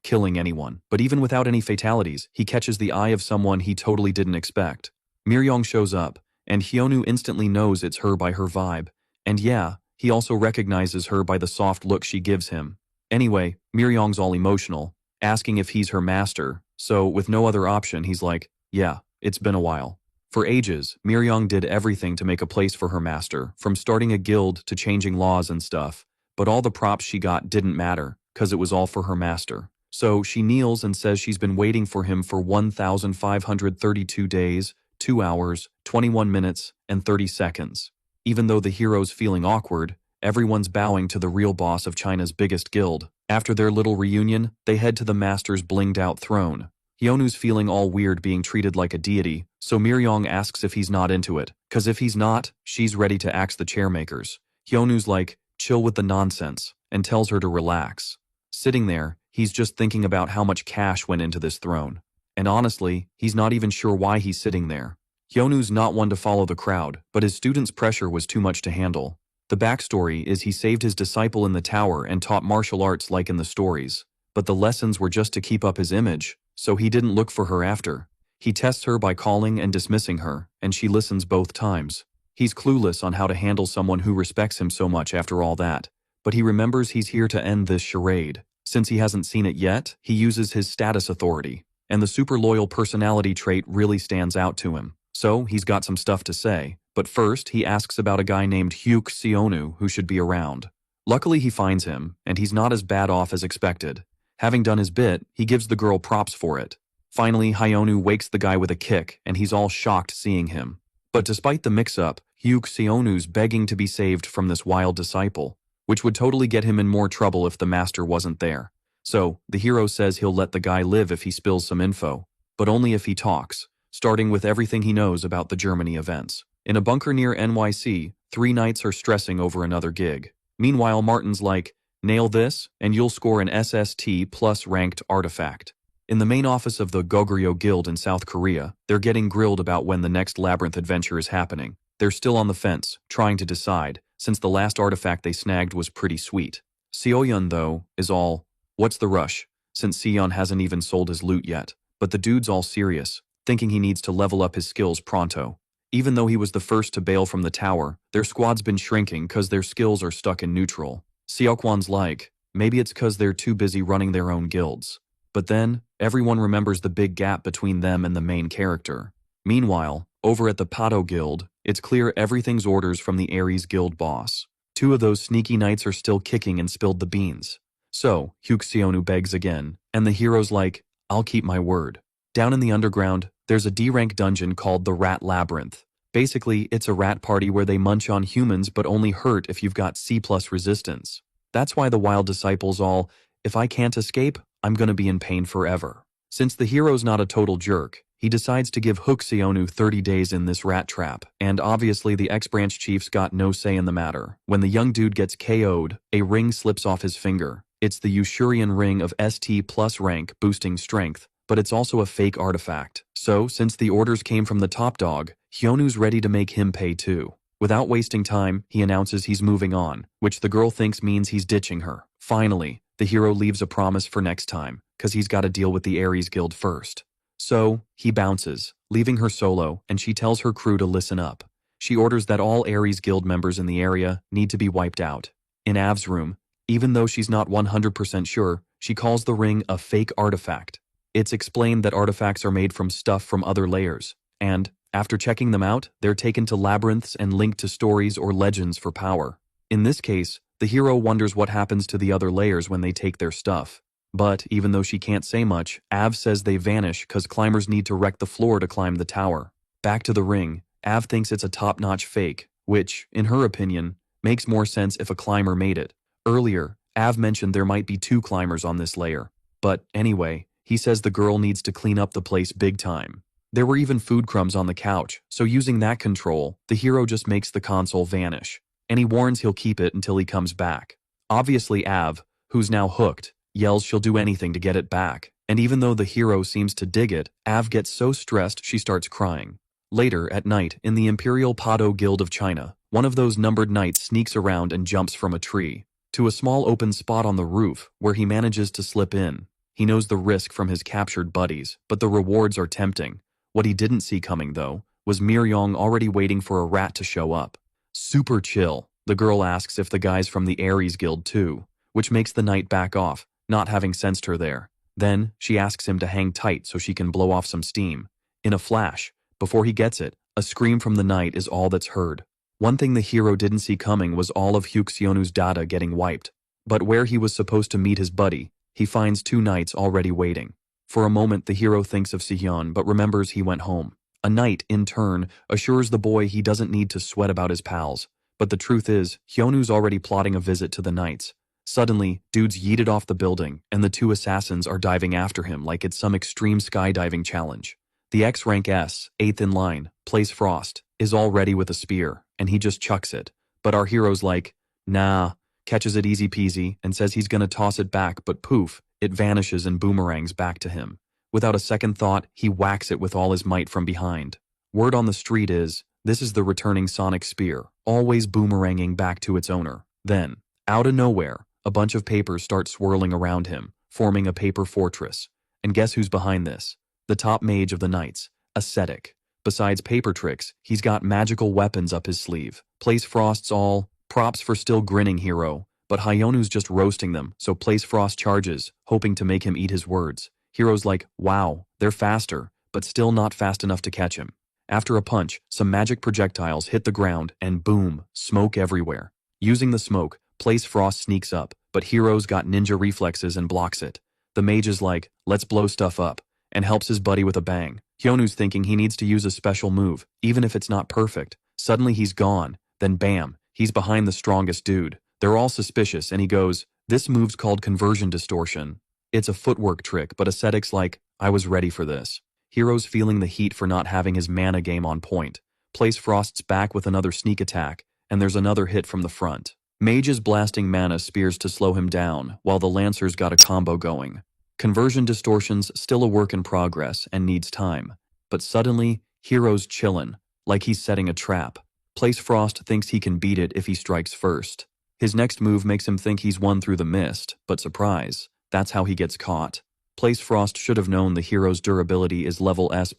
killing anyone. But even without any fatalities, he catches the eye of someone he totally didn't expect. Miryong shows up, and Hyonu instantly knows it's her by her vibe. And yeah, he also recognizes her by the soft look she gives him. Anyway, Miryong's all emotional, asking if he's her master, so with no other option he's like, yeah, it's been a while. For ages, Miryong did everything to make a place for her master, from starting a guild to changing laws and stuff. But all the props she got didn't matter, cause it was all for her master. So she kneels and says she's been waiting for him for 1,532 days, 2 hours, 21 minutes, and 30 seconds. Even though the hero's feeling awkward, everyone's bowing to the real boss of China's biggest guild. After their little reunion, they head to the master's blinged-out throne. Hyonu's feeling all weird being treated like a deity, so Miryong asks if he's not into it, cause if he's not, she's ready to axe the chairmakers. Hyonu's like, chill with the nonsense, and tells her to relax. Sitting there, he's just thinking about how much cash went into this throne. And honestly, he's not even sure why he's sitting there. Hyonu's not one to follow the crowd, but his student's pressure was too much to handle. The backstory is he saved his disciple in the tower and taught martial arts like in the stories. But the lessons were just to keep up his image, so he didn't look for her after. He tests her by calling and dismissing her, and she listens both times. He's clueless on how to handle someone who respects him so much after all that. But he remembers he's here to end this charade. Since he hasn't seen it yet, he uses his status authority. And the super loyal personality trait really stands out to him. So he's got some stuff to say. But first, he asks about a guy named Hyuk Seonu who should be around. Luckily he finds him, and he's not as bad off as expected. Having done his bit, he gives the girl props for it. Finally, Hyonu wakes the guy with a kick, and he's all shocked seeing him. But despite the mix-up, Hyuk Seonu's begging to be saved from this wild disciple, which would totally get him in more trouble if the master wasn't there. So, the hero says he'll let the guy live if he spills some info, but only if he talks, starting with everything he knows about the Germany events. In a bunker near NYC, 3 knights are stressing over another gig. Meanwhile, Martin's like, nail this, and you'll score an SST plus ranked artifact. In the main office of the Goguryeo Guild in South Korea, they're getting grilled about when the next Labyrinth adventure is happening. They're still on the fence, trying to decide, since the last artifact they snagged was pretty sweet. Seoyeon, though, is all, what's the rush, since Seon hasn't even sold his loot yet. But the dude's all serious, thinking he needs to level up his skills pronto. Even though he was the first to bail from the tower, their squad's been shrinking cause their skills are stuck in neutral. Seokwan's like, maybe it's cause they're too busy running their own guilds. But then, everyone remembers the big gap between them and the main character. Meanwhile, over at the Pato Guild, it's clear everything's orders from the Ares Guild boss. 2 of those sneaky knights are still kicking and spilled the beans. So, Hyuk Seonu begs again, and the hero's like, I'll keep my word. Down in the underground, there's a D-rank dungeon called the Rat Labyrinth. Basically, it's a rat party where they munch on humans but only hurt if you've got C+ resistance. That's why the wild disciples all, if I can't escape, I'm gonna be in pain forever. Since the hero's not a total jerk, he decides to give Hyuk Seonu 30 days in this rat trap, and obviously the ex-branch chief's got no say in the matter. When the young dude gets KO'd, a ring slips off his finger. It's the Yushurian ring of ST+ rank boosting strength, but it's also a fake artifact. So, since the orders came from the top dog, Hyonu's ready to make him pay too. Without wasting time, he announces he's moving on, which the girl thinks means he's ditching her. Finally, the hero leaves a promise for next time, cause he's gotta deal with the Ares Guild first. So, he bounces, leaving her solo, and she tells her crew to listen up. She orders that all Ares Guild members in the area need to be wiped out. In Av's room, even though she's not 100% sure, she calls the ring a fake artifact. It's explained that artifacts are made from stuff from other layers, and, after checking them out, they're taken to labyrinths and linked to stories or legends for power. In this case, the hero wonders what happens to the other layers when they take their stuff. But, even though she can't say much, Av says they vanish cause climbers need to wreck the floor to climb the tower. Back to the ring, Av thinks it's a top-notch fake, which, in her opinion, makes more sense if a climber made it. Earlier, Av mentioned there might be 2 climbers on this layer. But, anyway, he says the girl needs to clean up the place big time. There were even food crumbs on the couch, so using that control, the hero just makes the console vanish. And he warns he'll keep it until he comes back. Obviously Av, who's now hooked, yells she'll do anything to get it back, and even though the hero seems to dig it, Av gets so stressed she starts crying. Later, at night, in the Imperial Pato Guild of China, one of those numbered knights sneaks around and jumps from a tree to a small open spot on the roof, where he manages to slip in. He knows the risk from his captured buddies, but the rewards are tempting. What he didn't see coming, though, was Miryong already waiting for a rat to show up. Super chill, the girl asks if the guy's from the Ares Guild too, which makes the knight back off, not having sensed her there. Then, she asks him to hang tight so she can blow off some steam. In a flash, before he gets it, a scream from the knight is all that's heard. One thing the hero didn't see coming was all of Hyuk Seonu's data getting wiped. But where he was supposed to meet his buddy, he finds 2 knights already waiting. For a moment, the hero thinks of Sihyun but remembers he went home. A knight, in turn, assures the boy he doesn't need to sweat about his pals. But the truth is, Hyonu's already plotting a visit to the knights. Suddenly, dude's yeeted off the building, and the two assassins are diving after him like it's some extreme skydiving challenge. The X-Rank S, 8th in line, plays Frost, is all ready with a spear, and he just chucks it. But our hero's like, nah, catches it easy peasy, and says he's gonna toss it back, but poof, it vanishes and boomerangs back to him. Without a second thought, he whacks it with all his might from behind. Word on the street is, this is the returning sonic spear, always boomeranging back to its owner. Then, out of nowhere, a bunch of papers start swirling around him, forming a paper fortress. And guess who's behind this? The top mage of the Knights, Ascetic. Besides paper tricks, he's got magical weapons up his sleeve. Place Frost's all, props for still grinning hero, but Hyonu's just roasting them, so Place Frost charges, hoping to make him eat his words. Hero's like, wow, they're faster, but still not fast enough to catch him. After a punch, some magic projectiles hit the ground, and boom, smoke everywhere. Using the smoke, Place Frost sneaks up, but Hero's got ninja reflexes and blocks it. The mage is like, let's blow stuff up, and helps his buddy with a bang. Hyonu's thinking he needs to use a special move, even if it's not perfect. Suddenly he's gone, then bam, he's behind the strongest dude. They're all suspicious, and he goes, this move's called conversion distortion. It's a footwork trick, but Ascetic's like, I was ready for this. Hero's feeling the heat for not having his mana game on point. Place Frost's back with another sneak attack, and there's another hit from the front. Mage is blasting mana spears to slow him down, while the Lancer's got a combo going. Conversion distortion's still a work in progress and needs time. But suddenly, Hero's chillin', like he's setting a trap. Place Frost thinks he can beat it if he strikes first. His next move makes him think he's won through the mist, but surprise, that's how he gets caught. Place Frost should have known the hero's durability is level S++,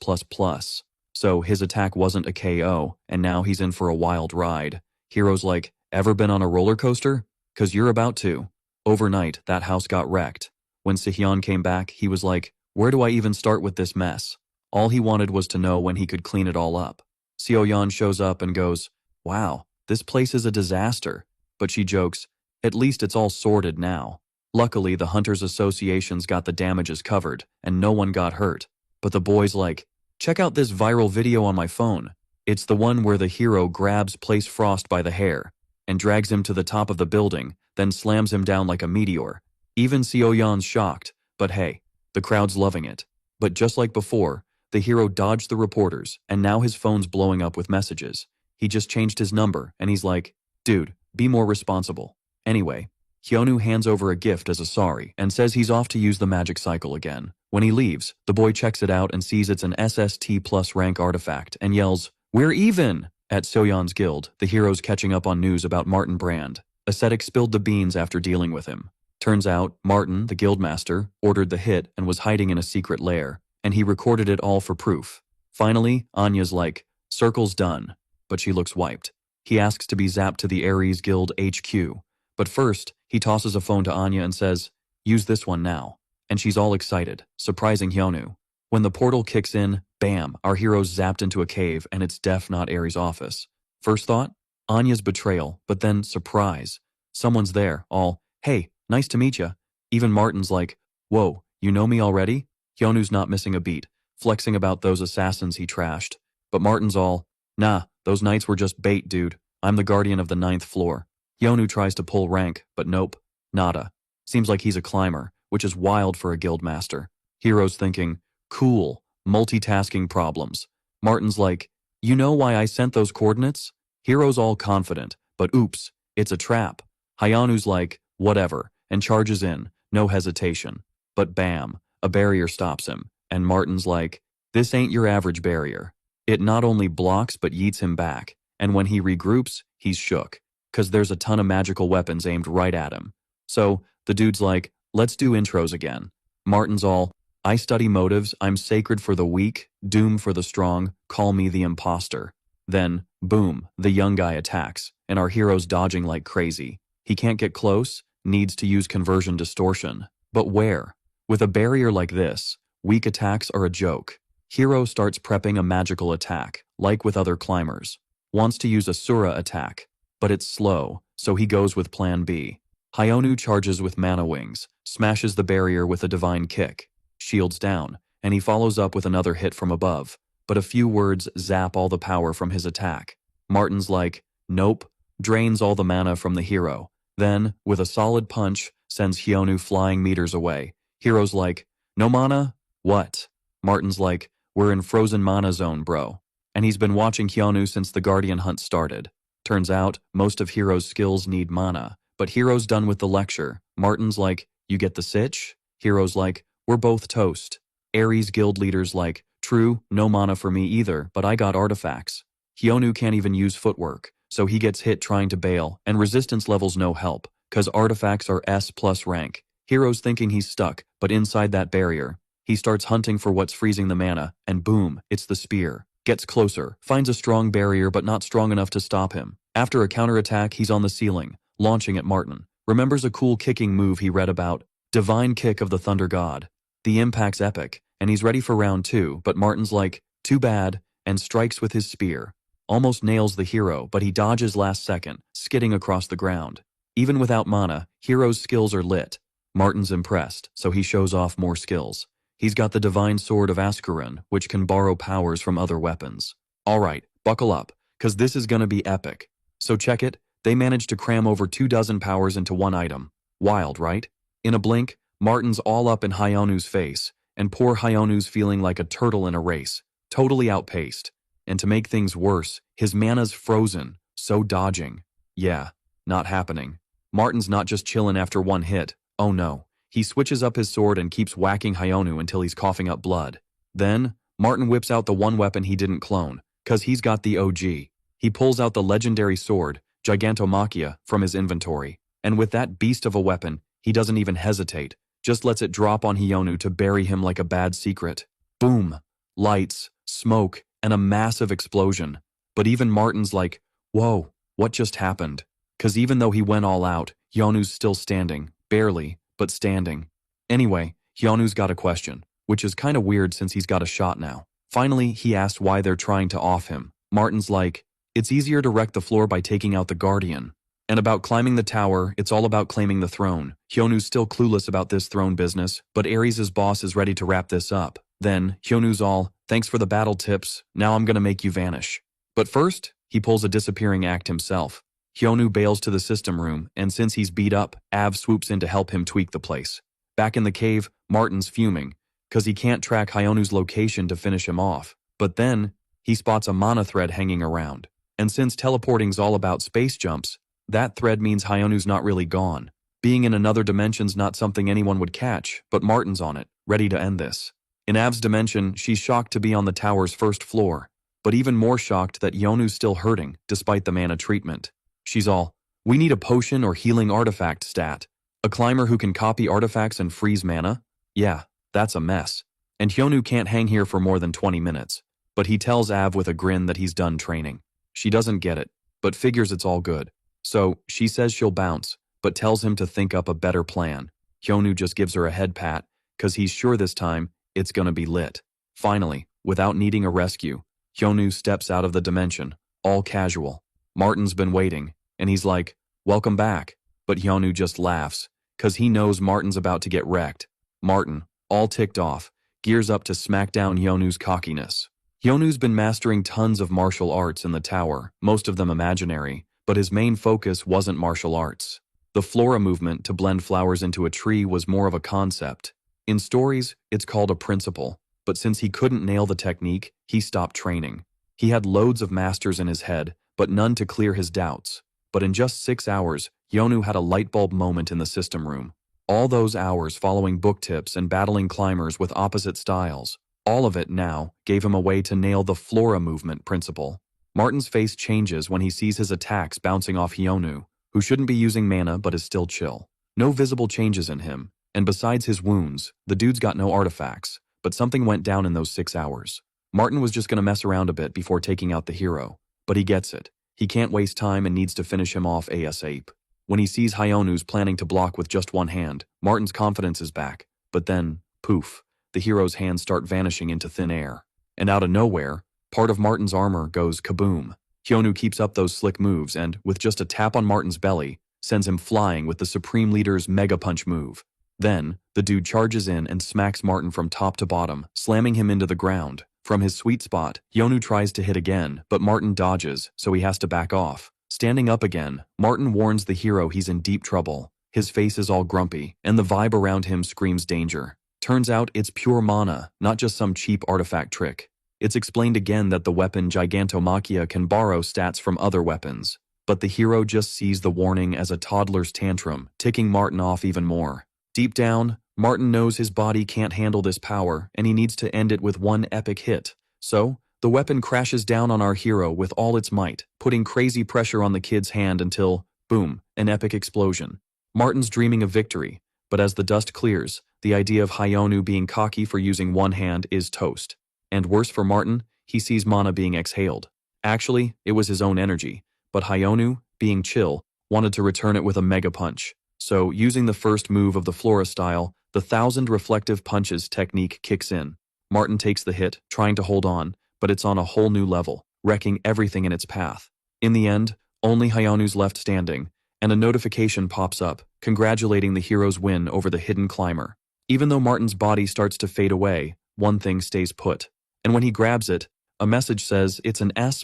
so his attack wasn't a KO, and now he's in for a wild ride. Hero's like, ever been on a roller coaster? 'Cause you're about to. Overnight, that house got wrecked. When Sihyeon came back, he was like, where do I even start with this mess? All he wanted was to know when he could clean it all up. Seoyeon shows up and goes, wow, this place is a disaster. But she jokes, at least it's all sorted now. Luckily, the Hunters Association's got the damages covered, and no one got hurt. But the boy's like, check out this viral video on my phone. It's the one where the hero grabs Place Frost by the hair and drags him to the top of the building, then slams him down like a meteor. Even Seoyeon's shocked, but hey, the crowd's loving it. But just like before, the hero dodged the reporters, and now his phone's blowing up with messages. He just changed his number, and he's like, dude, be more responsible. Anyway, Hyonu hands over a gift as a sorry and says he's off to use the magic cycle again. When he leaves, the boy checks it out and sees it's an SST plus rank artifact and yells, we're even! At Soyeon's guild, the hero's catching up on news about Martin Brand. Ascetic spilled the beans after dealing with him. Turns out, Martin, the guildmaster, ordered the hit and was hiding in a secret lair, and he recorded it all for proof. Finally, Anya's like, circle's done, but she looks wiped. He asks to be zapped to the Ares Guild HQ, but first, he tosses a phone to Anya and says, use this one now. And she's all excited, surprising Hyonu. When the portal kicks in, bam, our hero's zapped into a cave and it's def not Ares' office. First thought, Anya's betrayal, but then surprise. Someone's there, all, hey, nice to meet ya. Even Martin's like, whoa, you know me already? Hyonu's not missing a beat, flexing about those assassins he trashed. But Martin's all, nah, those knights were just bait, dude. I'm the guardian of the 9th floor. Hyonu tries to pull rank, but nope, nada. Seems like he's a climber, which is wild for a guildmaster. Hero's thinking, cool, multitasking problems. Martin's like, you know why I sent those coordinates? Hero's all confident, but oops, it's a trap. Hyonu's like, whatever, and charges in, no hesitation. But bam, a barrier stops him, and Martin's like, this ain't your average barrier. It not only blocks but yeets him back, and when he regroups, he's shook, 'cause there's a ton of magical weapons aimed right at him. So, the dude's like, let's do intros again. Martin's all, I study motives, I'm sacred for the weak, doom for the strong, call me the imposter. Then, boom, the young guy attacks, and our hero's dodging like crazy. He can't get close, needs to use conversion distortion. But where? With a barrier like this, weak attacks are a joke. Hero starts prepping a magical attack, like with other climbers. Wants to use a Sura attack, but it's slow, so he goes with plan B. Hyonu charges with mana wings, smashes the barrier with a divine kick, shields down, and he follows up with another hit from above, but a few words zap all the power from his attack. Martin's like, nope, drains all the mana from the hero, Then, with a solid punch, sends Hyonu flying meters away. Hiro's like, "No mana? What?" Martin's like, "We're in frozen mana zone, bro." And he's been watching Hyonu since the Guardian hunt started. Turns out, most of Hiro's skills need mana, but Hiro's done with the lecture. Martin's like, "You get the sitch?" Hiro's like, "We're both toast." Ares guild leader's like, "True, no mana for me either, but I got artifacts." Hyonu can't even use footwork, so he gets hit trying to bail, and resistance levels no help, cause artifacts are S+ rank. Hiro's thinking he's stuck, but inside that barrier, he starts hunting for what's freezing the mana, and boom, it's the spear. Gets closer, finds a strong barrier but not strong enough to stop him. After a counterattack, he's on the ceiling, launching at Martin. Remembers a cool kicking move he read about, Divine Kick of the Thunder God. The impact's epic, and he's ready for round 2, but Martin's like, "Too bad," and strikes with his spear. Almost nails the hero, but he dodges last second, skidding across the ground. Even without mana, Hiro's skills are lit. Martin's impressed, so he shows off more skills. He's got the Divine Sword of Ascaron, which can borrow powers from other weapons. Alright, buckle up, cause this is gonna be epic. So check it, they managed to cram over 24 powers into one item. Wild, right? In a blink, Martin's all up in Hyonu's face, and poor Hyonu's feeling like a turtle in a race, totally outpaced. And to make things worse, his mana's frozen, so dodging. Yeah, not happening. Martin's not just chillin' after one hit, oh no. He switches up his sword and keeps whacking Hyonu until he's coughing up blood. Then, Martin whips out the one weapon he didn't clone, cause he's got the OG. He pulls out the legendary sword, Gigantomachia, from his inventory, and with that beast of a weapon, he doesn't even hesitate, just lets it drop on Hyonu to bury him like a bad secret. Boom! Lights, smoke, and a massive explosion. But even Martin's like, whoa, what just happened? Cause even though he went all out, Hyonu's still standing, barely, but standing. Anyway, Hyonu's got a question, which is kinda weird since he's got a shot now. Finally, he asks why they're trying to off him. Martin's like, "It's easier to wreck the floor by taking out the Guardian. And about climbing the tower, it's all about claiming the throne." Hyonu's still clueless about this throne business, but Ares' boss is ready to wrap this up. Then, Hyonu's all, "Thanks for the battle tips, now I'm gonna make you vanish." But first, he pulls a disappearing act himself. Hyonu bails to the system room, and since he's beat up, Av swoops in to help him tweak the place. Back in the cave, Martin's fuming, cause he can't track Hyonu's location to finish him off. But then, he spots a mana thread hanging around. And since teleporting's all about space jumps, that thread means Hyonu's not really gone. Being in another dimension's not something anyone would catch, but Martin's on it, ready to end this. In Av's dimension, she's shocked to be on the tower's first floor, but even more shocked that Hyonu's still hurting, despite the mana treatment. She's all, "We need a potion or healing artifact stat. A climber who can copy artifacts and freeze mana? Yeah, that's a mess." And Hyonu can't hang here for more than 20 minutes. But he tells Av with a grin that he's done training. She doesn't get it, but figures it's all good. So, she says she'll bounce, but tells him to think up a better plan. Hyonu just gives her a head pat, cause he's sure this time, it's gonna be lit. Finally, without needing a rescue, Hyonu steps out of the dimension, all casual. Martin's been waiting, and he's like, "Welcome back." But Hyonu just laughs, cause he knows Martin's about to get wrecked. Martin, all ticked off, gears up to smack down Hyonu's cockiness. Hyonu's been mastering tons of martial arts in the tower, most of them imaginary, but his main focus wasn't martial arts. The flora movement to blend flowers into a tree was more of a concept. In stories, it's called a principle, but since he couldn't nail the technique, he stopped training. He had loads of masters in his head, but none to clear his doubts. But in just 6 hours, Hyonu had a light bulb moment in the system room. All those hours following book tips and battling climbers with opposite styles, all of it now gave him a way to nail the flora movement principle. Martin's face changes when he sees his attacks bouncing off Hyonu, who shouldn't be using mana but is still chill. No visible changes in him, and besides his wounds, the dude's got no artifacts, but something went down in those 6 hours. Martin was just gonna mess around a bit before taking out the hero, but he gets it. He can't waste time and needs to finish him off ASAP. When he sees Hyonu's planning to block with just one hand, Martin's confidence is back, but then, poof, the hero's hands start vanishing into thin air. And out of nowhere, part of Martin's armor goes kaboom. Hyonu keeps up those slick moves and, with just a tap on Martin's belly, sends him flying with the Supreme Leader's Mega Punch move. Then, the dude charges in and smacks Martin from top to bottom, slamming him into the ground. From his sweet spot, Hyonu tries to hit again, but Martin dodges, so he has to back off. Standing up again, Martin warns the hero he's in deep trouble. His face is all grumpy, and the vibe around him screams danger. Turns out it's pure mana, not just some cheap artifact trick. It's explained again that the weapon Gigantomachia can borrow stats from other weapons. But the hero just sees the warning as a toddler's tantrum, ticking Martin off even more. Deep down, Martin knows his body can't handle this power, and he needs to end it with one epic hit. So, the weapon crashes down on our hero with all its might, putting crazy pressure on the kid's hand until, boom, an epic explosion. Martin's dreaming of victory, but as the dust clears, the idea of Hyonu being cocky for using one hand is toast. And worse for Martin, he sees mana being exhaled. Actually, it was his own energy, but Hyonu, being chill, wanted to return it with a mega punch. So, using the first move of the Flora style, the 1,000 reflective punches technique kicks in. Martin takes the hit, trying to hold on, but it's on a whole new level, wrecking everything in its path. In the end, only Hyonu's left standing, and a notification pops up, congratulating the hero's win over the hidden climber. Even though Martin's body starts to fade away, one thing stays put. And when he grabs it, a message says it's an S++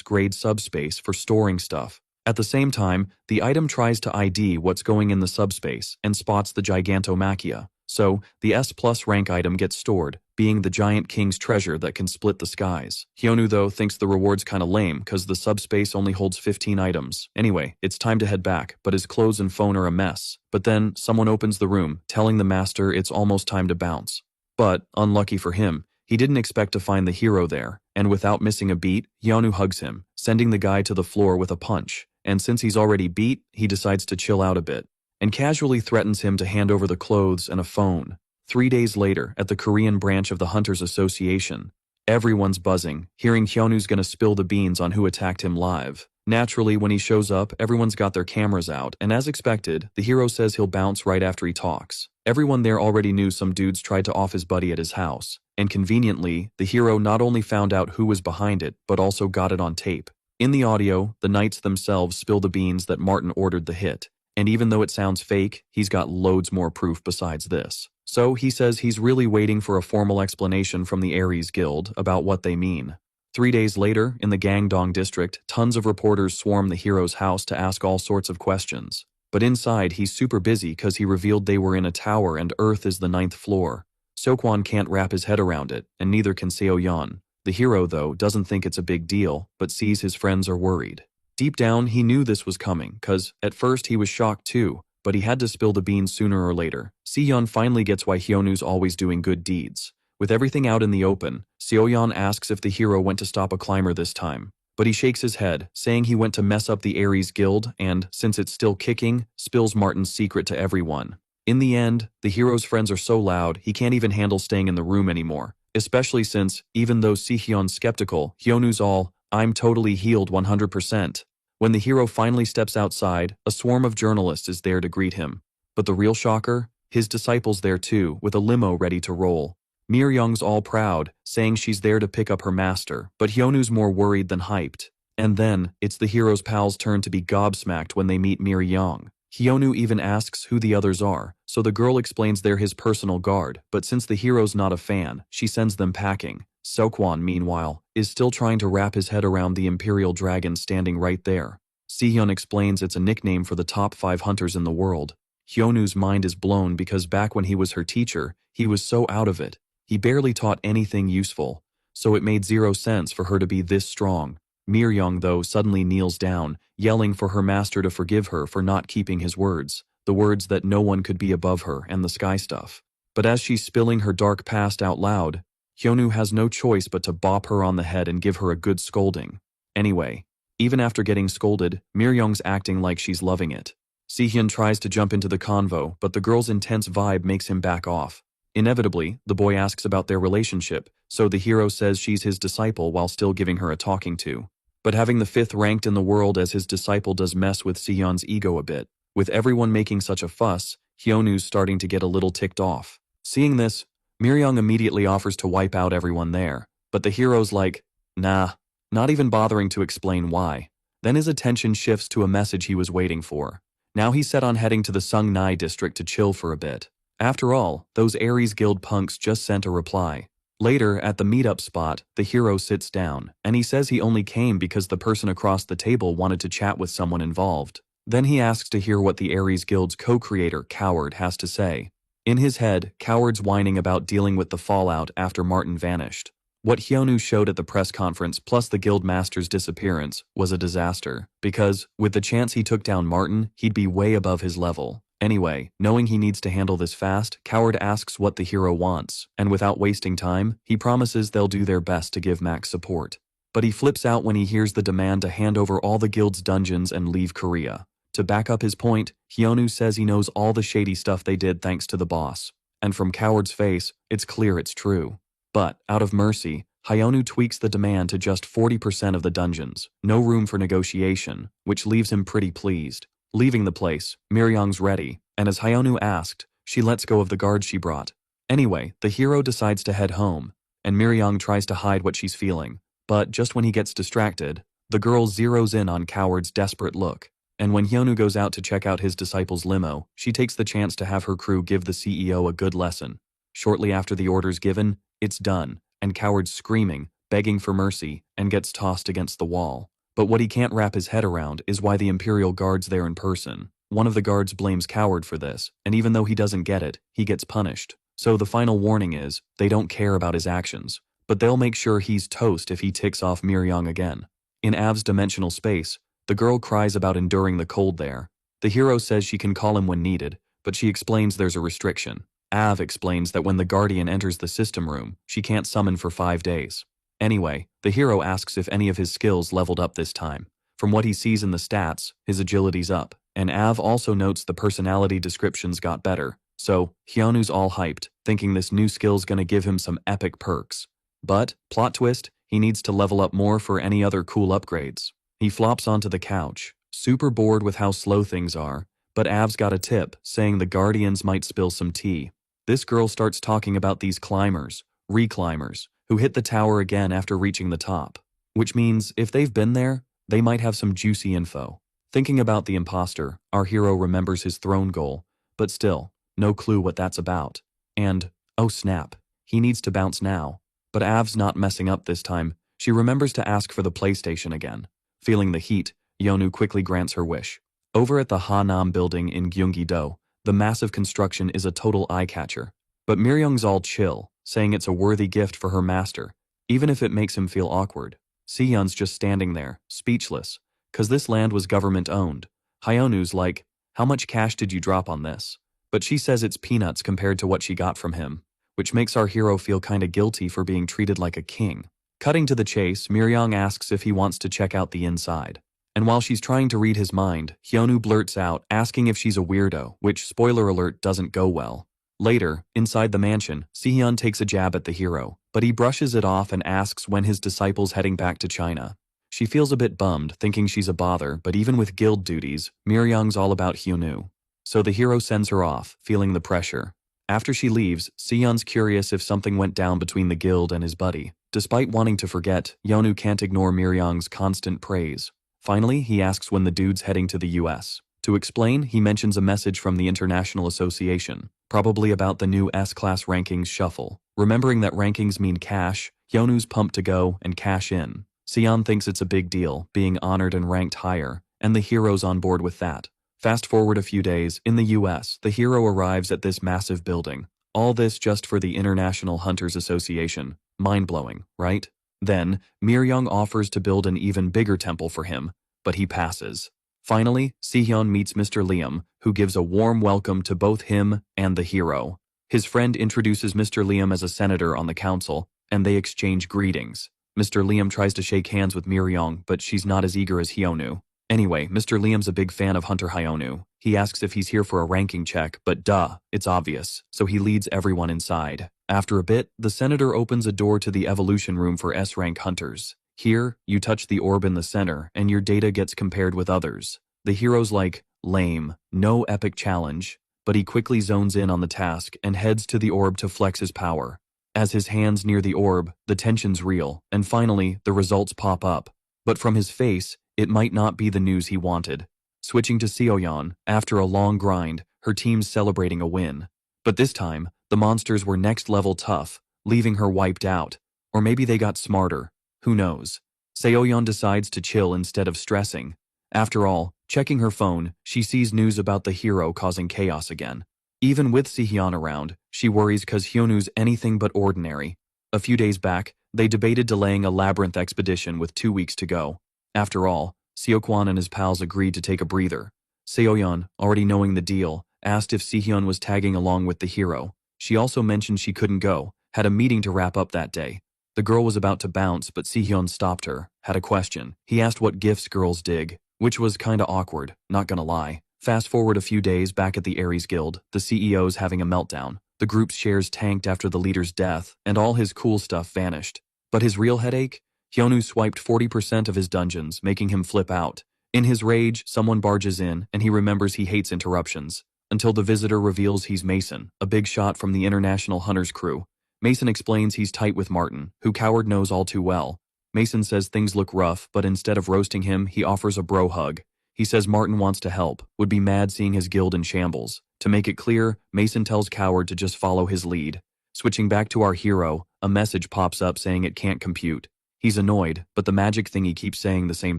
grade subspace for storing stuff. At the same time, the item tries to ID what's going in the subspace and spots the Gigantomachia. So, the S+ rank item gets stored, being the giant king's treasure that can split the skies. Hyonu, though, thinks the reward's kinda lame cause the subspace only holds 15 items. Anyway, it's time to head back, but his clothes and phone are a mess. But then, someone opens the room, telling the master it's almost time to bounce. But, unlucky for him, he didn't expect to find the hero there, and without missing a beat, Hyonu hugs him, sending the guy to the floor with a punch. And since he's already beat, he decides to chill out a bit, and casually threatens him to hand over the clothes and a phone. 3 days later, at the Korean branch of the Hunters Association, everyone's buzzing, hearing Hyonu's gonna spill the beans on who attacked him live. Naturally, when he shows up, everyone's got their cameras out, and as expected, the hero says he'll bounce right after he talks. Everyone there already knew some dudes tried to off his buddy at his house, and conveniently, the hero not only found out who was behind it, but also got it on tape. In the audio, the knights themselves spill the beans that Martin ordered the hit, and even though it sounds fake, he's got loads more proof besides this. So he says he's really waiting for a formal explanation from the Ares Guild about what they mean. 3 days later, in the Gangdong district, tons of reporters swarm the hero's house to ask all sorts of questions. But inside, he's super busy cause he revealed they were in a tower and Earth is the 9th floor. Seokwon can't wrap his head around it, and neither can Seoyeon. The hero, though, doesn't think it's a big deal, but sees his friends are worried. Deep down, he knew this was coming, cause at first he was shocked too, but he had to spill the beans sooner or later. Seoyeon finally gets why Hyonu's always doing good deeds. With everything out in the open, Seoyeon asks if the hero went to stop a climber this time. But he shakes his head, saying he went to mess up the Ares Guild and, since it's still kicking, spills Martin's secret to everyone. In the end, the hero's friends are so loud he can't even handle staying in the room anymore. Especially since, even though Seoyeon's skeptical, Hyonu's all, I'm totally healed 100%. When the hero finally steps outside, a swarm of journalists is there to greet him. But the real shocker? His disciple's there too, with a limo ready to roll. Mir-young's all proud, saying she's there to pick up her master, but Hyonu's more worried than hyped. And then, it's the hero's pals' turn to be gobsmacked when they meet Mir-young. Hyonu even asks who the others are, so the girl explains they're his personal guard, but since the hero's not a fan, she sends them packing. Seokwon, meanwhile, is still trying to wrap his head around the Imperial Dragon standing right there. Sehyun explains it's a nickname for the top 5 hunters in the world. Hyonu's mind is blown because back when he was her teacher, he was so out of it. He barely taught anything useful, so it made 0 sense for her to be this strong. Mir-young, though, suddenly kneels down, yelling for her master to forgive her for not keeping his words, the words that no one could be above her and the sky stuff. But as she's spilling her dark past out loud, Hyonu has no choice but to bop her on the head and give her a good scolding. Anyway, even after getting scolded, Mir-young's acting like she's loving it. Sehyun tries to jump into the convo, but the girl's intense vibe makes him back off. Inevitably, the boy asks about their relationship, so the hero says she's his disciple while still giving her a talking to. But having the 5th ranked in the world as his disciple does mess with Sehyun's ego a bit. With everyone making such a fuss, Hyonu's starting to get a little ticked off. Seeing this, Mir-young immediately offers to wipe out everyone there, but the hero's like, nah, not even bothering to explain why. Then his attention shifts to a message he was waiting for. Now he's set on heading to the Sungnai district to chill for a bit. After all, those Ares Guild punks just sent a reply. Later, at the meetup spot, the hero sits down, and he says he only came because the person across the table wanted to chat with someone involved. Then he asks to hear what the Ares Guild's co-creator, Coward, has to say. In his head, Coward's whining about dealing with the fallout after Martin vanished. What Hyonu showed at the press conference plus the guild master's disappearance was a disaster, because, with the chance he took down Martin, he'd be way above his level. Anyway, knowing he needs to handle this fast, Coward asks what the hero wants, and without wasting time, he promises they'll do their best to give Max support. But he flips out when he hears the demand to hand over all the guild's dungeons and leave Korea. To back up his point, Hyonu says he knows all the shady stuff they did thanks to the boss. And from Coward's face, it's clear it's true. But, out of mercy, Hyonu tweaks the demand to just 40% of the dungeons, no room for negotiation, which leaves him pretty pleased. Leaving the place, Miryong's ready, and as Hyonu asked, she lets go of the guards she brought. Anyway, the hero decides to head home, and Miryong tries to hide what she's feeling, but just when he gets distracted, the girl zeroes in on Coward's desperate look. And when Hyonu goes out to check out his disciple's limo, she takes the chance to have her crew give the CEO a good lesson. Shortly after the order's given, it's done, and Coward's screaming, begging for mercy, and gets tossed against the wall. But what he can't wrap his head around is why the Imperial Guard's there in person. One of the guards blames Coward for this, and even though he doesn't get it, he gets punished. So the final warning is, they don't care about his actions, but they'll make sure he's toast if he ticks off Miryong again. In Av's dimensional space, the girl cries about enduring the cold there. The hero says she can call him when needed, but she explains there's a restriction. Av explains that when the Guardian enters the system room, she can't summon for 5 days. Anyway, the hero asks if any of his skills leveled up this time. From what he sees in the stats, his agility's up, and Av also notes the personality descriptions got better, so Hyonu's all hyped, thinking this new skill's gonna give him some epic perks. But, plot twist, he needs to level up more for any other cool upgrades. He flops onto the couch, super bored with how slow things are, but Av's got a tip, saying the Guardians might spill some tea. This girl starts talking about these climbers, reclimbers, who hit the tower again after reaching the top. Which means, if they've been there, they might have some juicy info. Thinking about the imposter, our hero remembers his throne goal, but still, no clue what that's about. And, oh snap, he needs to bounce now. But Av's not messing up this time. She remembers to ask for the PlayStation again. Feeling the heat, Hyonu quickly grants her wish. Over at the Hanam building in Gyeonggi-do, the massive construction is a total eye-catcher. But Miryong's all chill, saying it's a worthy gift for her master, even if it makes him feel awkward. Sehyun's just standing there, speechless, cause this land was government-owned. Hyonu's like, how much cash did you drop on this? But she says it's peanuts compared to what she got from him, which makes our hero feel kinda guilty for being treated like a king. Cutting to the chase, Miryong asks if he wants to check out the inside. And while she's trying to read his mind, Hyonu blurts out, asking if she's a weirdo, which, spoiler alert, doesn't go well. Later, inside the mansion, Sehyun takes a jab at the hero, but he brushes it off and asks when his disciple's heading back to China. She feels a bit bummed, thinking she's a bother, but even with guild duties, Miryong's all about Hyonu. So the hero sends her off, feeling the pressure. After she leaves, Sehyun's curious if something went down between the guild and his buddy. Despite wanting to forget, Hyonu can't ignore Miryong's constant praise. Finally, he asks when the dude's heading to the US. To explain, he mentions a message from the International Association, probably about the new S-Class rankings shuffle. Remembering that rankings mean cash, Hyonu's pumped to go and cash in. Sehyun thinks it's a big deal, being honored and ranked higher, and the hero's on board with that. Fast forward a few days, in the US, the hero arrives at this massive building. All this just for the International Hunters Association. Mind-blowing, right? Then, Miryong offers to build an even bigger temple for him, but he passes. Finally, Sehyun meets Mr. Liam, who gives a warm welcome to both him and the hero. His friend introduces Mr. Liam as a senator on the council, and they exchange greetings. Mr. Liam tries to shake hands with Miryong, but she's not as eager as Hyonu. Anyway, Mr. Liam's a big fan of Hunter Hyonu. He asks if he's here for a ranking check, but duh, it's obvious, so he leads everyone inside. After a bit, the senator opens a door to the evolution room for S-rank hunters. Here, you touch the orb in the center, and your data gets compared with others. The hero's like, lame, no epic challenge, but he quickly zones in on the task and heads to the orb to flex his power. As his hands near the orb, the tension's real, and finally, the results pop up. But from his face, it might not be the news he wanted. Switching to Seoyeon, after a long grind, her team's celebrating a win. But this time, the monsters were next level tough, leaving her wiped out. Or maybe they got smarter. Who knows? Seoyeon decides to chill instead of stressing. After all, checking her phone, she sees news about the hero causing chaos again. Even with Sihyun around, she worries cause Hyonu's anything but ordinary. A few days back, they debated delaying a labyrinth expedition with 2 weeks to go. After all, Seokwan and his pals agreed to take a breather. Seoyeon, already knowing the deal, asked if Sihyun was tagging along with the hero. She also mentioned she couldn't go, had a meeting to wrap up that day. The girl was about to bounce, but Sihyun stopped her, had a question. He asked what gifts girls dig, which was kinda awkward, not gonna lie. Fast forward a few days back at the Ares Guild, the CEO's having a meltdown. The group's shares tanked after the leader's death, and all his cool stuff vanished. But his real headache? Hyonu swiped 40% of his dungeons, making him flip out. In his rage, someone barges in, and he remembers he hates interruptions. Until the visitor reveals he's Mason, a big shot from the International Hunters crew. Mason explains he's tight with Martin, who Coward knows all too well. Mason says things look rough, but instead of roasting him, he offers a bro hug. He says Martin wants to help, would be mad seeing his guild in shambles. To make it clear, Mason tells Coward to just follow his lead. Switching back to our hero, a message pops up saying it can't compute. He's annoyed, but the magic thingy keeps saying the same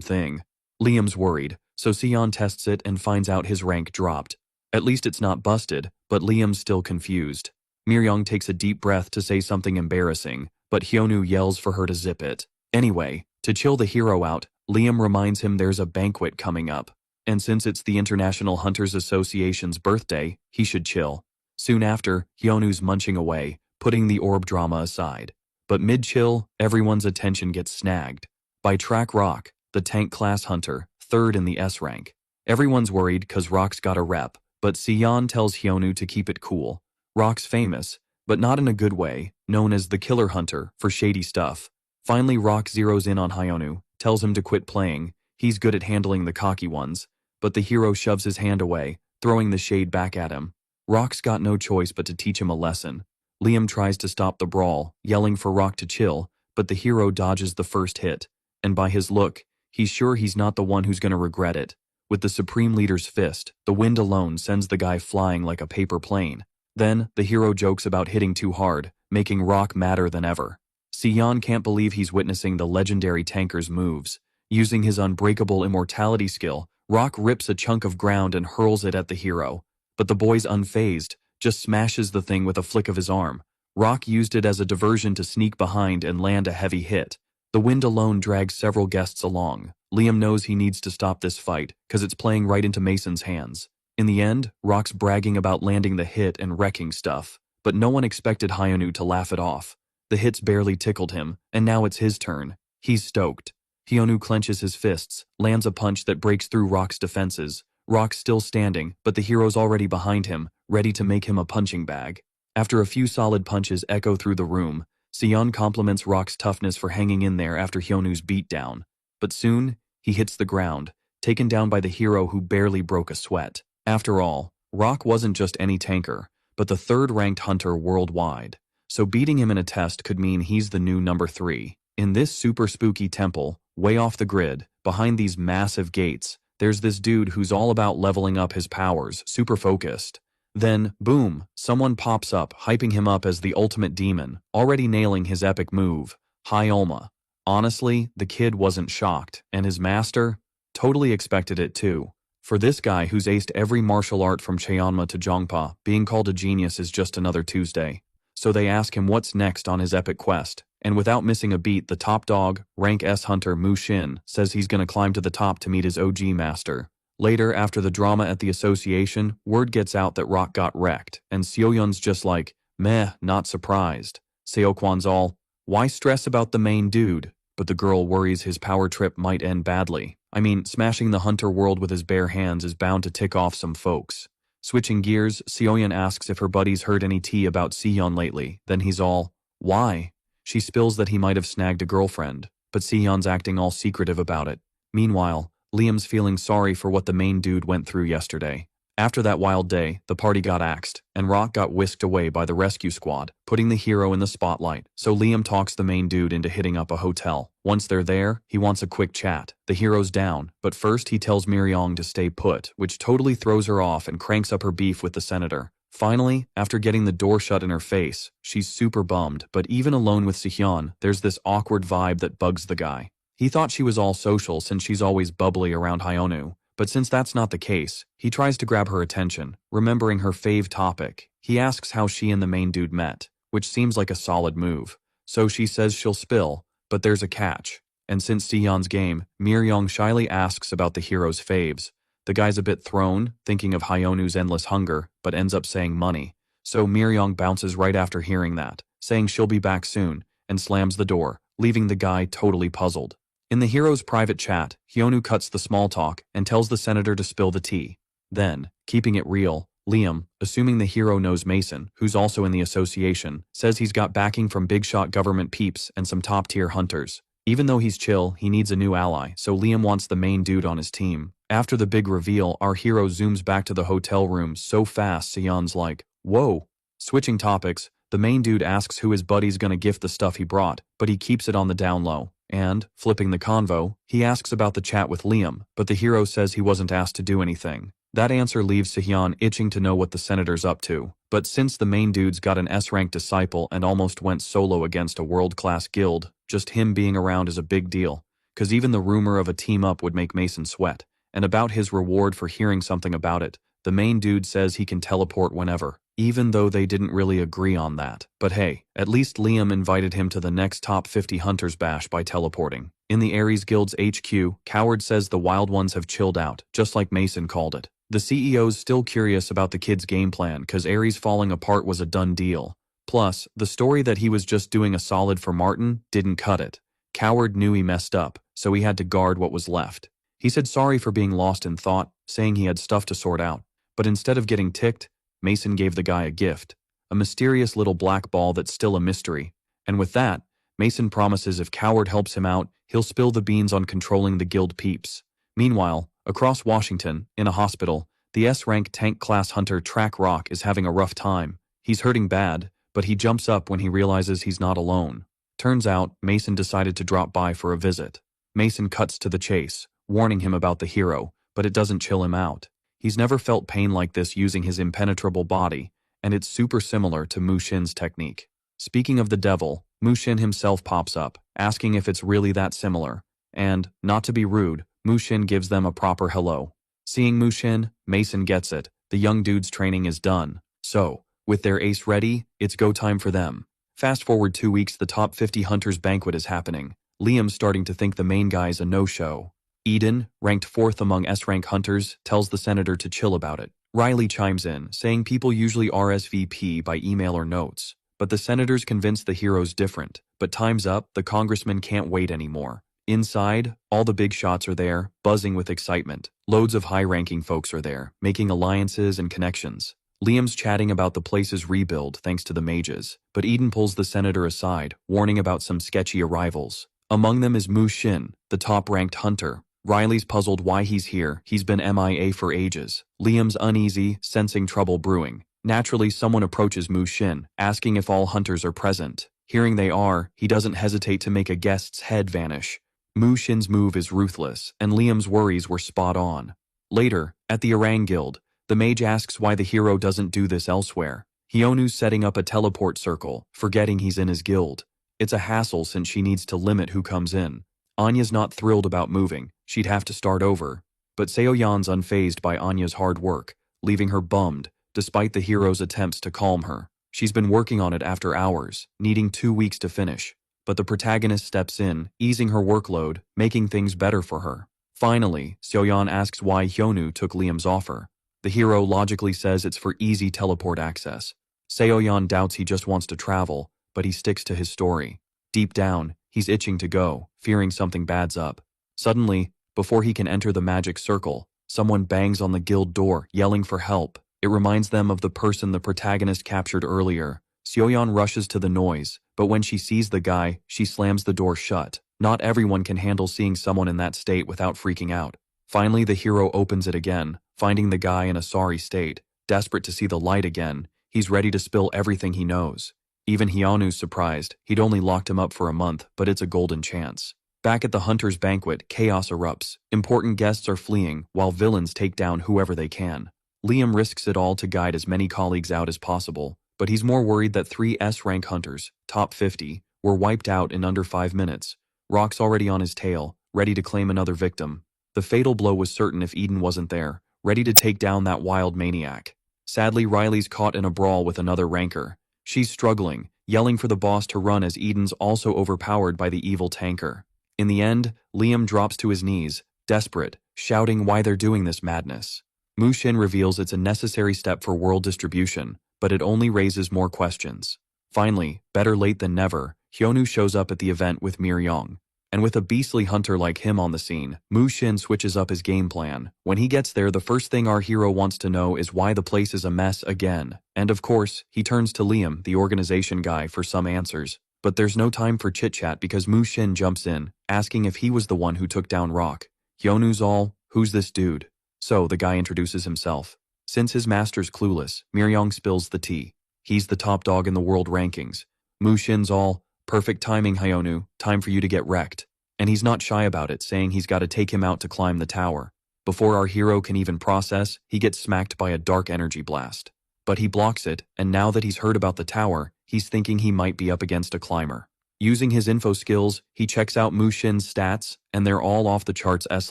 thing. Liam's worried, so Sion tests it and finds out his rank dropped. At least it's not busted, but Liam's still confused. Miryong takes a deep breath to say something embarrassing, but Hyonu yells for her to zip it. Anyway, to chill the hero out, Liam reminds him there's a banquet coming up, and since it's the International Hunters Association's birthday, he should chill. Soon after, Hyonu's munching away, putting the orb drama aside. But mid-chill, everyone's attention gets snagged by Track Rock, the tank-class hunter, third in the S rank. Everyone's worried cause Rock's got a rep, but Sion tells Hyonu to keep it cool. Rock's famous, but not in a good way, known as the Killer Hunter for shady stuff. Finally, Rock zeroes in on Hyonu, tells him to quit playing. He's good at handling the cocky ones, but the hero shoves his hand away, throwing the shade back at him. Rock's got no choice but to teach him a lesson. Liam tries to stop the brawl, yelling for Rock to chill, but the hero dodges the first hit, and by his look, he's sure he's not the one who's gonna regret it. With the Supreme Leader's fist, the wind alone sends the guy flying like a paper plane. Then, the hero jokes about hitting too hard, making Rock madder than ever. Sion can't believe he's witnessing the legendary tanker's moves. Using his unbreakable immortality skill, Rock rips a chunk of ground and hurls it at the hero. But the boy's unfazed, just smashes the thing with a flick of his arm. Rock used it as a diversion to sneak behind and land a heavy hit. The wind alone drags several guests along. Liam knows he needs to stop this fight, cause it's playing right into Mason's hands. In the end, Rock's bragging about landing the hit and wrecking stuff, but no one expected Hyonu to laugh it off. The hits barely tickled him, and now it's his turn. He's stoked. Hyonu clenches his fists, lands a punch that breaks through Rock's defenses. Rock's still standing, but the hero's already behind him, ready to make him a punching bag. After a few solid punches echo through the room, Sion compliments Rock's toughness for hanging in there after Hyonu's beatdown. But soon, he hits the ground, taken down by the hero who barely broke a sweat. After all, Rock wasn't just any tanker, but the third-ranked hunter worldwide. So beating him in a test could mean he's the new number 3. In this super spooky temple, way off the grid, behind these massive gates, there's this dude who's all about leveling up his powers, super focused. Then, boom, someone pops up, hyping him up as the ultimate demon, already nailing his epic move, High Ulma. Honestly, the kid wasn't shocked, and his master totally expected it too. For this guy who's aced every martial art from Cheonma to Jongpa, being called a genius is just another Tuesday. So they ask him what's next on his epic quest, and without missing a beat, the top dog, rank S hunter Mu Shin, says he's gonna climb to the top to meet his OG master. Later, after the drama at the association, word gets out that Rock got wrecked, and Seoyeon's just like, meh, not surprised. Seokwan's all, why stress about the main dude? But the girl worries his power trip might end badly. I mean, smashing the hunter world with his bare hands is bound to tick off some folks. Switching gears, Seoyeon asks if her buddy's heard any tea about Seon lately, then he's all, why? She spills that he might have snagged a girlfriend, but Seon's acting all secretive about it. Meanwhile, Liam's feeling sorry for what the main dude went through yesterday. After that wild day, the party got axed, and Rock got whisked away by the rescue squad, putting the hero in the spotlight, so Liam talks the main dude into hitting up a hotel. Once they're there, he wants a quick chat. The hero's down, but first he tells Miryong to stay put, which totally throws her off and cranks up her beef with the senator. Finally, after getting the door shut in her face, she's super bummed, but even alone with Sihyun, there's this awkward vibe that bugs the guy. He thought she was all social since she's always bubbly around Hyonu, but since that's not the case, he tries to grab her attention, remembering her fave topic. He asks how she and the main dude met, which seems like a solid move. So she says she'll spill, but there's a catch. And since Sihyun's game, Miryong shyly asks about the hero's faves. The guy's a bit thrown, thinking of Hyonu's endless hunger, but ends up saying money. So Miryong bounces right after hearing that, saying she'll be back soon, and slams the door, leaving the guy totally puzzled. In the hero's private chat, Hyonu cuts the small talk and tells the senator to spill the tea. Then, keeping it real, Liam, assuming the hero knows Mason, who's also in the association, says he's got backing from big-shot government peeps and some top-tier hunters. Even though he's chill, he needs a new ally, so Liam wants the main dude on his team. After the big reveal, our hero zooms back to the hotel room so fast Sion's like, whoa. Switching topics, the main dude asks who his buddy's gonna gift the stuff he brought, but he keeps it on the down low. And, flipping the convo, he asks about the chat with Liam, but the hero says he wasn't asked to do anything. That answer leaves Sihyun itching to know what the senator's up to, but since the main dude's got an S-rank disciple and almost went solo against a world-class guild, just him being around is a big deal, cause even the rumor of a team-up would make Mason sweat. And about his reward for hearing something about it, the main dude says he can teleport whenever, even though they didn't really agree on that. But hey, at least Liam invited him to the next top 50 Hunters Bash by teleporting. In the Ares Guild's HQ, Coward says the Wild Ones have chilled out, just like Mason called it. The CEO's still curious about the kid's game plan cause Ares falling apart was a done deal. Plus, the story that he was just doing a solid for Martin didn't cut it. Coward knew he messed up, so he had to guard what was left. He said sorry for being lost in thought, saying he had stuff to sort out. But instead of getting ticked, Mason gave the guy a gift. A mysterious little black ball that's still a mystery. And with that, Mason promises if Coward helps him out, he'll spill the beans on controlling the guild peeps. Meanwhile, across Washington, in a hospital, the S-rank tank-class hunter Track Rock is having a rough time. He's hurting bad, but he jumps up when he realizes he's not alone. Turns out, Mason decided to drop by for a visit. Mason cuts to the chase, warning him about the hero, but it doesn't chill him out. He's never felt pain like this using his impenetrable body, and it's super similar to Mu Shin's technique. Speaking of the devil, Mu Shin himself pops up, asking if it's really that similar, and, not to be rude, Mu Shin gives them a proper hello. Seeing Mu Shin, Mason gets it, the young dude's training is done. So, with their ace ready, it's go time for them. Fast forward 2 weeks, the top 50 Hunters Banquet is happening. Liam's starting to think the main guy's a no-show. Eden, ranked 4th among S-rank hunters, tells the senator to chill about it. Riley chimes in, saying people usually RSVP by email or notes, but the senator's convinced the hero's different. But time's up, the congressman can't wait anymore. Inside, all the big shots are there, buzzing with excitement. Loads of high-ranking folks are there, making alliances and connections. Liam's chatting about the place's rebuild thanks to the mages, but Eden pulls the senator aside, warning about some sketchy arrivals. Among them is Mu Shin, the top-ranked hunter. Riley's puzzled why he's here, he's been MIA for ages. Liam's uneasy, sensing trouble brewing. Naturally, someone approaches Mu Shin, asking if all hunters are present. Hearing they are, he doesn't hesitate to make a guest's head vanish. Mu Shin's move is ruthless, and Liam's worries were spot on. Later, at the Orang Guild, the mage asks why the hero doesn't do this elsewhere. Hyonu's setting up a teleport circle, forgetting he's in his guild. It's a hassle since she needs to limit who comes in. Anya's not thrilled about moving, she'd have to start over. But Seoyeon's unfazed by Anya's hard work, leaving her bummed, despite the hero's attempts to calm her. She's been working on it after hours, needing 2 weeks to finish. But the protagonist steps in, easing her workload, making things better for her. Finally, Seoyeon asks why Hyonu took Liam's offer. The hero logically says it's for easy teleport access. Seoyeon doubts he just wants to travel, but he sticks to his story. Deep down, he's itching to go, fearing something bad's up. Suddenly, before he can enter the magic circle, someone bangs on the guild door, yelling for help. It reminds them of the person the protagonist captured earlier. Seoyeon rushes to the noise, but when she sees the guy, she slams the door shut. Not everyone can handle seeing someone in that state without freaking out. Finally, the hero opens it again, finding the guy in a sorry state. Desperate to see the light again, he's ready to spill everything he knows. Even Hyonu's surprised. He'd only locked him up for a month, but it's a golden chance. Back at the Hunter's Banquet, chaos erupts. Important guests are fleeing, while villains take down whoever they can. Liam risks it all to guide as many colleagues out as possible, but he's more worried that 3 S-rank hunters, top 50, were wiped out in under 5 minutes. Rock's already on his tail, ready to claim another victim. The fatal blow was certain if Eden wasn't there, ready to take down that wild maniac. Sadly, Riley's caught in a brawl with another ranker. She's struggling, yelling for the boss to run as Eden's also overpowered by the evil tanker. In the end, Liam drops to his knees, desperate, shouting why they're doing this madness. Mu Xin reveals it's a necessary step for world distribution, but it only raises more questions. Finally, better late than never, Hyunwoo shows up at the event with Miryong. And with a beastly hunter like him on the scene, Mu Xin switches up his game plan. When he gets there, the first thing our hero wants to know is why the place is a mess again. And of course, he turns to Liam, the organization guy, for some answers. But there's no time for chit-chat because Mu Xin jumps in, asking if he was the one who took down Rock. Hyunwoo's all, "Who's this dude?" So the guy introduces himself. Since his master's clueless, Miryong spills the tea. He's the top dog in the world rankings. Mu Xin's all, "Perfect timing, Hyunwoo, time for you to get wrecked." And he's not shy about it, saying he's got to take him out to climb the tower. Before our hero can even process, he gets smacked by a dark energy blast. But he blocks it, and now that he's heard about the tower, he's thinking he might be up against a climber. Using his info skills, he checks out Mu Xin's stats, and they're all off the charts S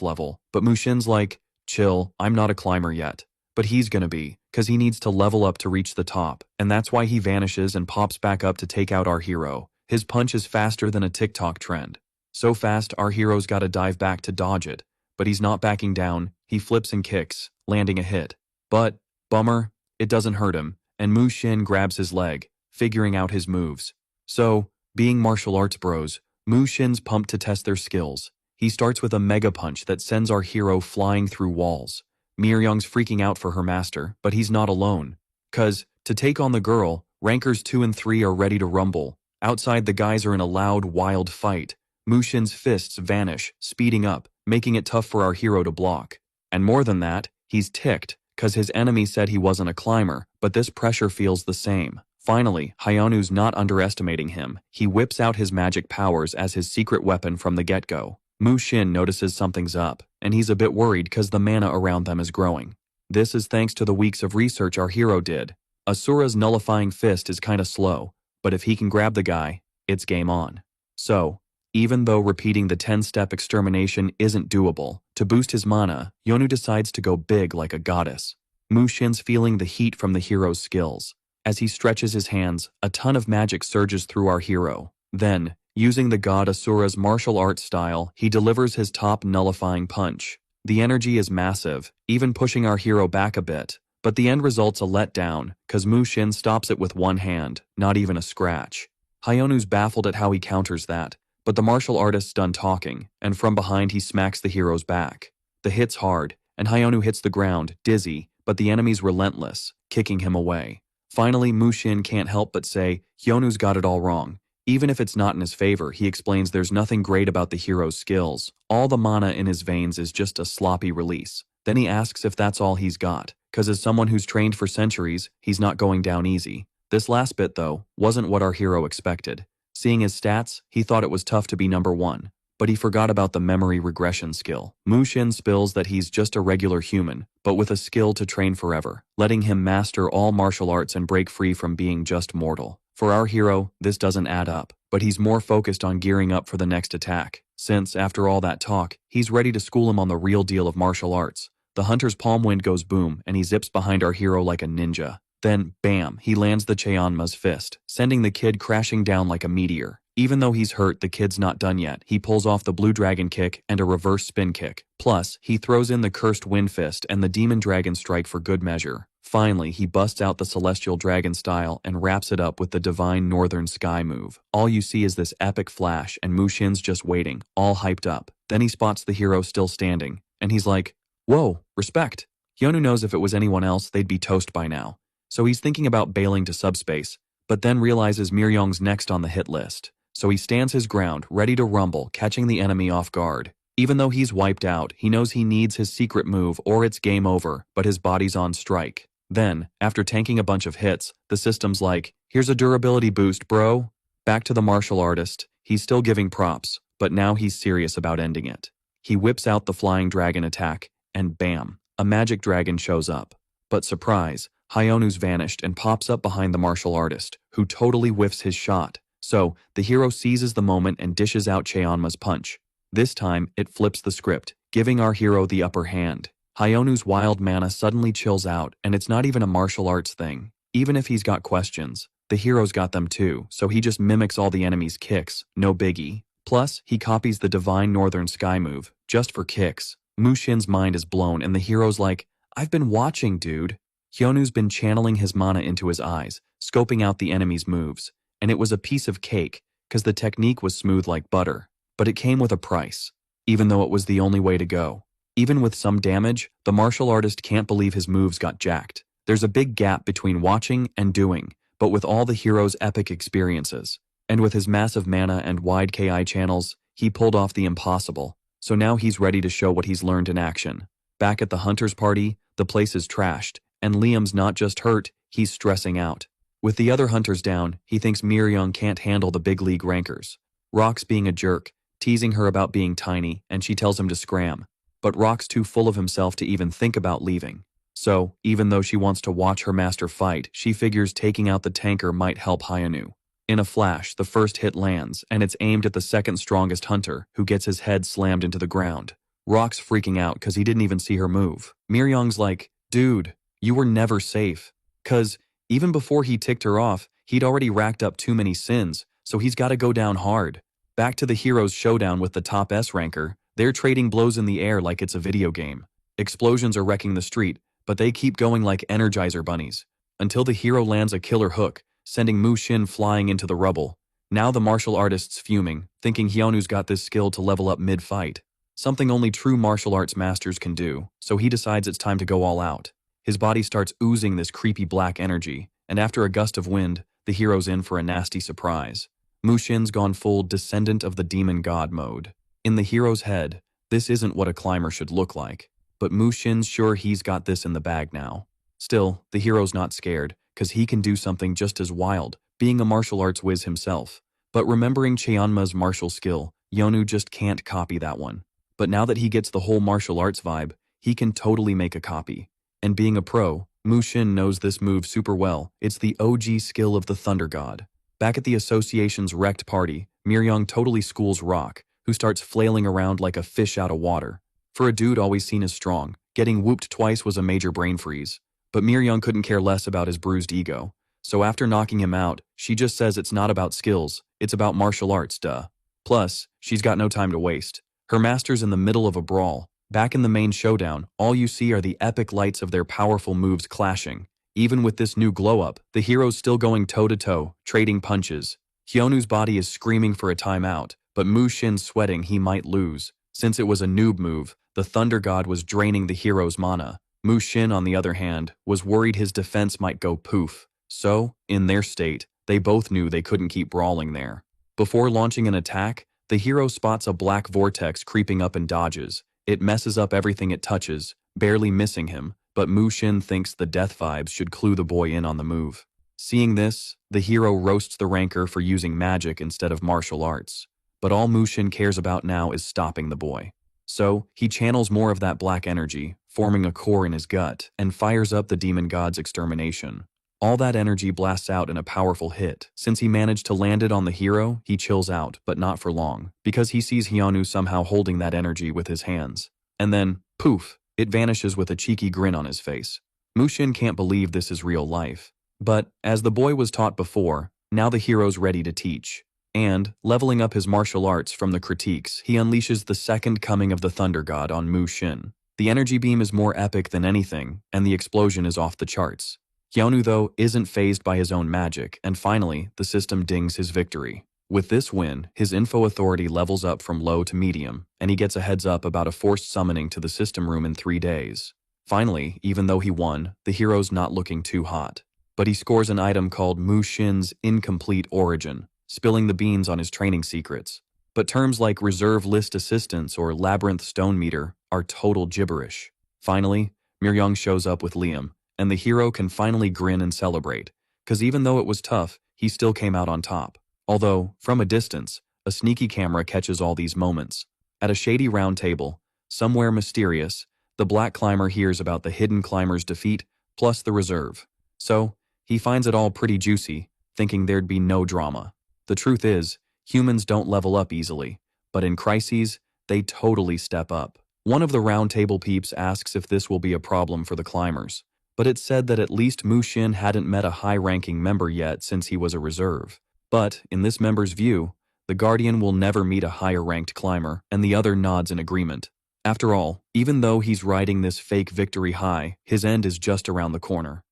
level. But Mu Xin's like, "Chill, I'm not a climber yet." But he's gonna be, cause he needs to level up to reach the top, and that's why he vanishes and pops back up to take out our hero. His punch is faster than a TikTok trend. So fast, our hero's gotta dive back to dodge it. But he's not backing down, he flips and kicks, landing a hit. But, bummer, it doesn't hurt him, and Mu Xin grabs his leg, figuring out his moves. So, being martial arts bros, Mu Xin's pumped to test their skills. He starts with a mega punch that sends our hero flying through walls. Miryong's freaking out for her master, but he's not alone. Cause, to take on the girl, rankers 2 and 3 are ready to rumble. Outside, the guys are in a loud, wild fight. Mu Xin's fists vanish, speeding up, making it tough for our hero to block. And more than that, he's ticked, cause his enemy said he wasn't a climber, but this pressure feels the same. Finally, Hyunwoo's not underestimating him. He whips out his magic powers as his secret weapon from the get-go. Mu Xin notices something's up, and he's a bit worried cause the mana around them is growing. This is thanks to the weeks of research our hero did. Asura's nullifying fist is kinda slow, but if he can grab the guy, it's game on. So, even though repeating the 10-step extermination isn't doable, to boost his mana, Hyunwoo decides to go big like a goddess. Mu Xin's feeling the heat from the hero's skills. As he stretches his hands, a ton of magic surges through our hero. Then, using the god Asura's martial arts style, he delivers his top nullifying punch. The energy is massive, even pushing our hero back a bit. But the end result's a letdown, cause Mu Xin stops it with one hand, not even a scratch. Hyunwoo's baffled at how he counters that. But the martial artist's done talking, and from behind he smacks the hero's back. The hit's hard, and Hyunwoo hits the ground, dizzy, but the enemy's relentless, kicking him away. Finally, Mu Xin can't help but say, Hyunwoo's got it all wrong. Even if it's not in his favor, he explains there's nothing great about the hero's skills. All the mana in his veins is just a sloppy release. Then he asks if that's all he's got, cause as someone who's trained for centuries, he's not going down easy. This last bit, though, wasn't what our hero expected. Seeing his stats, he thought it was tough to be number 1. But he forgot about the memory regression skill. Mu Xin spills that he's just a regular human, but with a skill to train forever, letting him master all martial arts and break free from being just mortal. For our hero, this doesn't add up, but he's more focused on gearing up for the next attack, since, after all that talk, he's ready to school him on the real deal of martial arts. The hunter's palm wind goes boom, and he zips behind our hero like a ninja. Then, bam, he lands the Cheonma's fist, sending the kid crashing down like a meteor. Even though he's hurt, the kid's not done yet. He pulls off the blue dragon kick and a reverse spin kick. Plus, he throws in the cursed wind fist and the demon dragon strike for good measure. Finally, he busts out the celestial dragon style and wraps it up with the divine northern sky move. All you see is this epic flash, and Mu Xin's just waiting, all hyped up. Then he spots the hero still standing, and he's like, "Whoa, respect." Hyunwoo knows if it was anyone else, they'd be toast by now. So he's thinking about bailing to subspace, but then realizes Miryong's next on the hit list. So he stands his ground, ready to rumble, catching the enemy off guard. Even though he's wiped out, he knows he needs his secret move or it's game over, but his body's on strike. Then, after tanking a bunch of hits, the system's like, "Here's a durability boost, bro." Back to the martial artist, he's still giving props, but now he's serious about ending it. He whips out the flying dragon attack, and bam, a magic dragon shows up. But surprise, Hyonu's vanished and pops up behind the martial artist, who totally whiffs his shot. So, the hero seizes the moment and dishes out Cheonma's punch. This time, it flips the script, giving our hero the upper hand. Hyonu's wild mana suddenly chills out, and it's not even a martial arts thing. Even if he's got questions, the hero's got them too, so he just mimics all the enemy's kicks, no biggie. Plus, he copies the Divine Northern Sky move, just for kicks. Mushin's mind is blown and the hero's like, "I've been watching, dude." Hyonu's been channeling his mana into his eyes, scoping out the enemy's moves. And it was a piece of cake, cause the technique was smooth like butter. But it came with a price, even though it was the only way to go. Even with some damage, the martial artist can't believe his moves got jacked. There's a big gap between watching and doing, but with all the hero's epic experiences, and with his massive mana and wide KI channels, he pulled off the impossible. So now he's ready to show what he's learned in action. Back at the hunter's party, the place is trashed, and Liam's not just hurt, he's stressing out. With the other hunters down, he thinks Miryung can't handle the big league rankers. Rock's being a jerk, teasing her about being tiny, and she tells him to scram. But Rock's too full of himself to even think about leaving. So, even though she wants to watch her master fight, she figures taking out the tanker might help Hyonu. In a flash, the first hit lands, and it's aimed at the second strongest hunter, who gets his head slammed into the ground. Rock's freaking out cause he didn't even see her move. Miryung's like, "Dude, you were never safe." Cause, even before he ticked her off, he'd already racked up too many sins, so he's gotta go down hard. Back to the hero's showdown with the top S ranker, they're trading blows in the air like it's a video game. Explosions are wrecking the street, but they keep going like Energizer bunnies. Until the hero lands a killer hook, sending Mushin flying into the rubble. Now the martial artist's fuming, thinking Hyonu's got this skill to level up mid-fight. Something only true martial arts masters can do, so he decides it's time to go all out. His body starts oozing this creepy black energy, and after a gust of wind, the hero's in for a nasty surprise. Mushin's gone full Descendant of the Demon God mode. In the hero's head, this isn't what a climber should look like, but Mushin's sure he's got this in the bag now. Still, the hero's not scared, cause he can do something just as wild, being a martial arts whiz himself. But remembering Cheonma's martial skill, Hyonu just can't copy that one. But now that he gets the whole martial arts vibe, he can totally make a copy. And being a pro, Mushin knows this move super well. It's the OG skill of the Thunder God. Back at the association's wrecked party, Miryung totally schools Rock, who starts flailing around like a fish out of water. For a dude always seen as strong, getting whooped twice was a major brain freeze. But Miryung couldn't care less about his bruised ego. So after knocking him out, she just says it's not about skills, it's about martial arts, duh. Plus, she's got no time to waste. Her master's in the middle of a brawl. Back in the main showdown, all you see are the epic lights of their powerful moves clashing. Even with this new glow-up, the hero's still going toe-to-toe, trading punches. Hyonu's body is screaming for a timeout, but Mushin's sweating he might lose. Since it was a noob move, the Thunder God was draining the hero's mana. Mushin, on the other hand, was worried his defense might go poof. So, in their state, they both knew they couldn't keep brawling there. Before launching an attack, the hero spots a black vortex creeping up and dodges. It messes up everything it touches, barely missing him, but Mushin thinks the death vibes should clue the boy in on the move. Seeing this, the hero roasts the ranker for using magic instead of martial arts. But all Mushin cares about now is stopping the boy. So, he channels more of that black energy, forming a core in his gut, and fires up the demon god's extermination. All that energy blasts out in a powerful hit. Since he managed to land it on the hero, he chills out, but not for long, because he sees Hyonu somehow holding that energy with his hands. And then, poof, it vanishes with a cheeky grin on his face. Mushin can't believe this is real life. But, as the boy was taught before, now the hero's ready to teach. And, leveling up his martial arts from the critiques, he unleashes the second coming of the Thunder God on Mushin. The energy beam is more epic than anything, and the explosion is off the charts. Hyonu, though, isn't fazed by his own magic, and finally, the system dings his victory. With this win, his info authority levels up from low to medium, and he gets a heads up about a forced summoning to the system room in 3 days. Finally, even though he won, the hero's not looking too hot. But he scores an item called Mushin's Incomplete Origin, spilling the beans on his training secrets. But terms like Reserve List Assistance or Labyrinth Stone Meter are total gibberish. Finally, Miryung shows up with Liam, and the hero can finally grin and celebrate, cause even though it was tough, he still came out on top. Although, from a distance, a sneaky camera catches all these moments. At a shady round table, somewhere mysterious, the black climber hears about the hidden climber's defeat, plus the reserve. So, he finds it all pretty juicy, thinking there'd be no drama. The truth is, humans don't level up easily, but in crises, they totally step up. One of the round table peeps asks if this will be a problem for the climbers, but it said that at least Mu Xin hadn't met a high-ranking member yet since he was a reserve. But, in this member's view, the Guardian will never meet a higher-ranked climber, and the other nods in agreement. After all, even though he's riding this fake victory high, his end is just around the corner.